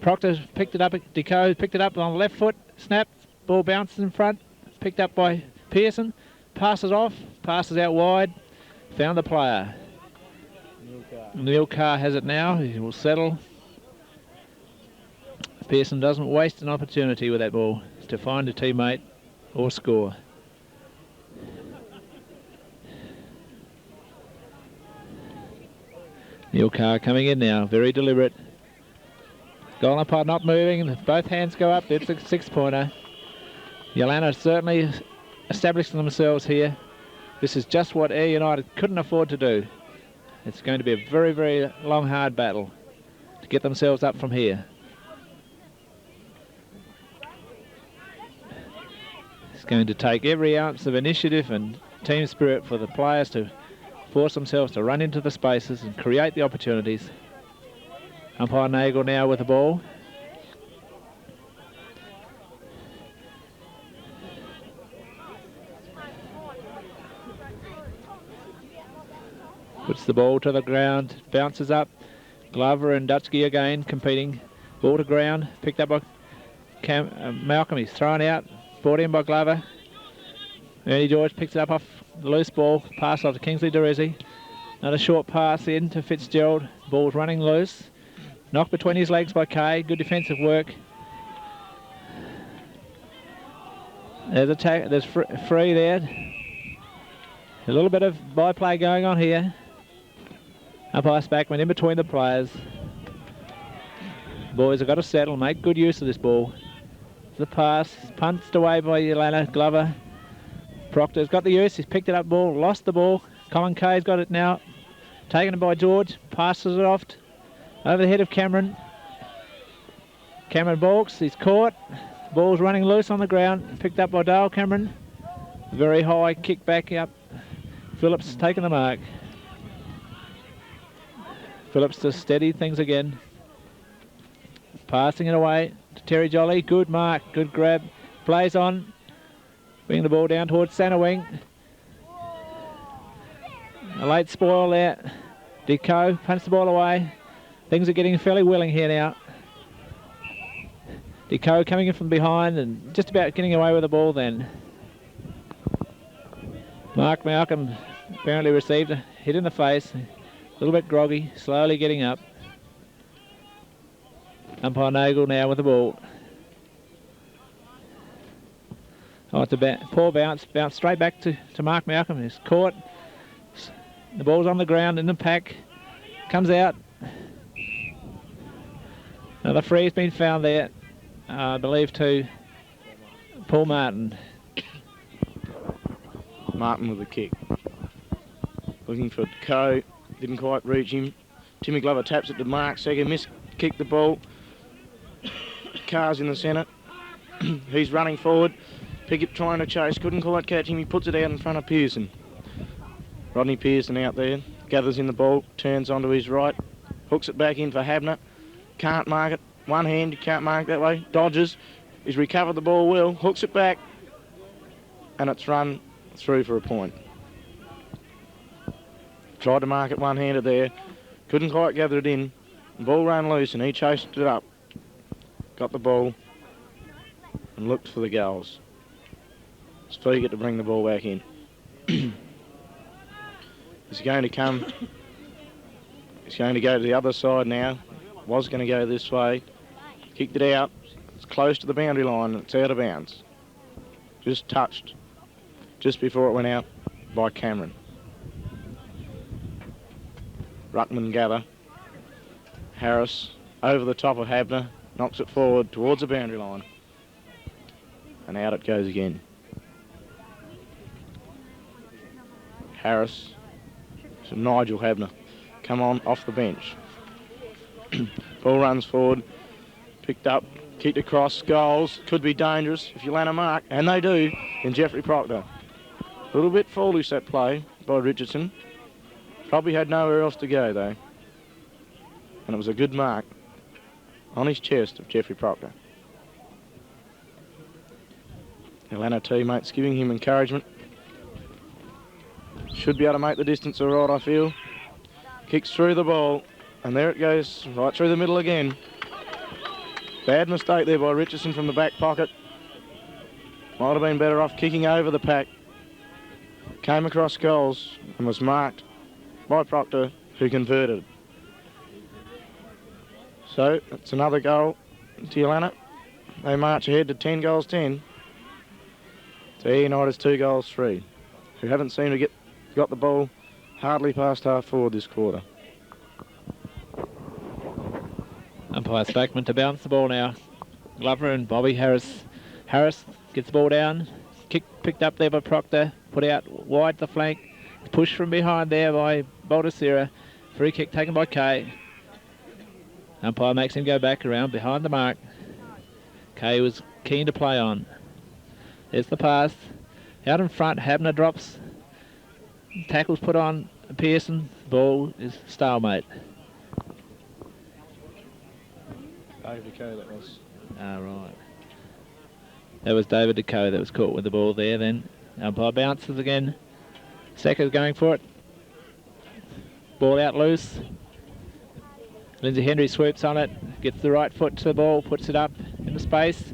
Proctor picked it up. Decaux picked it up on the left foot. Snapped. Ball bounces in front. Picked up by Pearson. Passes off. Passes out wide. Found the player. Neil Carr has it now. He will settle. Pearson doesn't waste an opportunity with that ball to find a teammate or score. Neil Carr coming in now, very deliberate. Goal umpire not moving, and both hands go up. It's a 6-pointer. Yeelanna certainly establishing themselves here. This is just what Eyre United couldn't afford to do. It's going to be a very, very long, hard battle to get themselves up from here. It's going to take every ounce of initiative and team spirit for the players to force themselves to run into the spaces and create the opportunities. Umpire Nagel now with the ball. Puts the ball to the ground, bounces up. Glover and Dutsky again competing. Ball to ground, picked up by Malcolm. He's thrown out, brought in by Glover. Ernie George picks it up off the loose ball, pass off to Kingsley Dorizzi. Another short pass in to Fitzgerald. Ball's running loose. Knocked between his legs by Kay. Good defensive work. There's attack. There's free there. A little bit of byplay going on here. Umpire Spackman in between the players. Boys have got to settle, make good use of this ball. The pass, punched away by Yeelanna. Glover. Proctor's got the use, he's picked it up ball, lost the ball. Colin Kay's got it now. Taken it by George, passes it off over the head of Cameron. Cameron balks, he's caught. Ball's running loose on the ground, picked up by Dale Cameron. Very high kick back up. Phillips taking the mark. Phillips to steady things again. Passing it away to Terry Jolly. Good mark, good grab. Plays on. Bringing the ball down towards centre wing. A late spoil there. Decaux punts the ball away. Things are getting fairly willing here now. Decaux coming in from behind and just about getting away with the ball then. Mark Malcolm apparently received a hit in the face. A little bit groggy, slowly getting up. Umpire Nagel now with the ball. Oh, it's a poor bounce straight back to Mark Malcolm. He's caught. The ball's on the ground in the pack. Comes out. Another free has been found there, I believe, to Paul Martin. Martin with the kick. Looking for Decaux. Didn't quite reach him. Timmy Glover taps it to Mark. Secker kicked the ball. Carr's in the centre. He's running forward. Fiegert trying to chase. Couldn't quite catch him. He puts it out in front of Pearson. Rodney Pearson out there. Gathers in the ball. Turns onto his right. Hooks it back in for Habner. Can't mark it. One hand. You can't mark that way. Dodges. He's recovered the ball well. Hooks it back. And it's run through for a point. Tried to mark it one-handed there. Couldn't quite gather it in. The ball ran loose and he chased it up. Got the ball and looked for the goals. It's Fiegert to bring the ball back in. He's going to come. He's going to go to the other side now. Was going to go this way. Kicked it out. It's close to the boundary line. It's out of bounds. Just touched just before it went out by Cameron. Ruckman gather. Harris over the top of Habner. Knocks it forward towards the boundary line. And out it goes again. Harris. So Nigel Habner. Come on, off the bench. Ball runs forward. Picked up. Kicked across. Goals. Could be dangerous if Yeelanna mark. And they do in Jeffrey Proctor. A little bit foolish that play by Richardson. Probably had nowhere else to go though. And it was a good mark on his chest of Jeffrey Proctor. Yeelanna teammates giving him encouragement. Should be able to make the distance all right, I feel. Kicks through the ball, and there it goes, right through the middle again. Bad mistake there by Richardson from the back pocket. Might have been better off kicking over the pack. Came across goals and was marked by Proctor, who converted. So it's another goal to Yeelanna. They march ahead to 10-10. To Eyre United's 2-3, who haven't seemed to got the ball hardly past half forward this quarter. Umpire Spackman to bounce the ball now. Glover and Bobby Harris. Harris gets the ball down. Kick picked up there by Proctor. Put out wide the flank. Pushed from behind there by Baldacera. Free kick taken by Kay. Umpire makes him go back around behind the mark. Kay was keen to play on. There's the pass. Out in front, Habner drops. Tackle's put on Pearson. Ball is stalemate. David Decaux that was. Ah, right. That was David Decaux that was caught with the ball there then. Umpire bounces again. Secker's going for it. Ball out loose. Lindsay Henry swoops on it. Gets the right foot to the ball. Puts it up into space.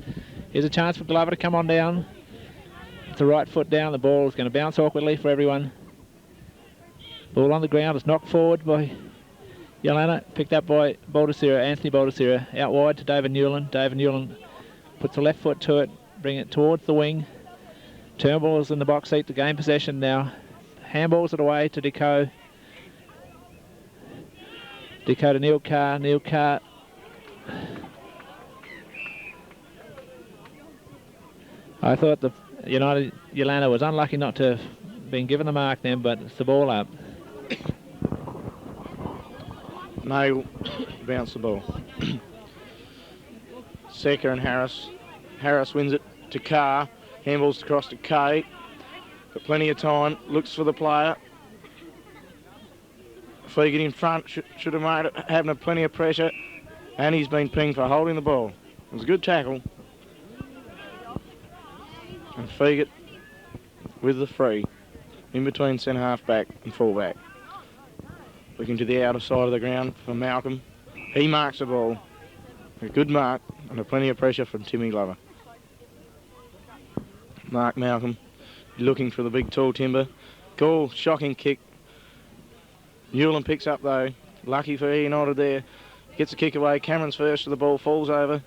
Here's a chance for Glover to come on down. It's the right foot down. The ball is going to bounce awkwardly for everyone. Ball on the ground is knocked forward by Yeelanna. Picked up by Baldacera, Anthony Baldacera. Out wide to David Newland. David Newland puts the left foot to it. Bring it towards the wing. Turnbull's in the box seat to gain possession now. Handballs it away to Decaux. Decaux to Neil Carr. Neil Carr. I thought the United Yeelanna was unlucky not to have been given the mark then, but it's the ball up. Nail bounce the ball. Secker and Harris. Harris wins it to Carr. Handballs across to Kay. got plenty of time, looks for the player. Fiegert in front, should have made it, having plenty of pressure, and he's been pinged for holding the ball. It was a good tackle. And Fiegert with the free, in between centre half back and full back. Looking to the outer side of the ground for Malcolm. He marks the ball. A good mark and plenty of pressure from Timmy Glover. Mark Malcolm looking for the big tall timber. Goal, shocking kick. Newland picks up though. Lucky for Eyre United there. Gets the kick away. Cameron's first to the ball, falls over.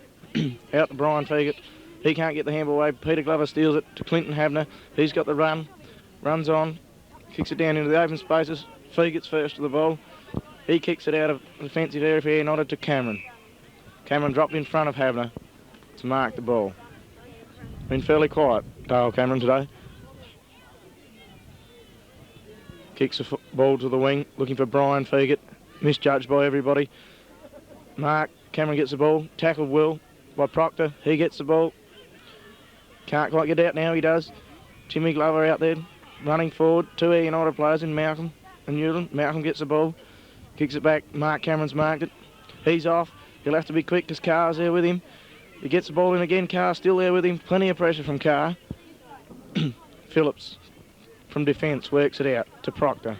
Out to Brian Fiegert. He can't get the handball away. Peter Glover steals it to Clinton Habner. He's got the run. Runs on. Kicks it down into the open spaces. Fiegert's first to the ball. He kicks it out of the defensive area for Eyre United to Cameron. Cameron dropped in front of Habner to mark the ball. Been fairly quiet, Dale Cameron today. Kicks the ball to the wing, looking for Brian Fiegert. Misjudged by everybody. Mark, Cameron gets the ball. Tackled Will by Proctor. He gets the ball. Can't quite get out now, he does. Timmy Glover out there, running forward. Two Eyre United players in Malcolm and Newland. Malcolm gets the ball. Kicks it back. Mark Cameron's marked it. He's off. He'll have to be quick because Carr's there with him. He gets the ball in again. Carr still there with him. Plenty of pressure from Carr. Phillips from defence works it out to Proctor.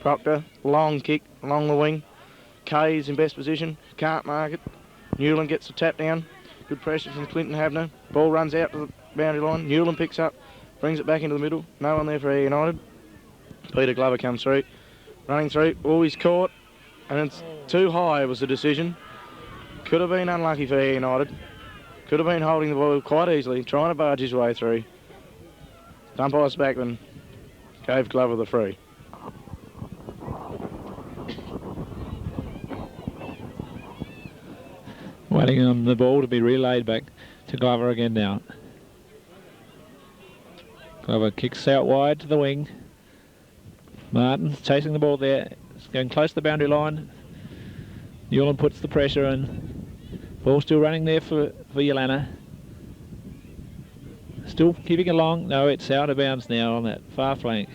Proctor, long kick along the wing. Kay's in best position. Can't mark it. Newland gets the tap down. Good pressure from Clinton Habner. Ball runs out to the boundary line. Newland picks up. Brings it back into the middle. No one there for Eyre United. Peter Glover comes through. Running through. Oh, he's caught. And it's too high was the decision. Could have been unlucky for Eyre United. Could have been holding the ball quite easily, trying to barge his way through. Umpire's backman gave Glover the free. Waiting on the ball to be relayed back to Glover again now. Glover kicks out wide to the wing. Martin's chasing the ball there. It's going close to the boundary line. Newland puts the pressure in. Ball still running there for Yeelanna. Still keeping along. No, it's out of bounds now on that far flank.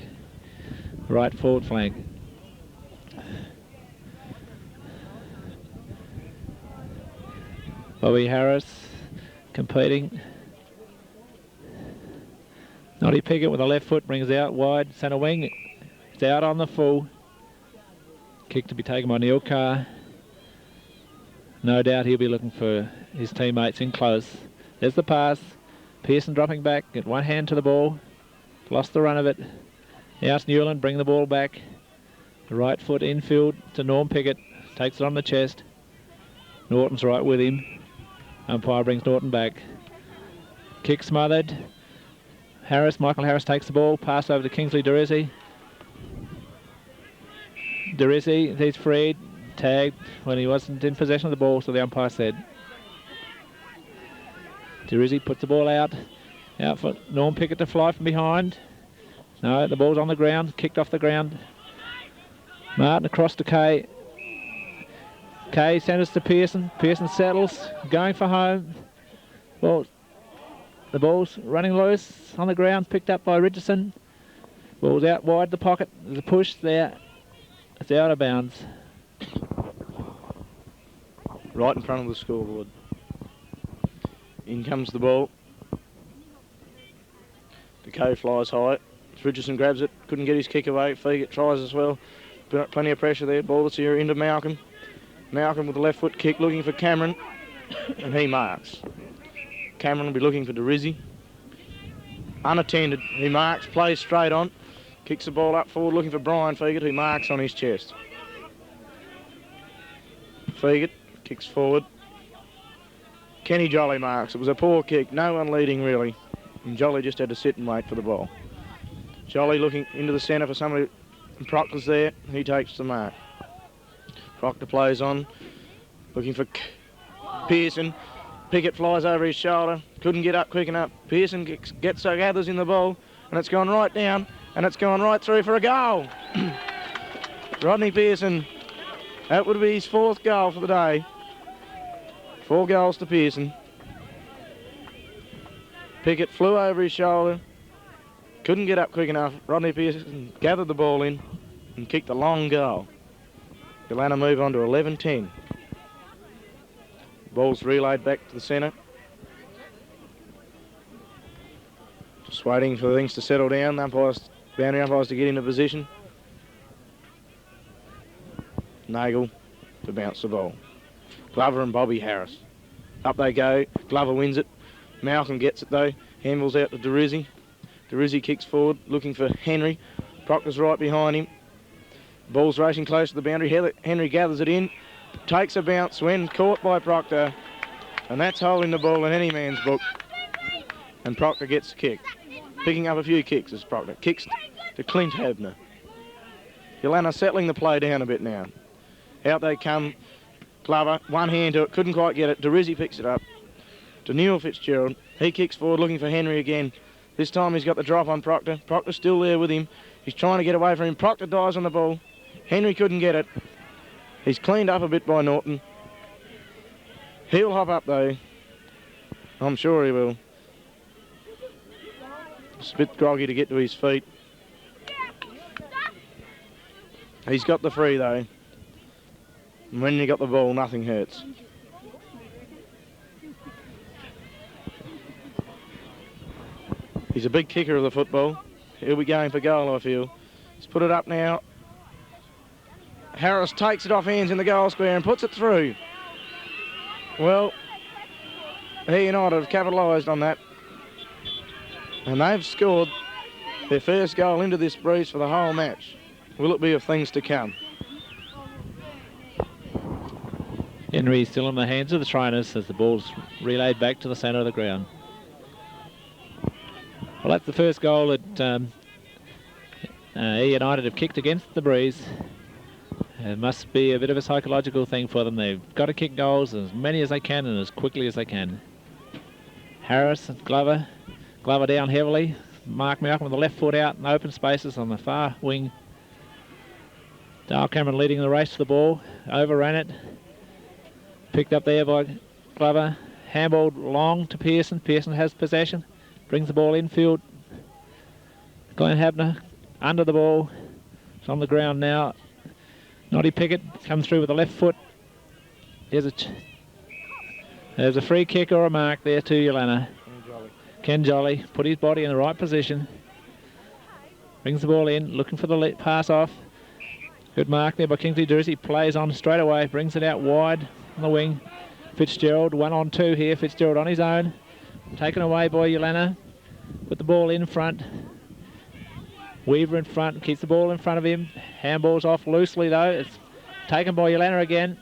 Right forward flank. Bobby Harris competing. Noddy Piggott with a left foot brings out wide centre wing. It's out on the full. Kick to be taken by Neil Carr. No doubt he'll be looking for his teammates in close. There's the pass. Pearson dropping back. Get one hand to the ball. Lost the run of it. Out Newland, bring the ball back. The right foot infield to Norm Piggott. Takes it on the chest. Norton's right with him. Umpire brings Norton back. Kick smothered. Michael Harris takes the ball. Pass over to Kingsley Dorizzi. Dorizzi, he's freed. Tagged when he wasn't in possession of the ball, so the umpire said. Dorizzi puts the ball out for Norm Piggott to fly from behind. No, the ball's on the ground, kicked off the ground. Martin across to Kay. Kay centres to Pearson. Pearson settles, going for home. Well, the ball's running loose on the ground, picked up by Richardson. Ball's out wide the pocket. There's a push there. It's out of bounds. Right in front of the scoreboard. In comes the ball. Decaux flies high. Richardson grabs it. Couldn't get his kick away. Fiegert tries as well. Plenty of pressure there. Ball that's here into Malcolm. Malcolm with the left foot kick looking for Cameron. And he marks. Cameron will be looking for Dorizzi. Unattended. He marks. Plays straight on. Kicks the ball up forward looking for Brian Fiegert, who marks on his chest. Fiegert kicks forward. Kenny Jolly marks. It was a poor kick. No one leading really. And Jolly just had to sit and wait for the ball. Jolly looking into the centre for somebody. And Proctor's there. He takes the mark. Proctor plays on. Looking for Pearson. Piggott flies over his shoulder. Couldn't get up quick enough. Pearson gathers in the ball. And it's gone right down. And it's gone right through for a goal. Rodney Pearson. That would be his 4th goal for the day. 4 goals to Pearson. Piggott flew over his shoulder. Couldn't get up quick enough. Rodney Pearson gathered the ball in and kicked a long goal. Yeelanna move on to 11-10. Ball's relayed back to the centre. Just waiting for things to settle down. Boundary umpires to get into position. Nagel to bounce the ball. Glover and Bobby Harris. Up they go. Glover wins it. Malcolm gets it though. Handballs out to Dorizzi. Dorizzi kicks forward, looking for Henry. Proctor's right behind him. Ball's racing close to the boundary. Henry gathers it in. Takes a bounce when caught by Proctor. And that's holding the ball in any man's book. And Proctor gets the kick. Picking up a few kicks as Proctor kicks to Clint Habner. Yeelanna settling the play down a bit now. Out they come. Glover, one hand to it, couldn't quite get it. Dorizzi picks it up to Neil Fitzgerald. He kicks forward looking for Henry again. This time he's got the drop on Proctor. Proctor's still there with him. He's trying to get away from him. Proctor dives on the ball. Henry couldn't get it. He's cleaned up a bit by Norton. He'll hop up though. I'm sure he will. It's a bit groggy to get to his feet. He's got the free though. And when you got the ball, nothing hurts. He's a big kicker of the football. He'll be going for goal, I feel. He's put it up now. Harris takes it off hands in the goal square and puts it through. Well, Eyre United have capitalised on that. And they've scored their first goal into this breeze for the whole match. Will it be of things to come? Henry still in the hands of the trainers as the ball's relayed back to the centre of the ground. Well, that's the first goal that Eyre United have kicked against the breeze. It must be a bit of a psychological thing for them. They've got to kick goals as many as they can and as quickly as they can. Harris and Glover. Glover down heavily. Mark Malcolm with the left foot out in open spaces on the far wing. Dale Cameron leading the race to the ball. Overran it. Picked up there by Glover. Handballed long to Pearson. Pearson has possession. Brings the ball infield. Glen Habner under the ball. It's on the ground now. Noddy Pickett comes through with the left foot. There's a free kick or a mark there to Yeelanna. Ken Jolly put his body in the right position. Brings the ball in, looking for the pass off. Good mark there by Kingsley Dorizzi. Plays on straight away, brings it out wide on the wing. Fitzgerald, 1-on-2 here. Fitzgerald on his own. Taken away by Yeelanna. Put the ball in front. Weaver in front, keeps the ball in front of him. Handball's off loosely though. It's taken by Yeelanna again.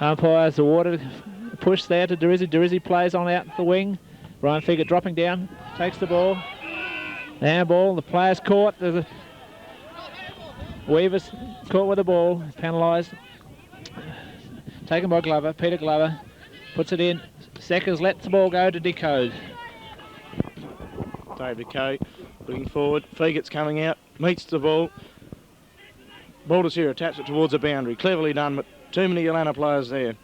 Umpires awarded a push there to Dorizzi. Dorizzi plays on out the wing. Ryan Fiegert dropping down, takes the ball. The handball, the player's caught. Weaver's caught with the ball, penalised. Taken by Glover, Peter Glover. Puts it in. Seckers lets the ball go to Decaux. David Decaux looking forward. Fiegert's coming out, meets the ball. Baldessira taps it towards the boundary. Cleverly done, but too many Yeelanna players there.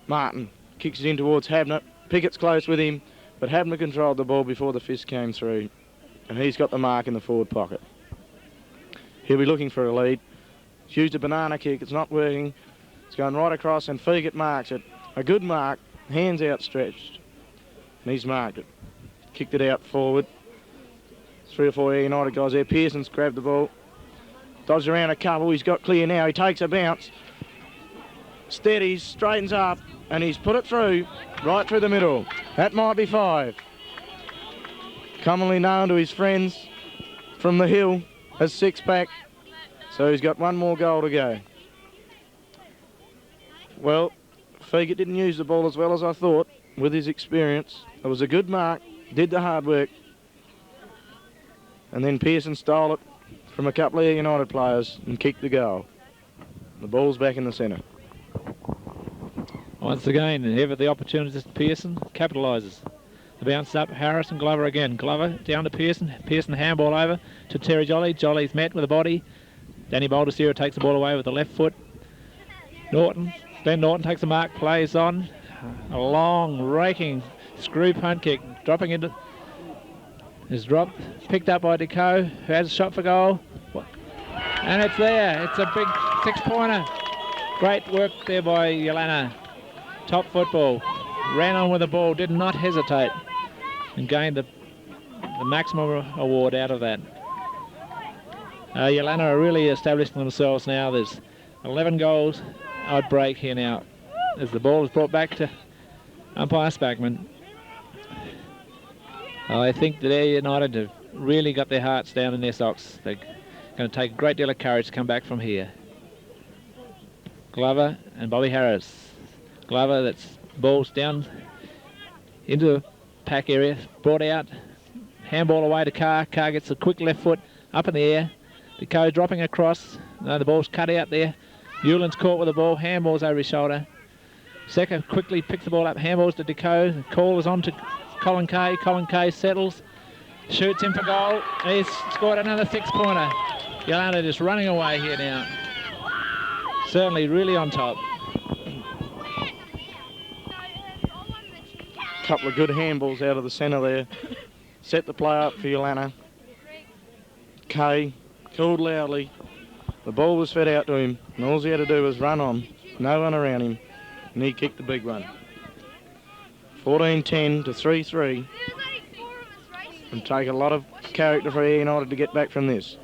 Martin kicks it in towards Habner. Pickett's close with him, but Habner controlled the ball before the fist came through. And he's got the mark in the forward pocket. He'll be looking for a lead. He's used a banana kick, it's not working. It's going right across and Fiegert marks it. A good mark, hands outstretched. And he's marked it. Kicked it out forward. 3 or 4 Eyre United guys there. Pearson's grabbed the ball. Dodged around a couple. He's got clear now. He takes a bounce. Steadies, straightens up, and he's put it through, right through the middle. That might be 5. Commonly known to his friends from the hill as 6-pack. So he's got one more goal to go. Well, Fiegert didn't use the ball as well as I thought with his experience. It was a good mark, did the hard work. And then Pearson stole it from a couple of Eyre United players and kicked the goal. The ball's back in the centre. Once again, ever the opportunity, Pearson capitalises. The bounce up, Harris and Glover again. Glover down to Pearson. Pearson handball over to Terry Jolly. Jolly's met with the body. Danny Baldessira takes the ball away with the left foot. Glenn Norton takes the mark, plays on. A long, raking screw punt kick, dropping into, is dropped, picked up by Decaux, who has a shot for goal. And it's there. It's a big 6-pointer. Great work there by Yeelanna. Top football. Ran on with the ball, did not hesitate, and gained the maximum award out of that. Yeelanna are really establishing themselves now. There's 11 goals out break here now as the ball is brought back to umpire Spackman. I think that Eyre United have really got their hearts down in their socks. They're going to take a great deal of courage to come back from here. Glover and Bobby Harris. Glover, that's balls down into the pack area, brought out, handball away to Carr. Carr gets a quick left foot up in the air. Decaux dropping across. No, the ball's cut out there. Newland's caught with the ball, handballs over his shoulder. Secker quickly picks the ball up, handballs to Decaux. The call is on to Colin Kay. Colin Kay settles, shoots in for goal. He's scored another 6-pointer. Yeelanna just running away here now. Certainly really on top. Couple of good handballs out of the centre there. Set the play up for Yeelanna. Kay called loudly. The ball was fed out to him, and all he had to do was run on. No one around him, and he kicked the big one. 14-10 to 3-3. And take a lot of character for Eyre United to get back from this.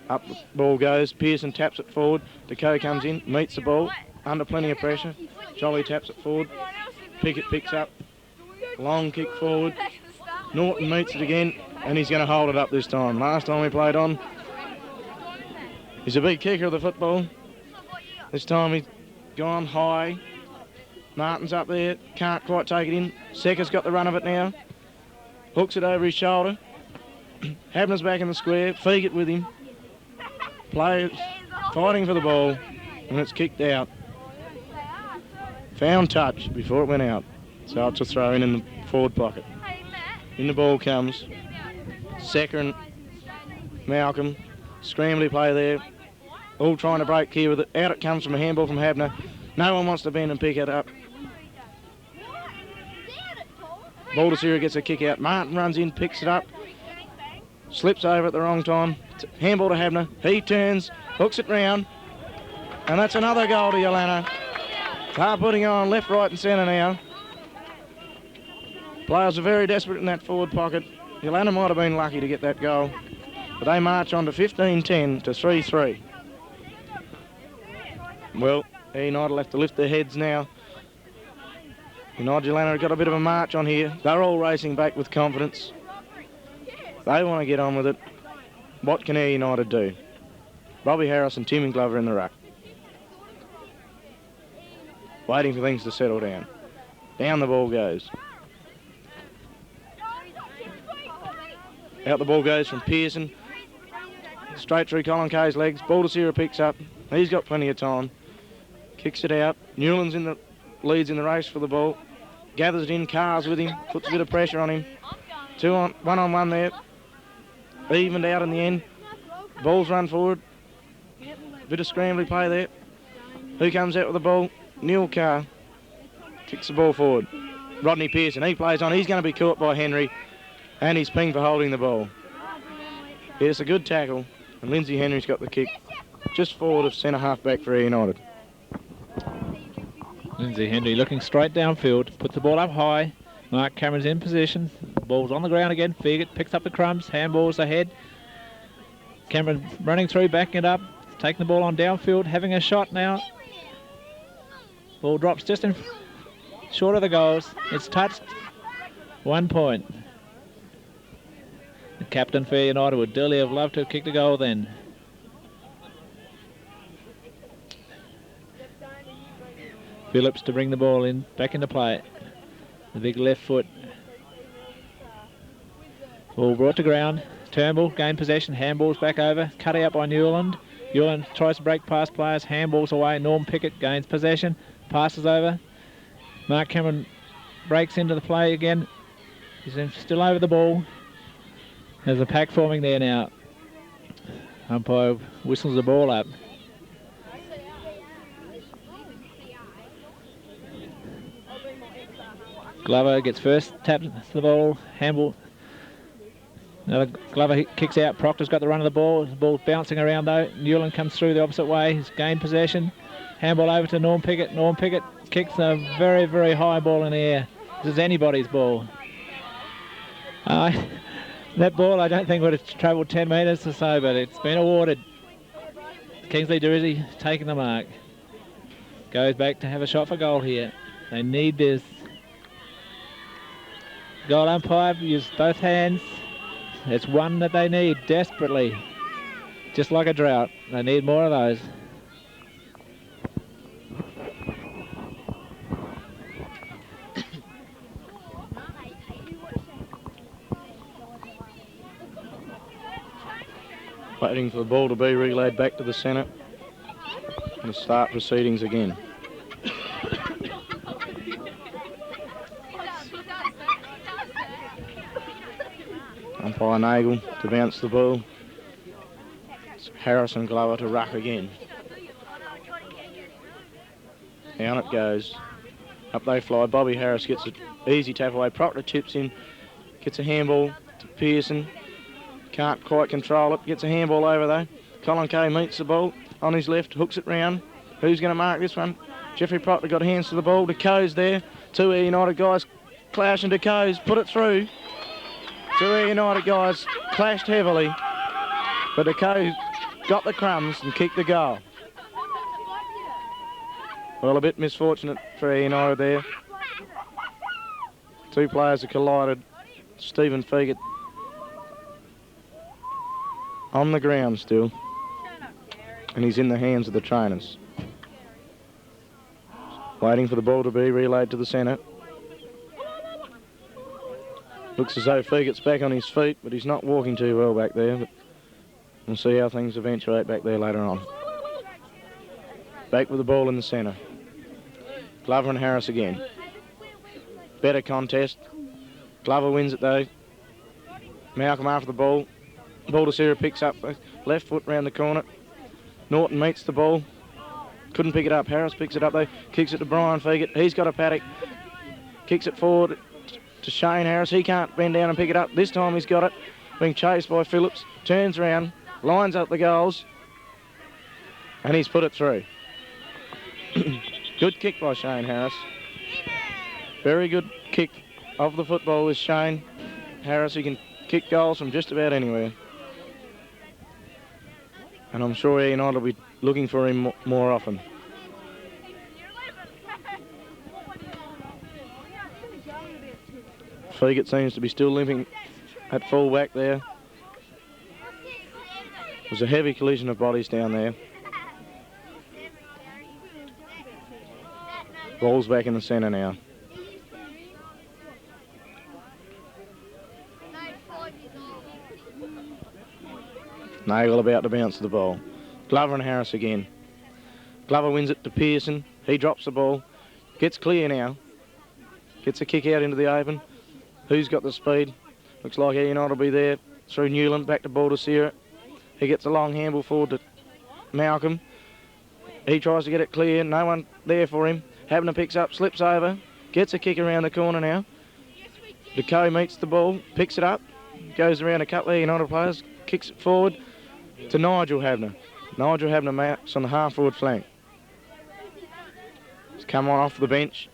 Up the ball goes. Pearson taps it forward. Decaux comes in, meets the ball, under plenty of pressure. Jolly taps it forward. Pickett picks up. Long kick forward. Norton meets it again, and he's going to hold it up this time. Last time he played on, he's a big kicker of the football. This time he's gone high. Martin's up there, can't quite take it in. Secker's got the run of it now. Hooks it over his shoulder. Habner's back in the square. Fiegert with him. Players fighting for the ball, and it's kicked out. Found touch before it went out. So it's a throw in the forward pocket. In the ball comes Secker and Malcolm. Scrambly play there. All trying to break clear with it. Out it comes from a handball from Habner. No one wants to bend and pick it up. Baldessira gets a kick out. Martin runs in, picks it up. Slips over at the wrong time. Handball to Habner. He turns, hooks it round. And that's another goal to Yeelanna. Carr putting on left, right and centre now. Players are very desperate in that forward pocket. Yeelanna might have been lucky to get that goal. But they march on to 15-10 to 3-3. Well, Eyre United will have to lift their heads now. Yeelanna have got a bit of a march on here. They're all racing back with confidence. They want to get on with it. What can Eyre United do? Bobby Harris and Tim Glover in the ruck. Waiting for things to settle down. Down the ball goes. Out the ball goes from Pearson. Straight through Colin Kay's legs. Baldessira picks up. He's got plenty of time. Kicks it out. Newland's leads in the race for the ball. Gathers it in. Carr's with him. Puts a bit of pressure on him. One-on-one there. Evened out in the end. Ball's run forward. Bit of scrambly play there. Who comes out with the ball? Neil Carr. Kicks the ball forward. Rodney Pearson. He plays on. He's going to be caught by Henry. And he's pinged for holding the ball. It's a good tackle. And Lindsay Henry's got the kick just forward of centre half back for Eyre United. Lindsay Henry looking straight downfield, puts the ball up high. Mark Cameron's in position. The ball's on the ground again. Fiegert picks up the crumbs. Handballs ahead. Cameron running through, backing it up. Taking the ball on downfield, having a shot now. Ball drops just in short of the goals. It's touched. 1 point. The captain for Eyre United would dearly have loved to have kicked a goal then. Phillips to bring the ball in, back into play. The big left foot. Ball brought to ground. Turnbull gained possession, handballs back over. Cut out by Newland. Newland tries to break past players, handballs away. Norm Pickett gains possession, passes over. Mark Cameron breaks into the play again. He's still over the ball. There's a pack forming there now. Umpire whistles the ball up. Glover gets first, taps the ball, handball. Another Glover kicks out. Proctor's got the run of the ball. The ball's bouncing around though. Newland comes through the opposite way. He's gained possession. Handball over to Norm Piggott. Norm Piggott kicks a very, very high ball in the air. This is anybody's ball. That ball I don't think would have travelled 10 metres or so, but it's been awarded. Kingsley Dorizzi taking the mark. Goes back to have a shot for goal here. They need this. Goal umpire, use both hands. It's one that they need desperately. Just like a drought. They need more of those. Waiting for the ball to be relayed back to the centre and start proceedings again. Umpire Nagel to bounce the ball. It's Harris and Glover to ruck again. Down it goes. Up they fly. Bobby Harris gets an easy tap away. Proctor chips in. Gets a handball to Pearson. Can't quite control it. Gets a handball over though. Colin Kay meets the ball on his left. Hooks it round. Who's going to mark this one? Jeffrey Proctor got hands to the ball. Decaux there. Two Eyre United guys clash and Decaux put it through. Two Eyre United guys clashed heavily. But Decaux got the crumbs and kicked the goal. Well, a bit misfortunate for Eyre United there. Two players have collided. Stephen Fiegert on the ground still. And he's in the hands of the trainers. Waiting for the ball to be relayed to the centre. Looks as though Fiegert's back on his feet, but he's not walking too well back there. But we'll see how things eventuate back there later on. Back with the ball in the centre. Glover and Harris again. Better contest. Glover wins it though. Malcolm after the ball. Ball to Sarah picks up left foot round the corner. Norton meets the ball. Couldn't pick it up. Harris picks it up though. Kicks it to Brian Fiegert. He's got a paddock. Kicks it forward to Shane Harris. He can't bend down and pick it up. This time he's got it. Being chased by Phillips. Turns around. Lines up the goals. And he's put it through. Good kick by Shane Harris. Very good kick of the football is Shane Harris. He can kick goals from just about anywhere. And I'm sure Eyre United will be looking for him more often. Fiegert seems to be still limping at full back there. There's a heavy collision of bodies down there. Ball's back in the centre now. Nagel about to bounce the ball. Glover and Harris again. Glover wins it to Pearson. He drops the ball. Gets clear now. Gets a kick out into the open. Who's got the speed? Looks like Eyre United will be there. Through Newland, back to Baldassera. He gets a long handball forward to Malcolm. He tries to get it clear. No one there for him. Habner picks up, slips over. Gets a kick around the corner now. Decaux meets the ball, picks it up. Goes around a couple of Eyre United players. Kicks it forward to Nigel Habner. Nigel Habner marks on the half-forward flank. He's come on off the bench.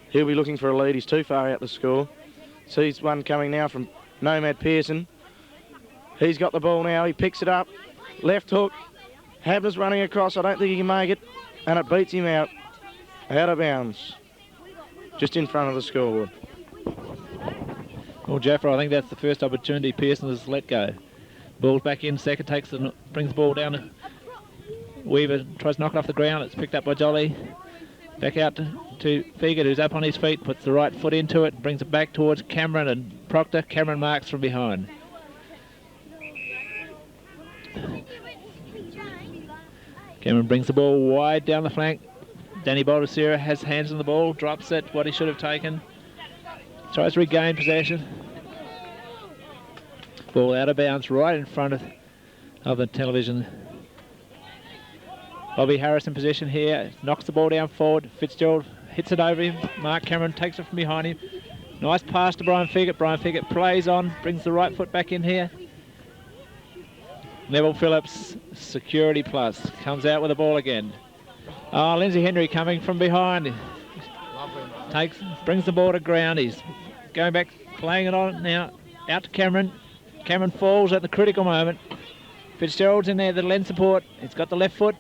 He'll be looking for a lead. He's too far out to score. Sees one coming now from Nomad Pearson. He's got the ball now. He picks it up. Left hook. Habner's running across. I don't think he can make it. And it beats him out of bounds. Just in front of the scoreboard. Well, Jaffer, I think that's the first opportunity Pearson has let go. Ball's back in. Secker brings the ball down to Weaver. Tries to knock it off the ground. It's picked up by Jolly. Back out to Fiegert, who's up on his feet. Puts the right foot into it. Brings it back towards Cameron and Proctor. Cameron marks from behind. Cameron brings the ball wide down the flank. Danny Baldassera has hands on the ball. Drops it. What he should have taken. Tries to regain possession. Ball out of bounds right in front of the television. Bobby Harris in position here. Knocks the ball down forward. Fitzgerald hits it over him. Mark Cameron takes it from behind him. Nice pass to Brian Fiegert. Brian Fiegert plays on, brings the right foot back in here. Neville Phillips, security plus, comes out with the ball again. Oh, Lindsay Henry coming from behind. Brings the ball to ground. He's going back, playing it on now. Out to Cameron. Cameron falls at the critical moment. Fitzgerald's in there, the lend support. He's got the left foot.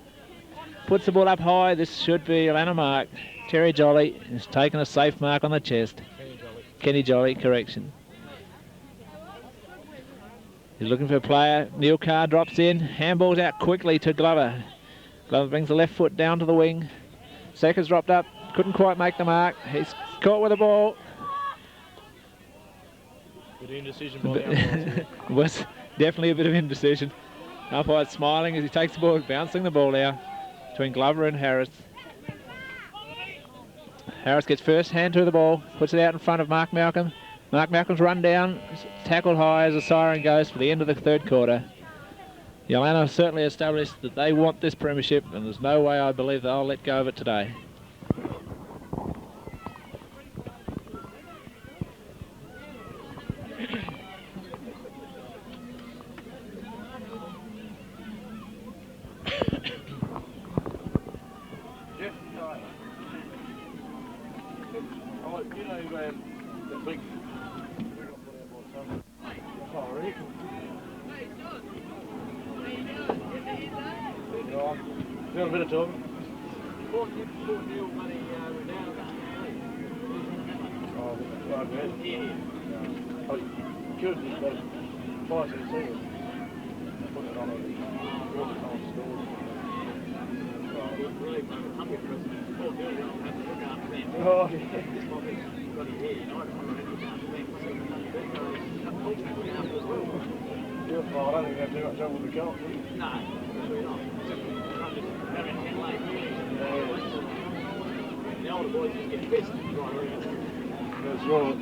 Puts the ball up high. This should be Yeelanna mark. Terry Jolly has taken a safe mark on the chest. Kenny Jolly, correction. He's looking for a player. Neil Carr drops in. Handballs out quickly to Glover. Glover brings the left foot down to the wing. Secker's dropped up. Couldn't quite make the mark. He's caught with the ball. Good indecision by the umpires. Was definitely a bit of indecision. Umpire's smiling as he takes the ball, bouncing the ball now between Glover and Harris. Harris gets first hand to the ball, puts it out in front of Mark Malcolm. Mark Malcolm's run down, tackled high as the siren goes for the end of the third quarter. Yeelanna certainly established that they want this premiership, and there's no way I believe they'll let go of it today. Doing a bit of talking. Oh, right, man. Yeah. I could just go twice in the season. Put it on a watertime store. Oh, yeah. You're fine. I don't think you have too much trouble with the goal. No. The older boys just get pissed right around. That's right.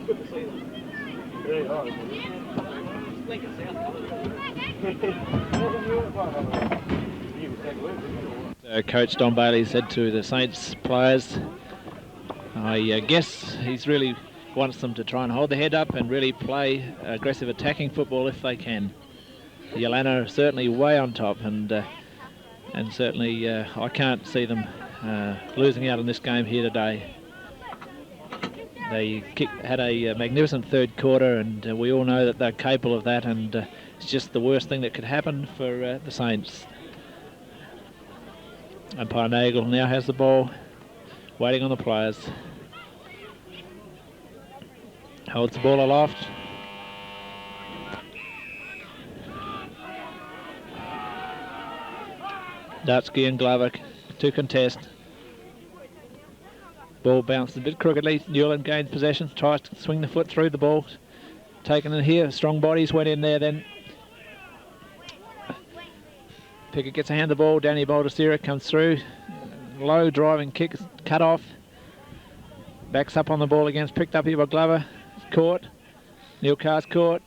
Good to see them. Very hard. Lincoln South. Coach Don Bailey said to the Saints players, I guess he's really wants them to try and hold their head up and really play aggressive attacking football if they can. Yeelanna are certainly way on top, and certainly I can't see them losing out on this game here today. They had a magnificent third quarter, and we all know that they're capable of that, and it's just the worst thing that could happen for the Saints. Umpire Nagel now has the ball, waiting on the players. Holds the ball aloft. Dutsky and Glover to contest. Ball bounced a bit crookedly. Newland gains possession, tries to swing the foot through the ball. Taken in here, strong bodies went in there then. Pickett gets a hand the ball, Danny Baldessera comes through. Low driving kick, cut off. Backs up on the ball again, picked up here by Glover. Caught. Neil Carr's caught.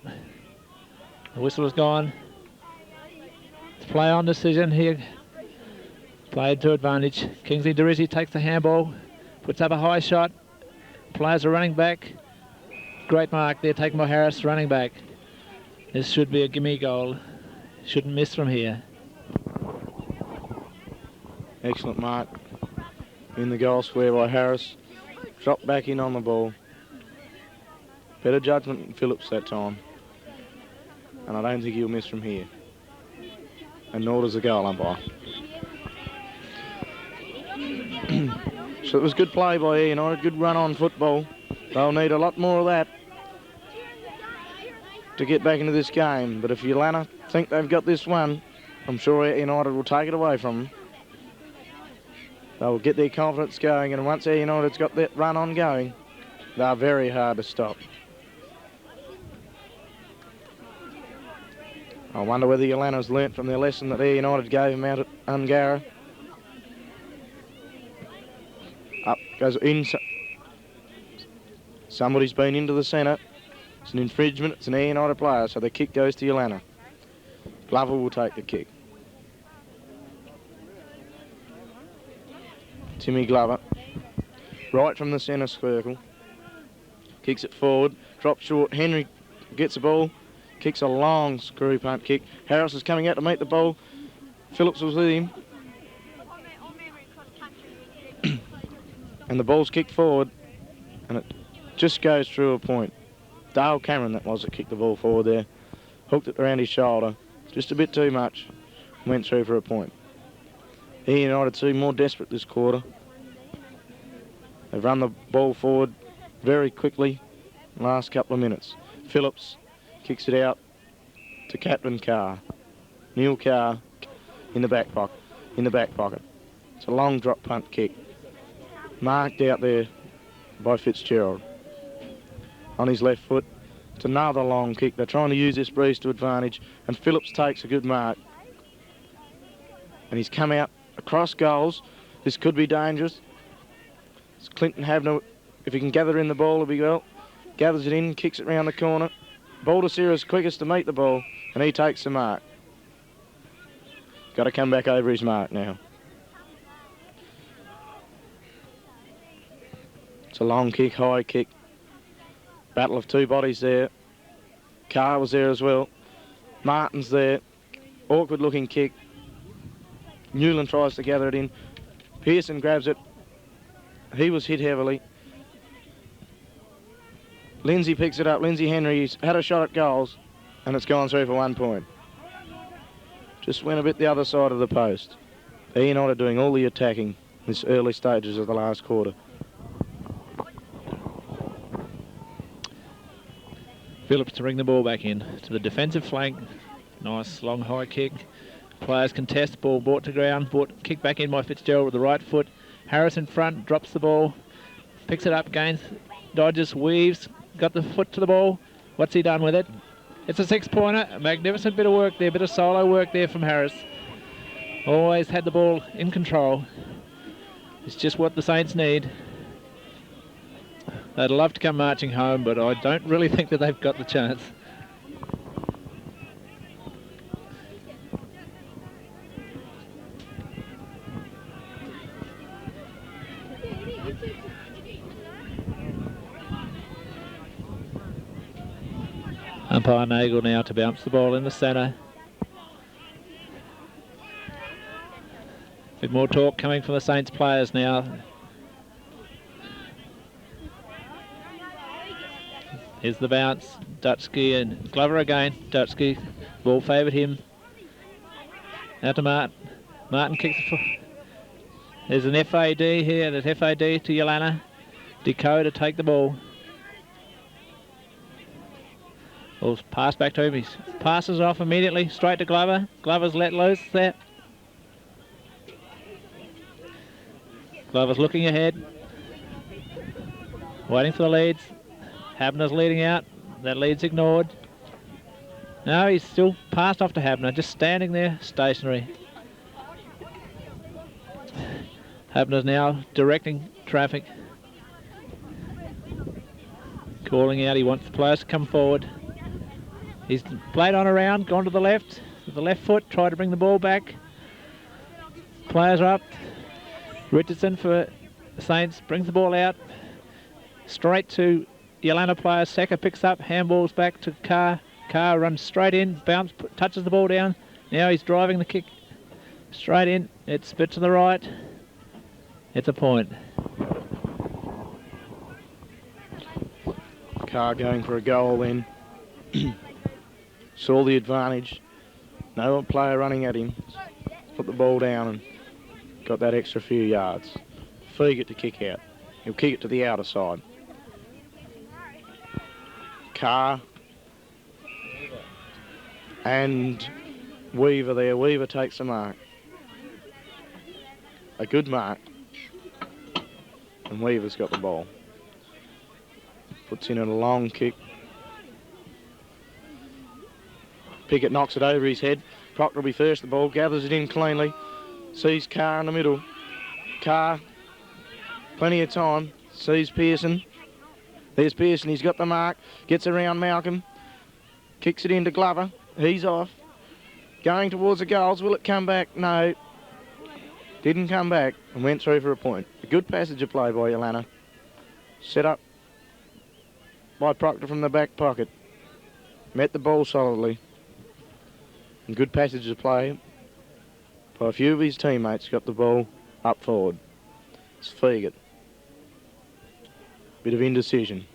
The whistle is gone. It's play on decision here. Played to advantage. Kingsley Dorizzi takes the handball, puts up a high shot. Players are running back. Great mark there taken by Harris, running back. This should be a gimme goal. Shouldn't miss from here. Excellent mark in the goal square by Harris. Dropped back in on the ball. Better judgment than Phillips that time. And I don't think he'll miss from here. And nor does the goal umpire. So it was good play by Eyre United, good run on football. They'll need a lot more of that to get back into this game. But if Yeelanna think they've got this one, I'm sure Eyre United will take it away from them. They'll get their confidence going, and once Eyre United's got that run on going, they're very hard to stop. I wonder whether Yeelanna's learnt from their lesson that Eyre United gave them out at Ungara. Up goes in. Somebody's been into the centre. It's an infringement. It's an Eyre United player, so the kick goes to Yeelanna. Glover will take the kick. Timmy Glover, right from the centre circle, kicks it forward, drops short. Henry gets the ball, kicks a long screw punt kick. Harris is coming out to meet the ball. Phillips was with him. And the ball's kicked forward, and it just goes through a point. Dale Cameron, that was, that kicked the ball forward there. Hooked it around his shoulder, just a bit too much, went through for a point. Eyre United seem more desperate this quarter. They've run the ball forward very quickly in the last couple of minutes. Phillips kicks it out to Captain Carr. Neil Carr in the back pocket. It's a long drop punt kick. Marked out there by Fitzgerald. On his left foot, it's another long kick. They're trying to use this breeze to advantage, and Phillips takes a good mark. And he's come out across goals. This could be dangerous. It's Clinton Habner, if he can gather in the ball, it'll be well. Gathers it in, kicks it round the corner. Baldacira's quickest to meet the ball, and he takes the mark. Got to come back over his mark now. It's a long kick, high kick. Battle of two bodies there. Carr was there as well. Martin's there. Awkward looking kick. Newland tries to gather it in. Pearson grabs it. He was hit heavily. Lindsay picks it up. Lindsay Henry's had a shot at goals, and it's gone through for 1 point. Just went a bit the other side of the post. Eyre United doing all the attacking in this early stages of the last quarter. Phillips to bring the ball back in to the defensive flank. Nice long high kick. Players contest, ball brought to ground, kicked back in by Fitzgerald with the right foot. Harris in front, drops the ball, picks it up, gains, dodges, weaves, got the foot to the ball. What's he done with it? It's a 6-pointer. A magnificent bit of work there, bit of solo work there from Harris. Always had the ball in control. It's just what the Saints need. They'd love to come marching home, but I don't really think that they've got the chance. Umpire Nagel now to bounce the ball in the centre. A bit more talk coming from the Saints players now. Here's the bounce. Dutschke and Glover again. Dutschke, ball favoured him. Out to Martin. Martin kicks the foot. There's an FAD here. There's FAD to Yeelanna. Decaux to take the ball. Ball's passed back to him. He passes off immediately, straight to Glover. Glover's let loose there. Glover's looking ahead. Waiting for the leads. Habner's leading out. That lead's ignored. No, he's still passed off to Habner, just standing there, stationary. Habner's now directing traffic. Calling out, he wants the players to come forward. He's played on around, gone to the left, with the left foot, tried to bring the ball back. Players are up. Richardson for the Saints brings the ball out. Straight to Yeelanna player. Secker picks up, handballs back to Carr. Carr runs straight in, bounce, touches the ball down. Now he's driving the kick straight in. It's a bit to the right. It's a point. Carr going for a goal then. Saw the advantage. No player running at him. Put the ball down and got that extra few yards. Fiegert to kick out. He'll kick it to the outer side. Carr and Weaver there. Weaver takes the mark. A good mark. And Weaver's got the ball. Puts in a long kick. Pickett knocks it over his head. Proctor will be first. The ball gathers it in cleanly. Sees Carr in the middle. Carr, plenty of time. Sees Pearson. There's Pearson. He's got the mark. Gets around Malcolm. Kicks it into Glover. He's off. Going towards the goals. Will it come back? No. Didn't come back and went through for a point. A good passage of play by Yeelanna. Set up by Proctor from the back pocket. Met the ball solidly. And good passage of play by a few of his teammates. Got the ball up forward. It's Fiegert. Bit of indecision.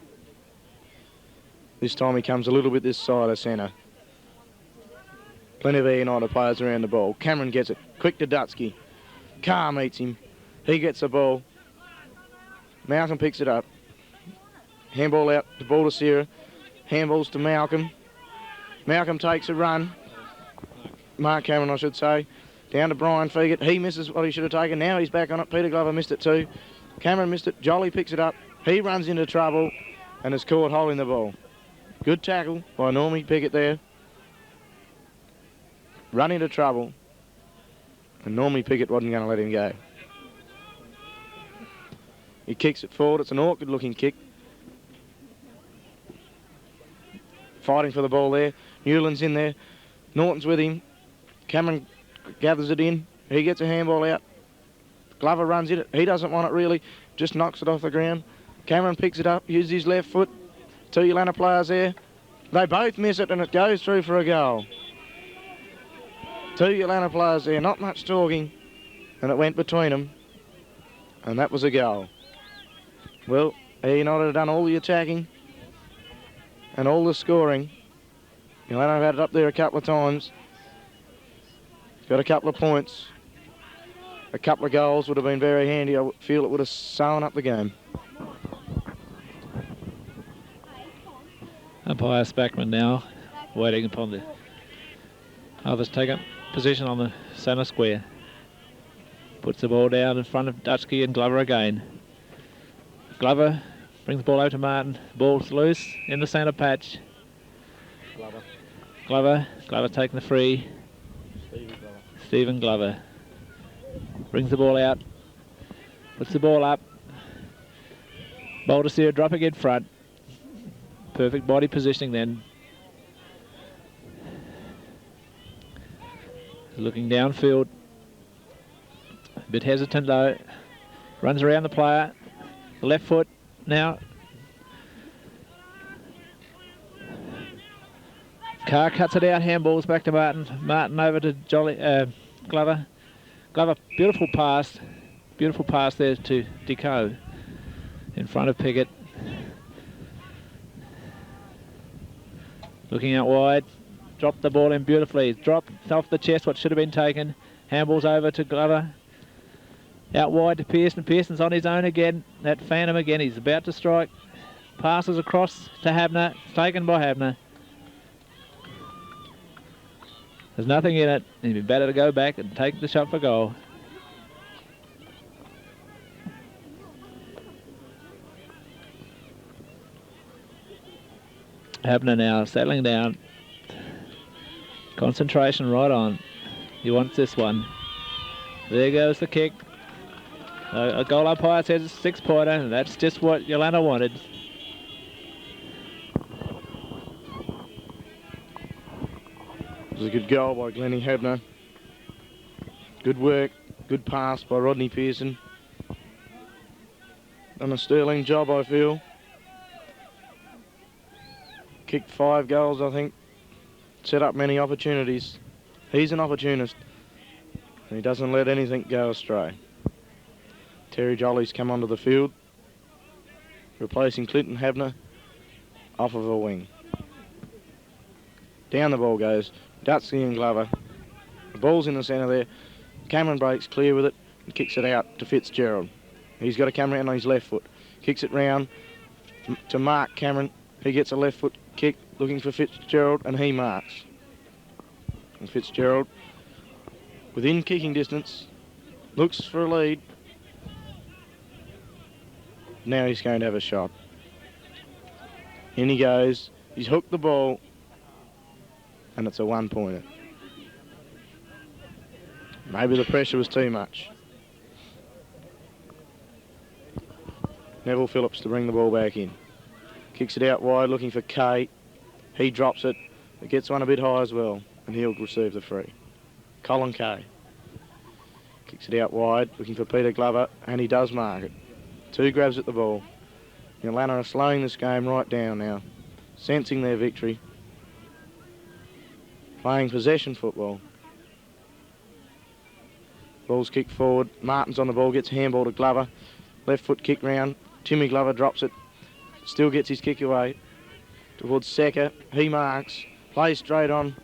This time he comes a little bit this side of centre. Plenty of Eyre United players around the ball. Cameron gets it. Quick to Dorizzi. Carr meets him. He gets the ball. Malcolm picks it up. Handball out to Dorizzi. Handballs to Malcolm. Malcolm takes a run. Mark Cameron, I should say. Down to Brian Fiegert. He misses what he should have taken. Now he's back on it. Peter Glover missed it too. Cameron missed it. Jolly picks it up. He runs into trouble and is caught holding the ball. Good tackle by Normie Pickett there. Run into trouble. And Normie Pickett wasn't going to let him go. He kicks it forward. It's an awkward looking kick. Fighting for the ball there. Newland's in there. Norton's with him. Cameron gathers it in. He gets a handball out. Glover runs it. He doesn't want it really. Just knocks it off the ground. Cameron picks it up. Uses his left foot. Two Yeelanna players there. They both miss it and it goes through for a goal. Two Yeelanna players there, not much talking, and it went between them, and that was a goal. Well, Eyre United have done all the attacking and all the scoring. Yeelanna have had it up there a couple of times. Got a couple of points. A couple of goals would have been very handy. I feel it would have sewn up the game. Umpire Spackman now waiting upon the others take up position on the centre square. Puts the ball down in front of Dorizzi and Glover again. Glover brings the ball over to Martin. Ball's loose in the centre patch. Glover taking the free. Stephen Glover brings the ball out. Puts the ball up. Dorizzi dropping in front. Perfect body positioning then. Looking downfield, a bit hesitant though, runs around the player, the left foot now. Carr cuts it out, handballs back to Martin. Martin over to Glover. Glover, beautiful pass there to Decaux in front of Pickett. Looking out wide. Dropped the ball in beautifully. Dropped off the chest what should have been taken. Handballs over to Glover. Out wide to Pearson. Pearson's on his own again. That phantom again. He's about to strike. Passes across to Habner. Taken by Habner. There's nothing in it. It'd be better to go back and take the shot for goal. Habner now settling down. Concentration right on. He wants this one. There goes the kick. A goal umpire says it's 6-pointer, and that's just what Yeelanna wanted. It was a good goal by Glen Habner. Good work, good pass by Rodney Pearson. Done a sterling job, I feel. Kicked 5 goals, I think. Set up many opportunities. He's an opportunist. And he doesn't let anything go astray. Terry Jolly's come onto the field, replacing Clinton Habner off of a wing. Down the ball goes. Dorizzi and Glover. The ball's in the centre there. Cameron breaks clear with it and kicks it out to Fitzgerald. He's got to come round on his left foot. Kicks it round to Mark Cameron. He gets a left foot kick looking for Fitzgerald and he marks. And Fitzgerald, within kicking distance, looks for a lead. Now he's going to have a shot. In he goes. He's hooked the ball and it's a 1-pointer. Maybe the pressure was too much. Neville Phillips to bring the ball back in. Kicks it out wide looking for Kay. He drops it. It gets one a bit high as well and he'll receive the free. Colin Kay. Kicks it out wide, looking for Peter Glover, and he does mark it. 2 grabs at the ball. Yeelanna are slowing this game right down now, sensing their victory, playing possession football. Ball's kicked forward, Martin's on the ball, gets a handball to Glover, left foot kick round, Timmy Glover drops it, still gets his kick away towards Secker, he marks, plays straight on,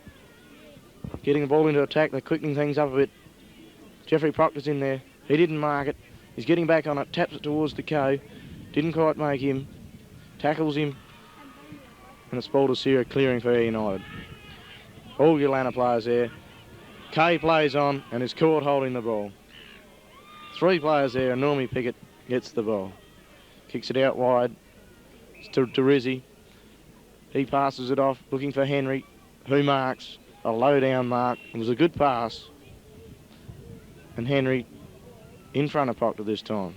getting the ball into attack, they're quickening things up a bit. Jeffrey Proctor's in there, he didn't mark it, he's getting back on it, taps it towards Decaux, didn't quite make him, tackles him, and it's ball to Secker, clearing for Eyre United. All Yeelanna players there. Kay plays on and is caught holding the ball. 3 players there, and Normie Pickett gets the ball. Kicks it out wide to Dorizzi. He passes it off, looking for Henry, who marks a low-down mark. It was a good pass. And Henry in front of Proctor this time.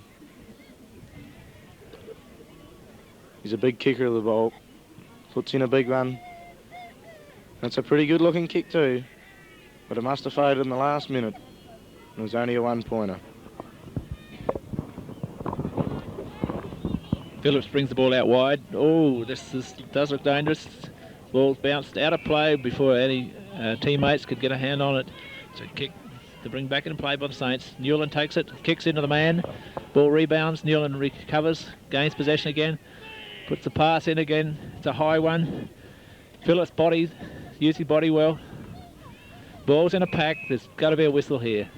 He's a big kicker of the ball. Puts in a big one. That's a pretty good-looking kick too. But it must have faded in the last minute. It was only a 1-pointer. Phillips brings the ball out wide. Oh, does look dangerous. Ball bounced out of play before any teammates could get a hand on it. So kick to bring back into play by the Saints. Newland takes it, kicks into the man. Ball rebounds. Newland recovers, gains possession again. Puts the pass in again. It's a high one. Phillips body, used his body well. Ball's in a pack. There's got to be a whistle here.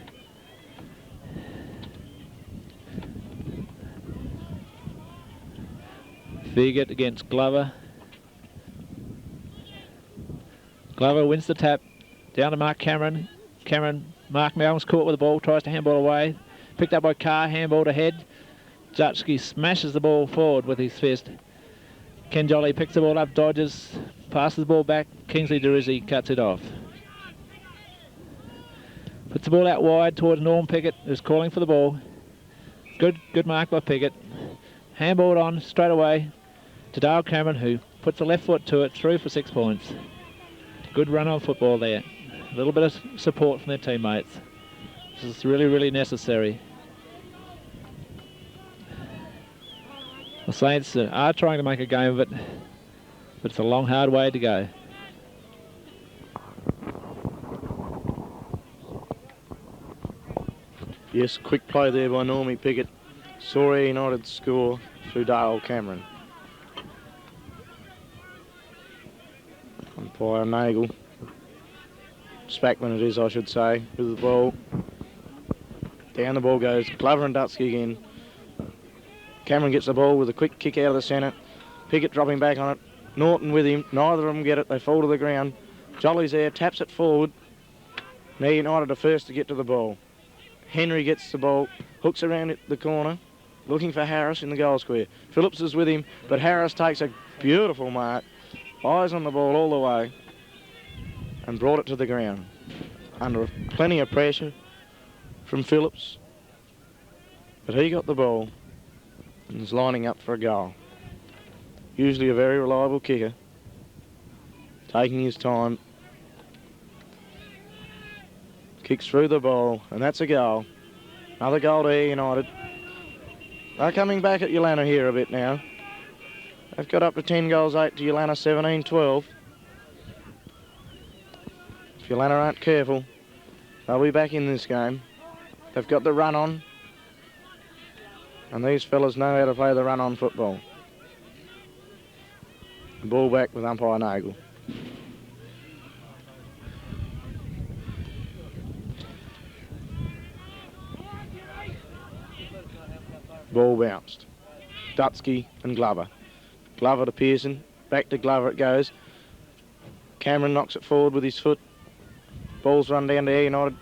Fiegert against Glover. Glover wins the tap. Down to Mark Cameron. Mark Malcolm's caught with the ball, tries to handball away. Picked up by Carr, handballed ahead. Jutski smashes the ball forward with his fist. Ken Jolly picks the ball up, dodges, passes the ball back. Kingsley Dorizzi cuts it off. Puts the ball out wide towards Norm Pickett, who's calling for the ball. Good mark by Pickett. Handballed on straight away to Dale Cameron, who puts the left foot to it, through for 6 points. Good run on football there. A little bit of support from their teammates. This is really, really necessary. The Saints are trying to make a game of it, but it's a long, hard way to go. Yes, quick play there by Normie Pickett. Saw Eyre United score through Dale Cameron. Umpire Nagel. Spackman it is, I should say, with the ball. Down the ball goes. Glover and Dutsky again. Cameron gets the ball with a quick kick out of the centre. Pickett dropping back on it. Norton with him. Neither of them get it. They fall to the ground. Jolly's there, taps it forward. Now United are first to get to the ball. Henry gets the ball, hooks around at the corner, looking for Harris in the goal square. Phillips is with him, but Harris takes a beautiful mark. Eyes on the ball all the way and brought it to the ground. Under plenty of pressure from Phillips. But he got the ball and is lining up for a goal. Usually a very reliable kicker. Taking his time. Kicks through the ball, and that's a goal. Another goal to Eyre United. They're coming back at Yeelanna here a bit now. They've got up to 10 goals, 8 to Yeelanna, 17-12. If Yeelanna aren't careful, they'll be back in this game. They've got the run on, and these fellas know how to play the run on football. Ball back with umpire Nagel. Ball bounced. Dutsky and Glover. Glover to Pearson. Back to Glover it goes. Cameron knocks it forward with his foot. Ball's run down to Eyre United.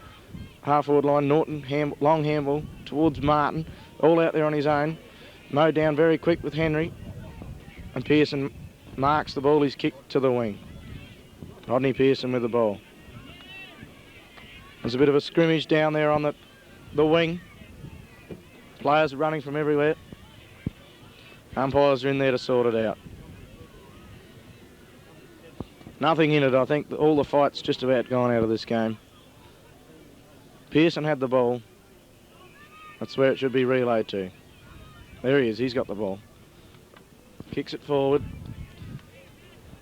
Half-forward line. Norton, long handball towards Martin. All out there on his own. Mowed down very quick with Henry. And Pearson marks the ball. He's kicked to the wing. Rodney Pearson with the ball. There's a bit of a scrimmage down there on the wing. Players are running from everywhere. Umpires are in there to sort it out. Nothing in it. I think all the fight's just about gone out of this game. Pearson had the ball. That's where it should be relayed to. There he is, he's got the ball. Kicks it forward.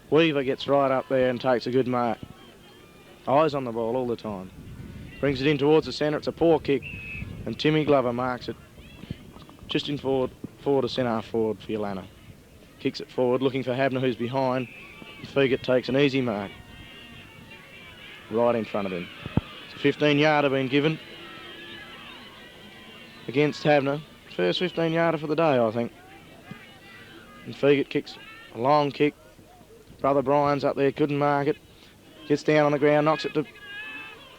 Weaver gets right up there and takes a good mark. Eyes on the ball all the time. Brings it in towards the centre. It's a poor kick. And Timmy Glover marks it just in forward to centre half forward for Yeelanna. Kicks it forward, looking for Habner, who's behind. Fiegert takes an easy mark. Right in front of him. It's a 15-yarder been given against Habner. First 15-yarder for the day, I think. And Fiegert kicks a long kick. Brother Brian's up there, couldn't mark it. Gets down on the ground, knocks it to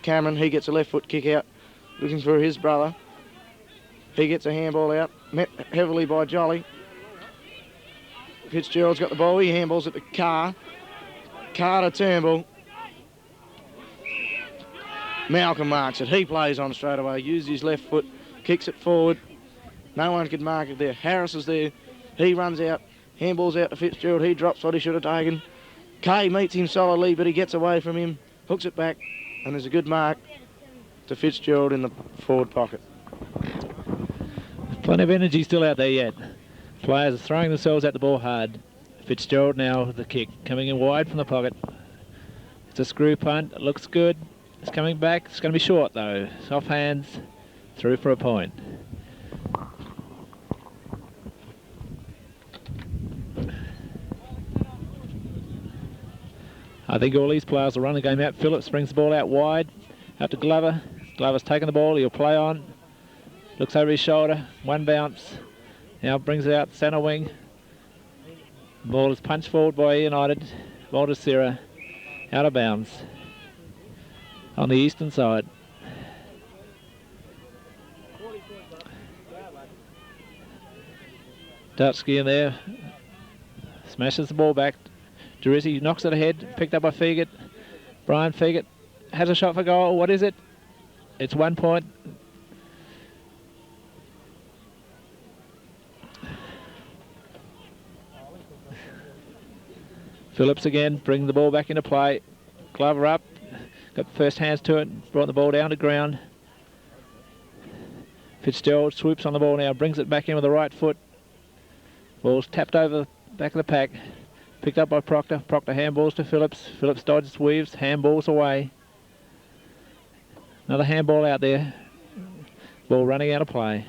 Cameron. He gets a left foot kick out, looking for his brother. He gets a handball out, met heavily by Jolly. Fitzgerald's got the ball, he handballs it to Carr. Carr to Turnbull. Malcolm marks it, he plays on straight away, uses his left foot, kicks it forward. No one could mark it there. Harris is there, he runs out, handballs out to Fitzgerald, he drops what he should have taken. Kay meets him solidly, but he gets away from him, hooks it back, and there's a good mark to Fitzgerald in the forward pocket. Plenty of energy still out there yet. Players are throwing themselves at the ball hard. Fitzgerald now with the kick, coming in wide from the pocket. It's a screw punt, it looks good. It's coming back, it's going to be short though. Soft hands, through for a point. I think all these players will run the game out. Phillips brings the ball out wide, out to Glover. Glover's taking the ball, he'll play on. Looks over his shoulder, one bounce. Now brings it out centre wing. Ball is punched forward by Eyre United. Ball to Sarah, out of bounds. On the eastern side. Dutski in there. Smashes the ball back. Dorizzi knocks it ahead, picked up by Fiegert. Brian Fiegert has a shot for goal. What is it? It's 1 point. Phillips again, bring the ball back into play. Glover up, got the first hands to it, brought the ball down to ground. Fitzgerald swoops on the ball now, brings it back in with the right foot. Ball's tapped over the back of the pack. Picked up by Proctor. Proctor handballs to Phillips. Phillips dodges, weaves, handballs away. Another handball out there. Ball running out of play.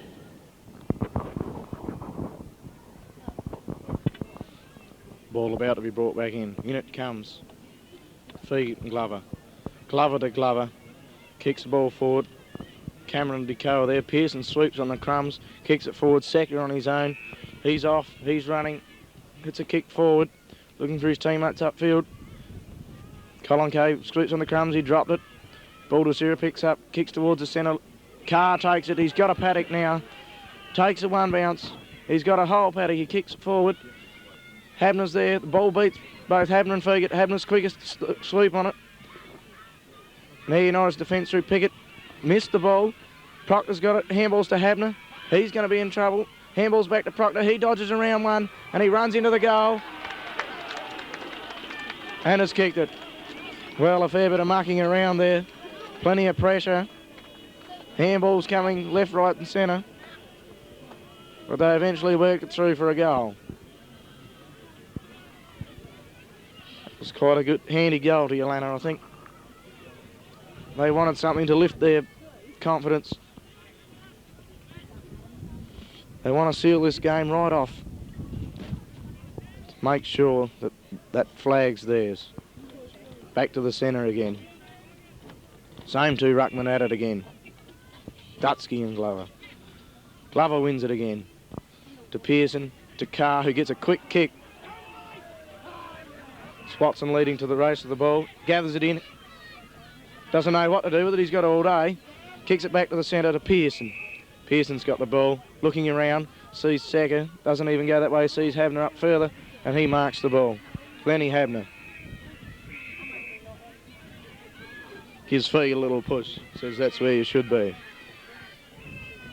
Ball about to be brought back in. In it comes. Fiegert and Glover. Glover to Glover. Kicks the ball forward. Cameron Decaux there. Pearson sweeps on the crumbs. Kicks it forward. Secker on his own. He's off. He's running. Hits a kick forward. Looking for his teammates upfield. Colin K scoops on the crumbs, he dropped it. Baldasira picks up, kicks towards the centre. Carr takes it, he's got a paddock now. Takes a one bounce. He's got a whole paddock, he kicks it forward. Habner's there, the ball beats both Habner and Fiegert. Habner's quickest sweep on it. Eyre United's defence through Pickett. Missed the ball. Proctor's got it, handballs to Habner. He's going to be in trouble. Handballs back to Proctor, he dodges around one and he runs into the goal. And has kicked it. Well, a fair bit of mucking around there. Plenty of pressure. Handballs coming left, right and centre. But they eventually worked it through for a goal. It was quite a good, handy goal to Yeelanna, I think. They wanted something to lift their confidence. They want to seal this game right off. To make sure that that flag's theirs. Back to the centre again. Same two ruckmen at it again. Dutski and Glover. Glover wins it again. To Pearson, to Carr, who gets a quick kick. Swatson leading to the race of the ball. Gathers it in. Doesn't know what to do with it, he's got all day. Kicks it back to the centre to Pearson. Pearson's got the ball, looking around, sees Secker, doesn't even go that way, sees Habner up further, and he marks the ball. Glenny Habner. Gives Fiegert a little push, says that's where you should be.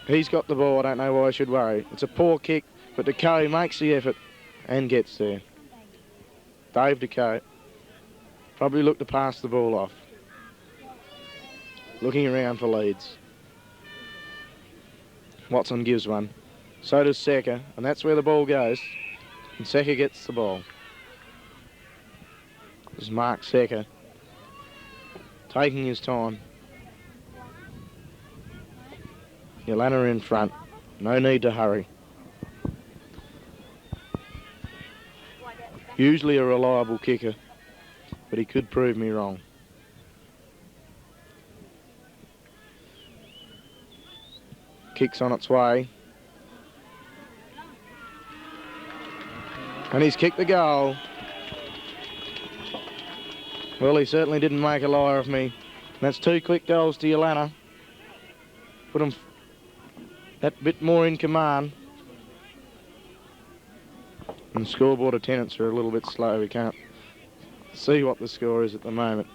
He's got the ball, I don't know why I should worry. It's a poor kick, but Decaux makes the effort and gets there. Dave Decaux probably looked to pass the ball off. Looking around for leads. Watson gives one. So does Secker, and that's where the ball goes. And Secker gets the ball. This is Mark Secker taking his time. Yeelanna in front. No need to hurry. Usually a reliable kicker, but he could prove me wrong. Kick's on its way. And he's kicked the goal. Well, he certainly didn't make a liar of me. That's 2 quick goals to Yeelanna. Put them that bit more in command. And scoreboard attendants are a little bit slow. We can't see what the score is at the moment.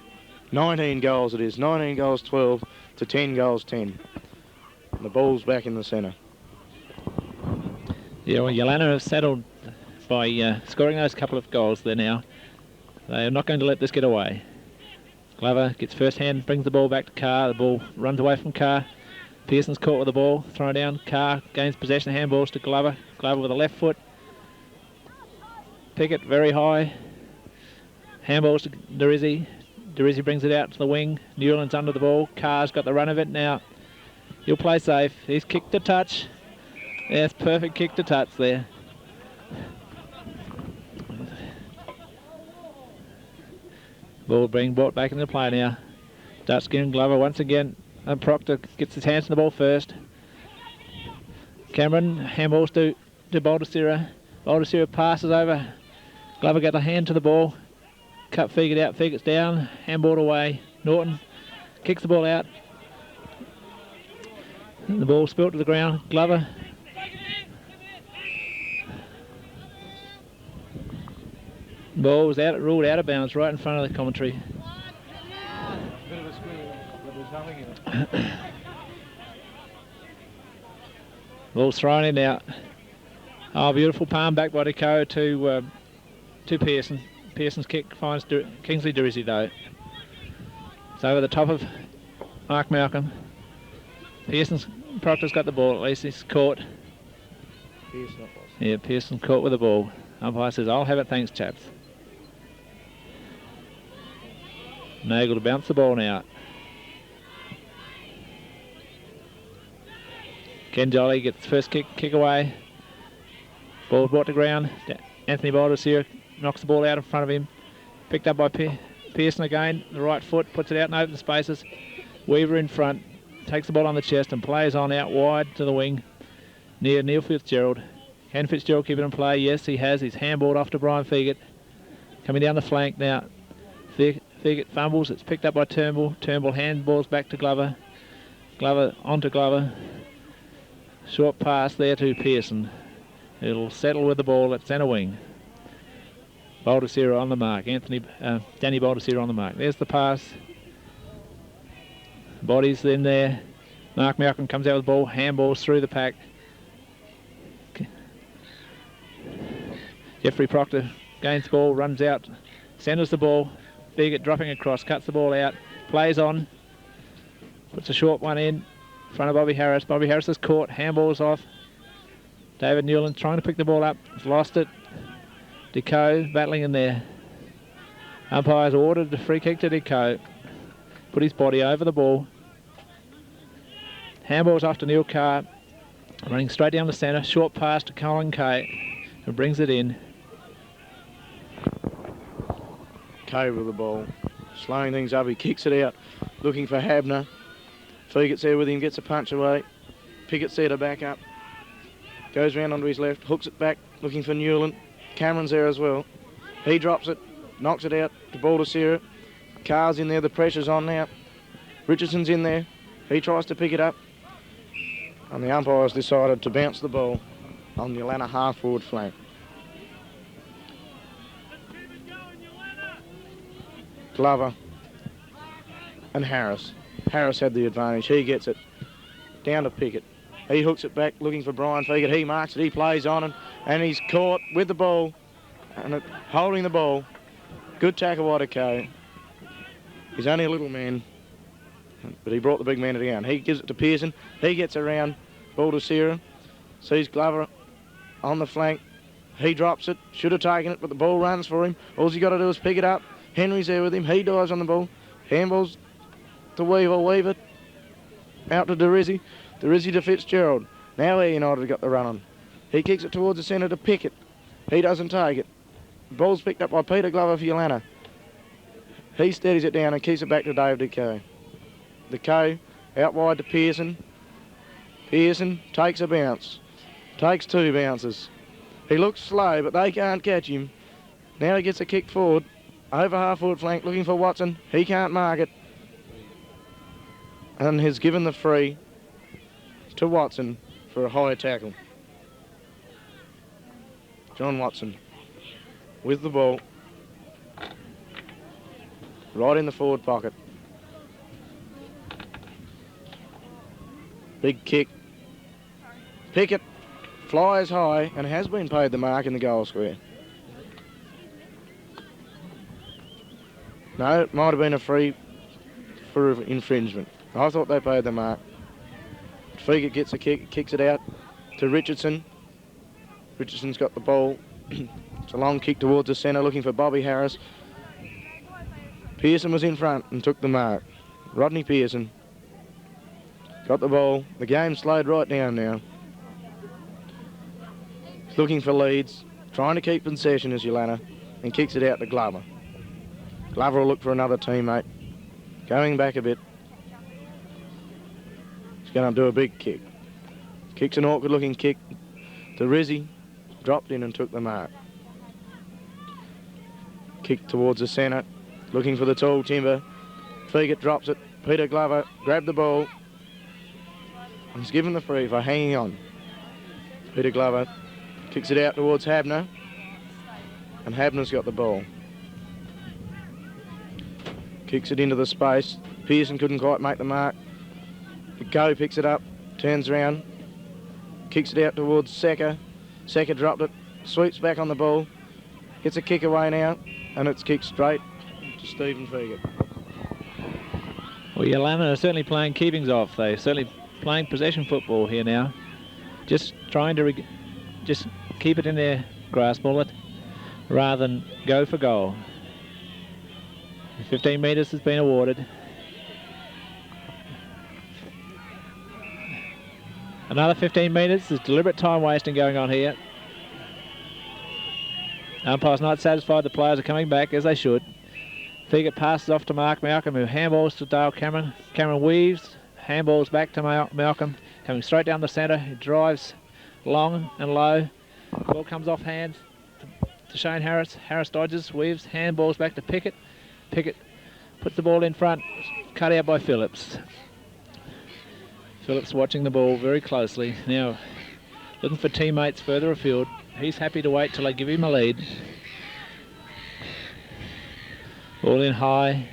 19 goals it is. 19 goals 12 to 10 goals 10. And the ball's back in the centre. Yeah, well, Yeelanna have settled by scoring those couple of goals there now. They are not going to let this get away. Glover gets first hand, brings the ball back to Carr. The ball runs away from Carr. Pearson's caught with the ball, thrown down. Carr gains possession, handballs to Glover. Glover with the left foot. Fiegert very high. Handballs to Dorizzi. Dorizzi brings it out to the wing. Newland's under the ball. Carr's got the run of it now. He'll play safe. He's kicked to touch. Yes, perfect kick to touch there. Ball being brought back into play now. Dutchkin and Glover once again. And Proctor gets his hands on the ball first. Cameron handballs to Baldacira. Baldacira passes over. Glover got a hand to the ball. Cut Fiegert out. Fiegert's down. Handballed away. Norton kicks the ball out. And the ball spilt to the ground. Glover. Ball was out, ruled out of bounds right in front of the commentary. Ball's thrown in now. Oh, beautiful palm back by Decaux to Pearson. Pearson's kick finds Kingsley Dorizzi though. It's over the top of Mark Malcolm. Proctor's got the ball at least. He's caught. Yeah, Pearson caught with the ball. Umpire says, I'll have it, thanks chaps. Nagel to bounce the ball now. Ken Jolly gets first kick away. Ball brought to ground. Anthony Baldacira knocks the ball out in front of him. Picked up by Pearson again. The right foot puts it out in open spaces. Weaver in front. Takes the ball on the chest and plays on out wide to the wing near Neil Fitzgerald. Can Fitzgerald keep it in play? Yes, he has. He's handballed off to Brian Fiegert. Coming down the flank now. Fiegert fumbles. It's picked up by Turnbull. Turnbull handballs back to Glover. Glover onto Glover. Short pass there to Pearson. It'll settle with the ball at centre wing. Baldacira on the mark. Danny Baldacira on the mark. There's the pass. Bodies in there. Mark Malcolm comes out with the ball. Handballs through the pack. Jeffrey Proctor gains the ball, runs out, centres the ball. Fiegert dropping across, cuts the ball out, plays on, puts a short one in front of Bobby Harris. Bobby Harris is caught, handballs off. David Newland trying to pick the ball up, has lost it. Decaux battling in there. Umpires ordered a free kick to Decaux. Put his body over the ball. Handballs off to Neil Carr, running straight down the centre. Short pass to Colin Kay, who brings it in. Kay with the ball, slowing things up. He kicks it out, looking for Habner. Fiegert's there with him, gets a punch away. Pickett's there to back up. Goes round onto his left, hooks it back, looking for Newland. Cameron's there as well. He drops it, knocks it out to Baldacira. Carr's in there, the pressure's on now. Richardson's in there. He tries to pick it up. And the umpires decided to bounce the ball on the Yeelanna half-forward flank. Glover and Harris. Harris had the advantage. He gets it down to Pickett. He hooks it back, looking for Brian Fiegert. He marks it. He plays on it, and he's caught with the ball and holding the ball. Good tackle by Decaux. He's only a little man, but he brought the big man down. He gives it to Pearson. He gets around Ball to Sarah. Sees Glover on the flank. He drops it. Should have taken it, but the ball runs for him. All he got to do is pick it up. Henry's there with him. He dives on the ball. Handballs to Weaver. Weaver out to Dorizzi. Dorizzi to Fitzgerald. Now Eyre United got the run on. He kicks it towards the centre to Pickett. He doesn't take it. Ball's picked up by Peter Glover for Yeelanna. He steadies it down and keeps it back to Dave Decaux. Decaux out wide to Pearson. Pearson takes a bounce. Takes 2 bounces. He looks slow, but they can't catch him. Now he gets a kick forward. Over half-forward flank, looking for Watson. He can't mark it. And has given the free to Watson for a high tackle. John Watson with the ball. Right in the forward pocket. Big kick. Pickett flies high and has been paid the mark in the goal square. No, it might have been a free for infringement. I thought they paid the mark. Fiegert gets a kick, kicks it out to Richardson. Richardson's got the ball. It's a long kick towards the centre, looking for Bobby Harris. Pearson was in front and took the mark. Rodney Pearson got the ball. The game slowed right down now. He's looking for leads, trying to keep possession as Yeelanna, and kicks it out to Glover. Glover will look for another teammate. Going back a bit. He's going to do a big kick. Kicks an awkward looking kick to Rizzi. Dropped in and took the mark. Kick towards the centre. Looking for the tall timber. Fiegert drops it. Peter Glover grabbed the ball. He's given the free for hanging on. Peter Glover kicks it out towards Habner. And Habner's got the ball. Kicks it into the space. Pearson couldn't quite make the mark. Decaux picks it up. Turns around. Kicks it out towards Secker. Secker dropped it. Sweeps back on the ball. Gets a kick away now. And it's kicked straight to Stephen Fiegert. Well, Yeelanna are certainly playing keepings off. They're certainly playing possession football here now. Just trying to just keep it in their grasp, bullet, rather than go for goal. 15 metres has been awarded. Another 15 metres. There's deliberate time wasting going on here. Umpire's not satisfied. The players are coming back as they should. Fiegert passes off to Mark Malcolm, who handballs to Dale Cameron. Cameron weaves, handballs back to Malcolm, coming straight down the centre. He drives long and low. Ball comes off hands to Shane Harris. Harris dodges, weaves, handballs back to Pickett. Pickett puts the ball in front, cut out by Phillips. Phillips watching the ball very closely. Now looking for teammates further afield. He's happy to wait till they give him a lead. Ball in high.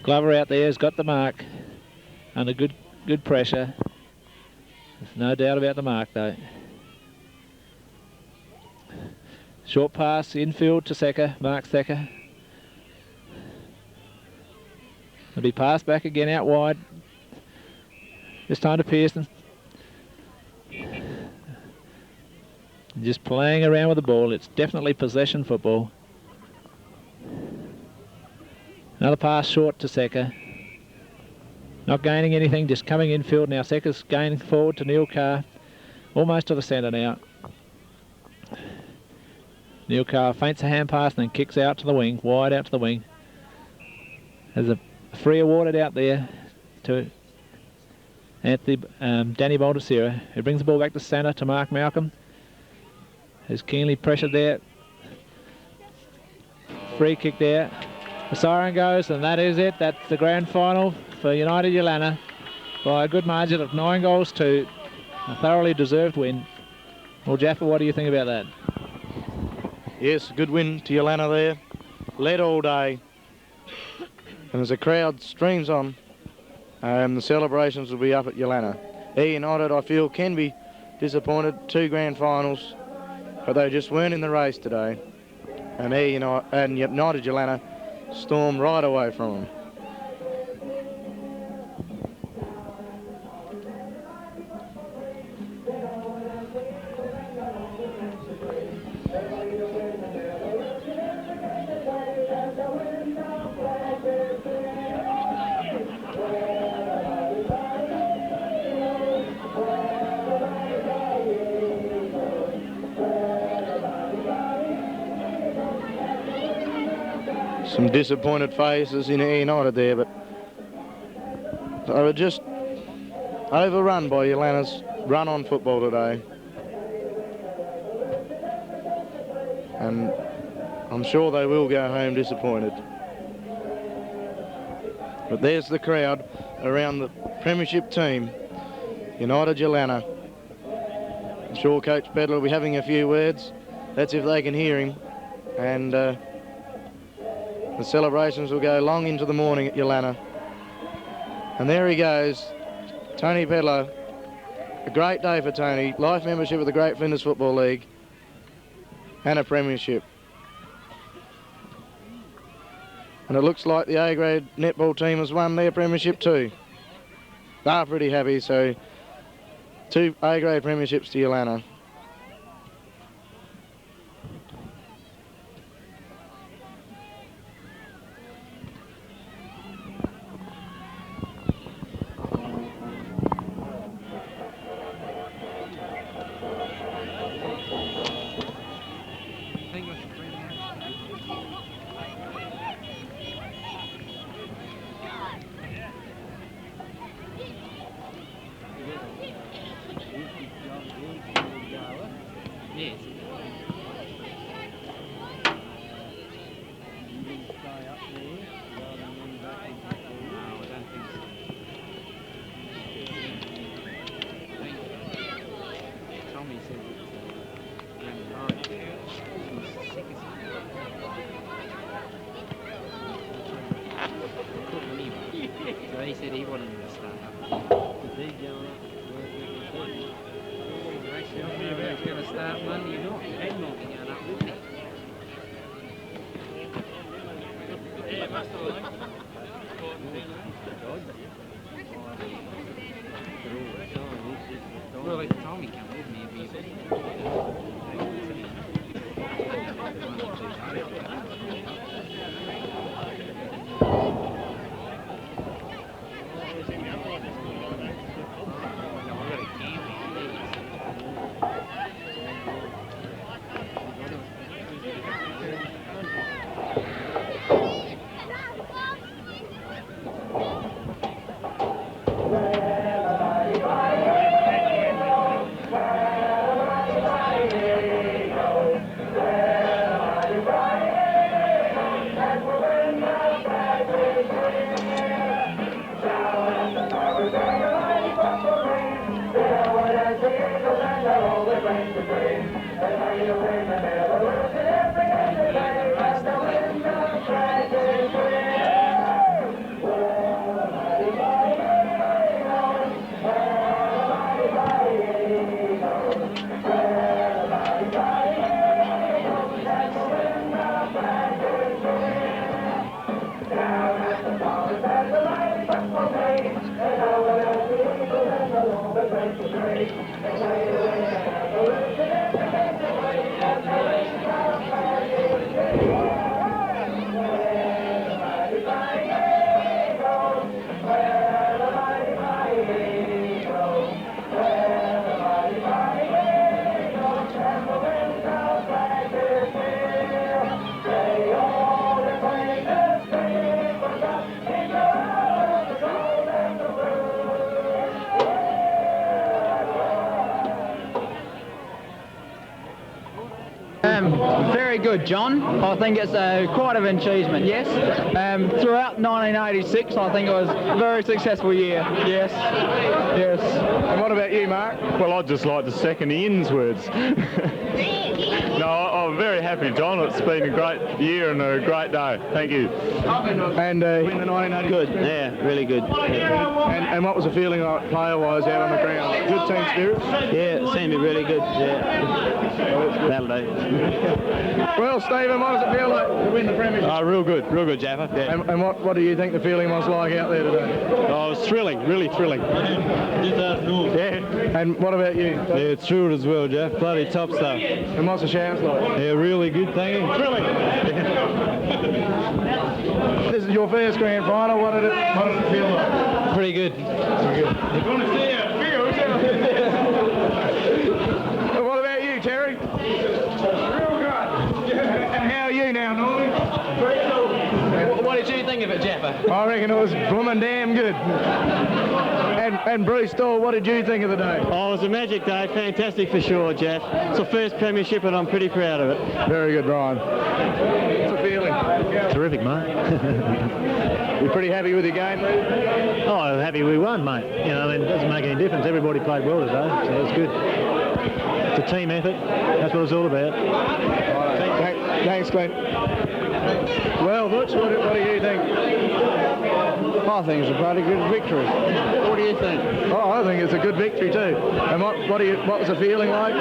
Glover out there has got the mark. Under good pressure. There's no doubt about the mark though. Short pass infield to Secker, Mark Secker. It'll be passed back again out wide. This time to Pearson. Just playing around with the ball. It's definitely possession football. Another pass short to Secker. Not gaining anything, just coming infield now. Secker's gaining forward to Neil Carr. Almost to the centre now. Neil Carr feints a hand pass and then kicks out to the wing, wide out to the wing. There's a free awarded out there to Anthony Danny Baldessera, who brings the ball back to centre to Mark Malcolm. Who's keenly pressured there. Free kick there. The siren goes, and that is it. That's the grand final for United Yeelanna by a good margin of 9 goals to a thoroughly deserved win. Well, Jaffa, what do you think about that? Yes, a good win to Yeelanna there. Led all day. And as the crowd streams on, the celebrations will be up at Yeelanna. Eyre United, I feel, can be disappointed. 2 grand finals, but they just weren't in the race today. And Eyre United and United Yeelanna stormed right away from them. some disappointed faces in Eyre United there, but they were just overrun by Yeelanna's run on football today. And I'm sure they will go home disappointed. But there's the crowd around the premiership team, United Yeelanna. I'm sure Coach Pedler will be having a few words. That's if they can hear him. And the celebrations will go long into the morning at Yeelanna. And there he goes, Tony Pedler. A great day for Tony. Life membership with the Great Flinders Football League and a premiership. And it looks like the A-grade netball team has won their premiership too. They're pretty happy, so 2 A-grade premierships to Yeelanna. He said he wanted to start up. He's going to start Monday night. He's not going up with me. Yeah, must have liked Well, if Tommy come with me, it'd be Very good, John. I think it's quite an achievement, yes. Throughout 1986, I think it was a very successful year, yes. Yes. And what about you, Mark? Well, I'd just like to second Ian's words. No, I'm very happy, John. It's been a great year and a great day. Thank you. And win the 1986. Good, yeah, really good. Yeah. And what was the feeling like player-wise out on the ground? Good team spirit? Yeah, it seemed to be really good, yeah. That'll do. Well, Stephen, what does it feel like to win the premiership? Real good, Jaffa. Yeah. And what do you think the feeling was like out there today? Oh, it was thrilling, really thrilling. Yeah. And what about you? Yeah, it's true as well, Jeff. Bloody top stuff. And what's the shouts like? Yeah, really good, thank you. Thrilling. This is your first grand final. What did it feel like? Pretty good. You want to see how it feels? What about you, Terry? Real good. And how are you now, Norman? Pretty cool. did you think of it, Jaffa? I reckon it was blooming damn good. And Bruce Doyle, what did you think of the day? Oh, it was a magic day. Fantastic for sure, Jeff. It's the first premiership and I'm pretty proud of it. Very good, Brian. What's the feeling? Terrific, mate. You pretty happy with your game? Oh, I'm happy we won, mate. You know, it doesn't make any difference. Everybody played well today, so it's good. It's a team effort. That's what it's all about. Thanks, Glen. Well, Butch, what do you think? I think it's a bloody good victory. What do you think? Oh, I think it's a good victory too. And what was the feeling like?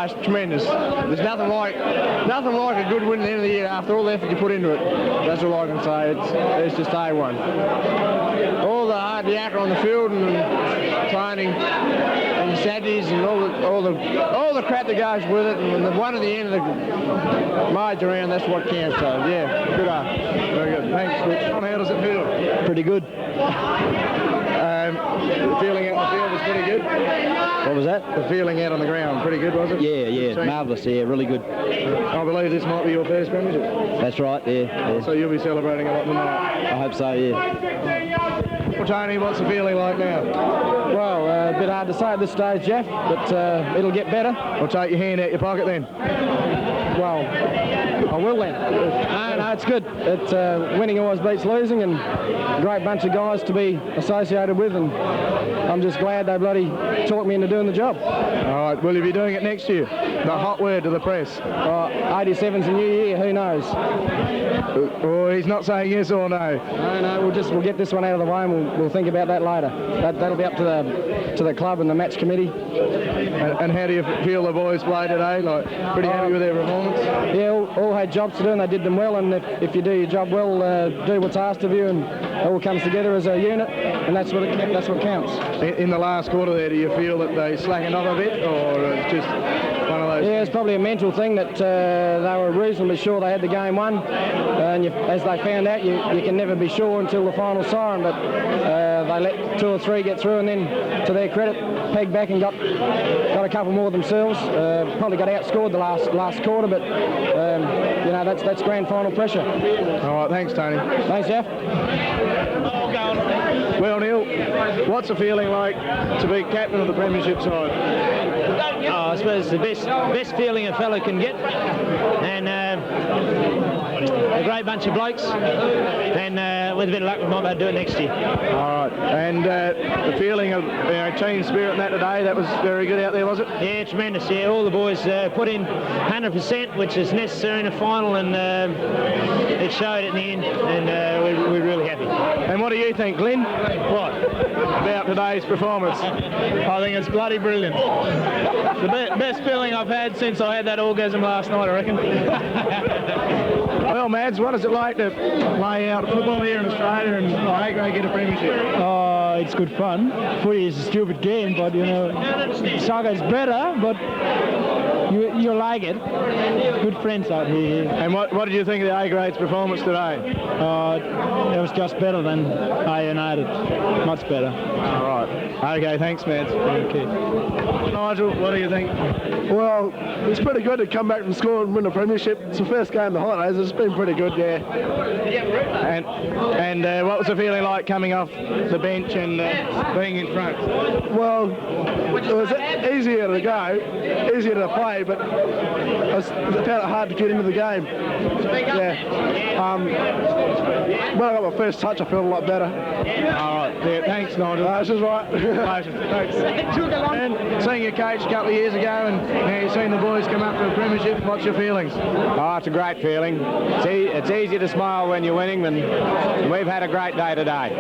It's tremendous. There's nothing like a good win at the end of the year after all the effort you put into it. That's all I can say. It's just A1. All the hard yakka on the field and training and Saturdays and all the crap that goes with it, and the one at the end of the march around, that's what counts. So yeah, good on. Very good. Thanks, Rich. How does it feel? Pretty good. The feeling out on the field was pretty good. What was that? The feeling out on the ground, pretty good, was it? Yeah, marvellous, yeah, really good. I believe this might be your first premiership. That's right, yeah. So you'll be celebrating a lot tonight. I hope so, yeah. Well, Tony, what's the feeling like now? Well, a bit hard to say at this stage, Jeff, but it'll get better. I'll take your hand out your pocket then. Well, I will then. No, it's good. Winning always beats losing, and a great bunch of guys to be associated with, and I'm just glad they bloody talked me into doing the job. All right, will you be doing it next year? The hot word to the press. 87's a new year, who knows? Oh, he's not saying yes or no. No, we'll get this one out of the way, and we'll think about that later. That'll be up to the club and the match committee. And how do you feel the boys played today? Like, pretty happy with their performance? Yeah, all had jobs to do and they did them well, and if you do your job well, do what's asked of you, and it all comes together as a unit, and that's what counts. In the last quarter there, do you feel that they slackened off a bit, or it's just one of those? Yeah, it's probably a mental thing that they were reasonably sure they had the game won, and as they found out, you can never be sure until the final siren, but they let 2 or 3 get through, and then, to their credit, pegged back and got a couple more themselves. Probably got outscored the last quarter, but you know, that's grand final pressure. All right, thanks, Tony. Thanks, Jeff. Well, Neil, what's the feeling like to be captain of the premiership side? Oh, I suppose it's the best feeling a fellow can get, and a great bunch of blokes, and with a bit of luck we might be able to do it next year. All right, and the feeling of team spirit and that today, that was very good out there, was it? Yeah, tremendous, yeah. All the boys put in 100%, which is necessary in a final, and it showed at the end, and we're really happy. And what do you think, Glen? What? About today's performance? I think it's bloody brilliant. The best feeling I've had since I had that orgasm last night, I reckon. Well, Mads, what is it like to play out football here in Australia and A-grade get a premiership? It's good fun. Footy is a stupid game, but you know, soccer is better, but you like it. Good friends out here. And what did you think of the A-grade's performance today? It was just better than Eyre United. Much better. All right. Okay, thanks, Mads. Okay. Nigel, what do you think? Well, it's pretty good to come back from school and win a premiership. It's the first game of the holidays. It's been pretty good, yeah. And what was the feeling like coming off the bench and being in front? Well, it was easier to go, easier to play, but I found it hard to get into the game. Yeah. When I got my first touch, I felt a lot better. All right. Yeah, thanks, Nigel. This is right. Thanks. And seeing your coach a couple of years ago, and now you've seen the boys come up to a premiership, what's your feelings? Oh, it's a great feeling. It's easy to smile when you're winning, and we've had a great day today.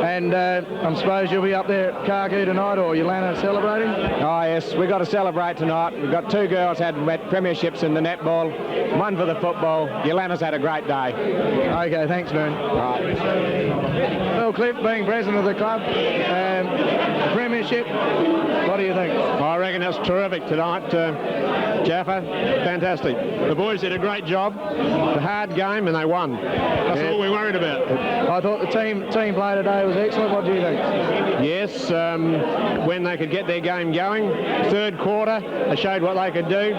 And I suppose you'll be up there at Carr tonight, or Yeelanna celebrating? Oh, yes, we've got to celebrate tonight. We've got 2 girls had premierships in the netball, 1 for the football. Yeelanna's had a great day. Okay, thanks, Vern. Right. Well, Cliff, being president of the club, premiership. What do you think? I reckon that's terrific tonight, Jaffa. Fantastic. The boys did a great job. A hard game and they won. That's all we're worried about. I thought the team play today was excellent. What do you think? Yes, when they could get their game going, third quarter, they showed what they could do.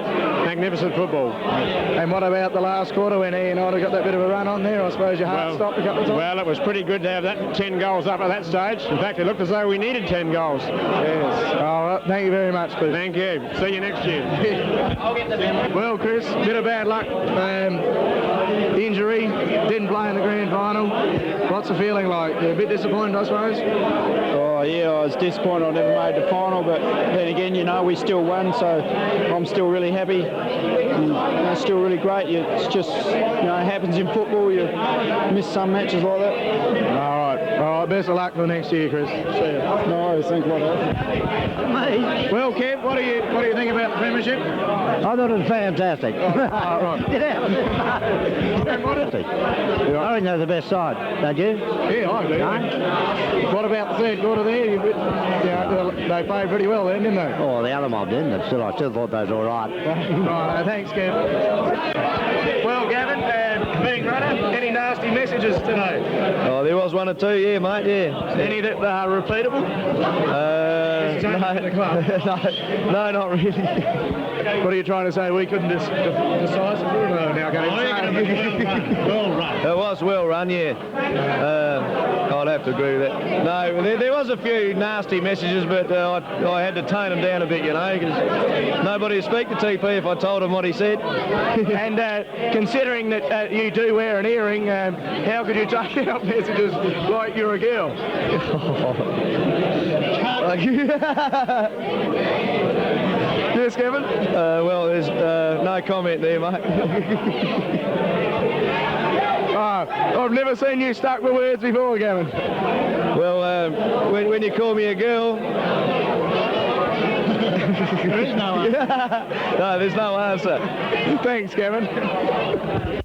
Magnificent football. And what about the last quarter when Eyre United got that bit of a run on there? I suppose your heart stopped a couple of times. Well, it was pretty good to have that 10 goals up at that stage. In fact, it looked as though we needed 10 goals. Yes. All right. Thank you very much, Chris. Thank you. See you next year. Well, Chris, bit of bad luck. Injury, didn't play in the grand final. What's the feeling like? You're a bit disappointed, I suppose? Oh, yeah, I was disappointed I never made the final, but then again, you know, we still won, so I'm still really happy. And it's still really great. It's just, you know, it happens in football. You miss some matches like that. All right. Best of luck for next year, Chris. See you. No worries. Thank you. Well, Kev, what do you think about the premiership? I thought it was fantastic. Right. I think they're the best side, don't you? Yeah, I do. No? What about the third quarter there? They played pretty well then, didn't they? Oh, the other mob didn't. I still thought they was all right. Right, thanks, Kev. Well, Gavin, being runner, any nasty messages today? Oh, there was one or two, yeah, mate, yeah. Any that are repeatable? No, not really. What are you trying to say? We couldn't decisive now going. Well run. It was well run, yeah. I'd have to agree with that. No, there was a few nasty messages, but I had to tone them down a bit, you know, because nobody would speak to TP if I told him what he said. And considering that you do wear an earring, how could you take out messages like you're a girl? Yes, Kevin? Well, there's no comment there, mate. I've never seen you stuck with words before, Gavin. Well, when you call me a girl... There is no answer. No, there's no answer. Thanks, Gavin.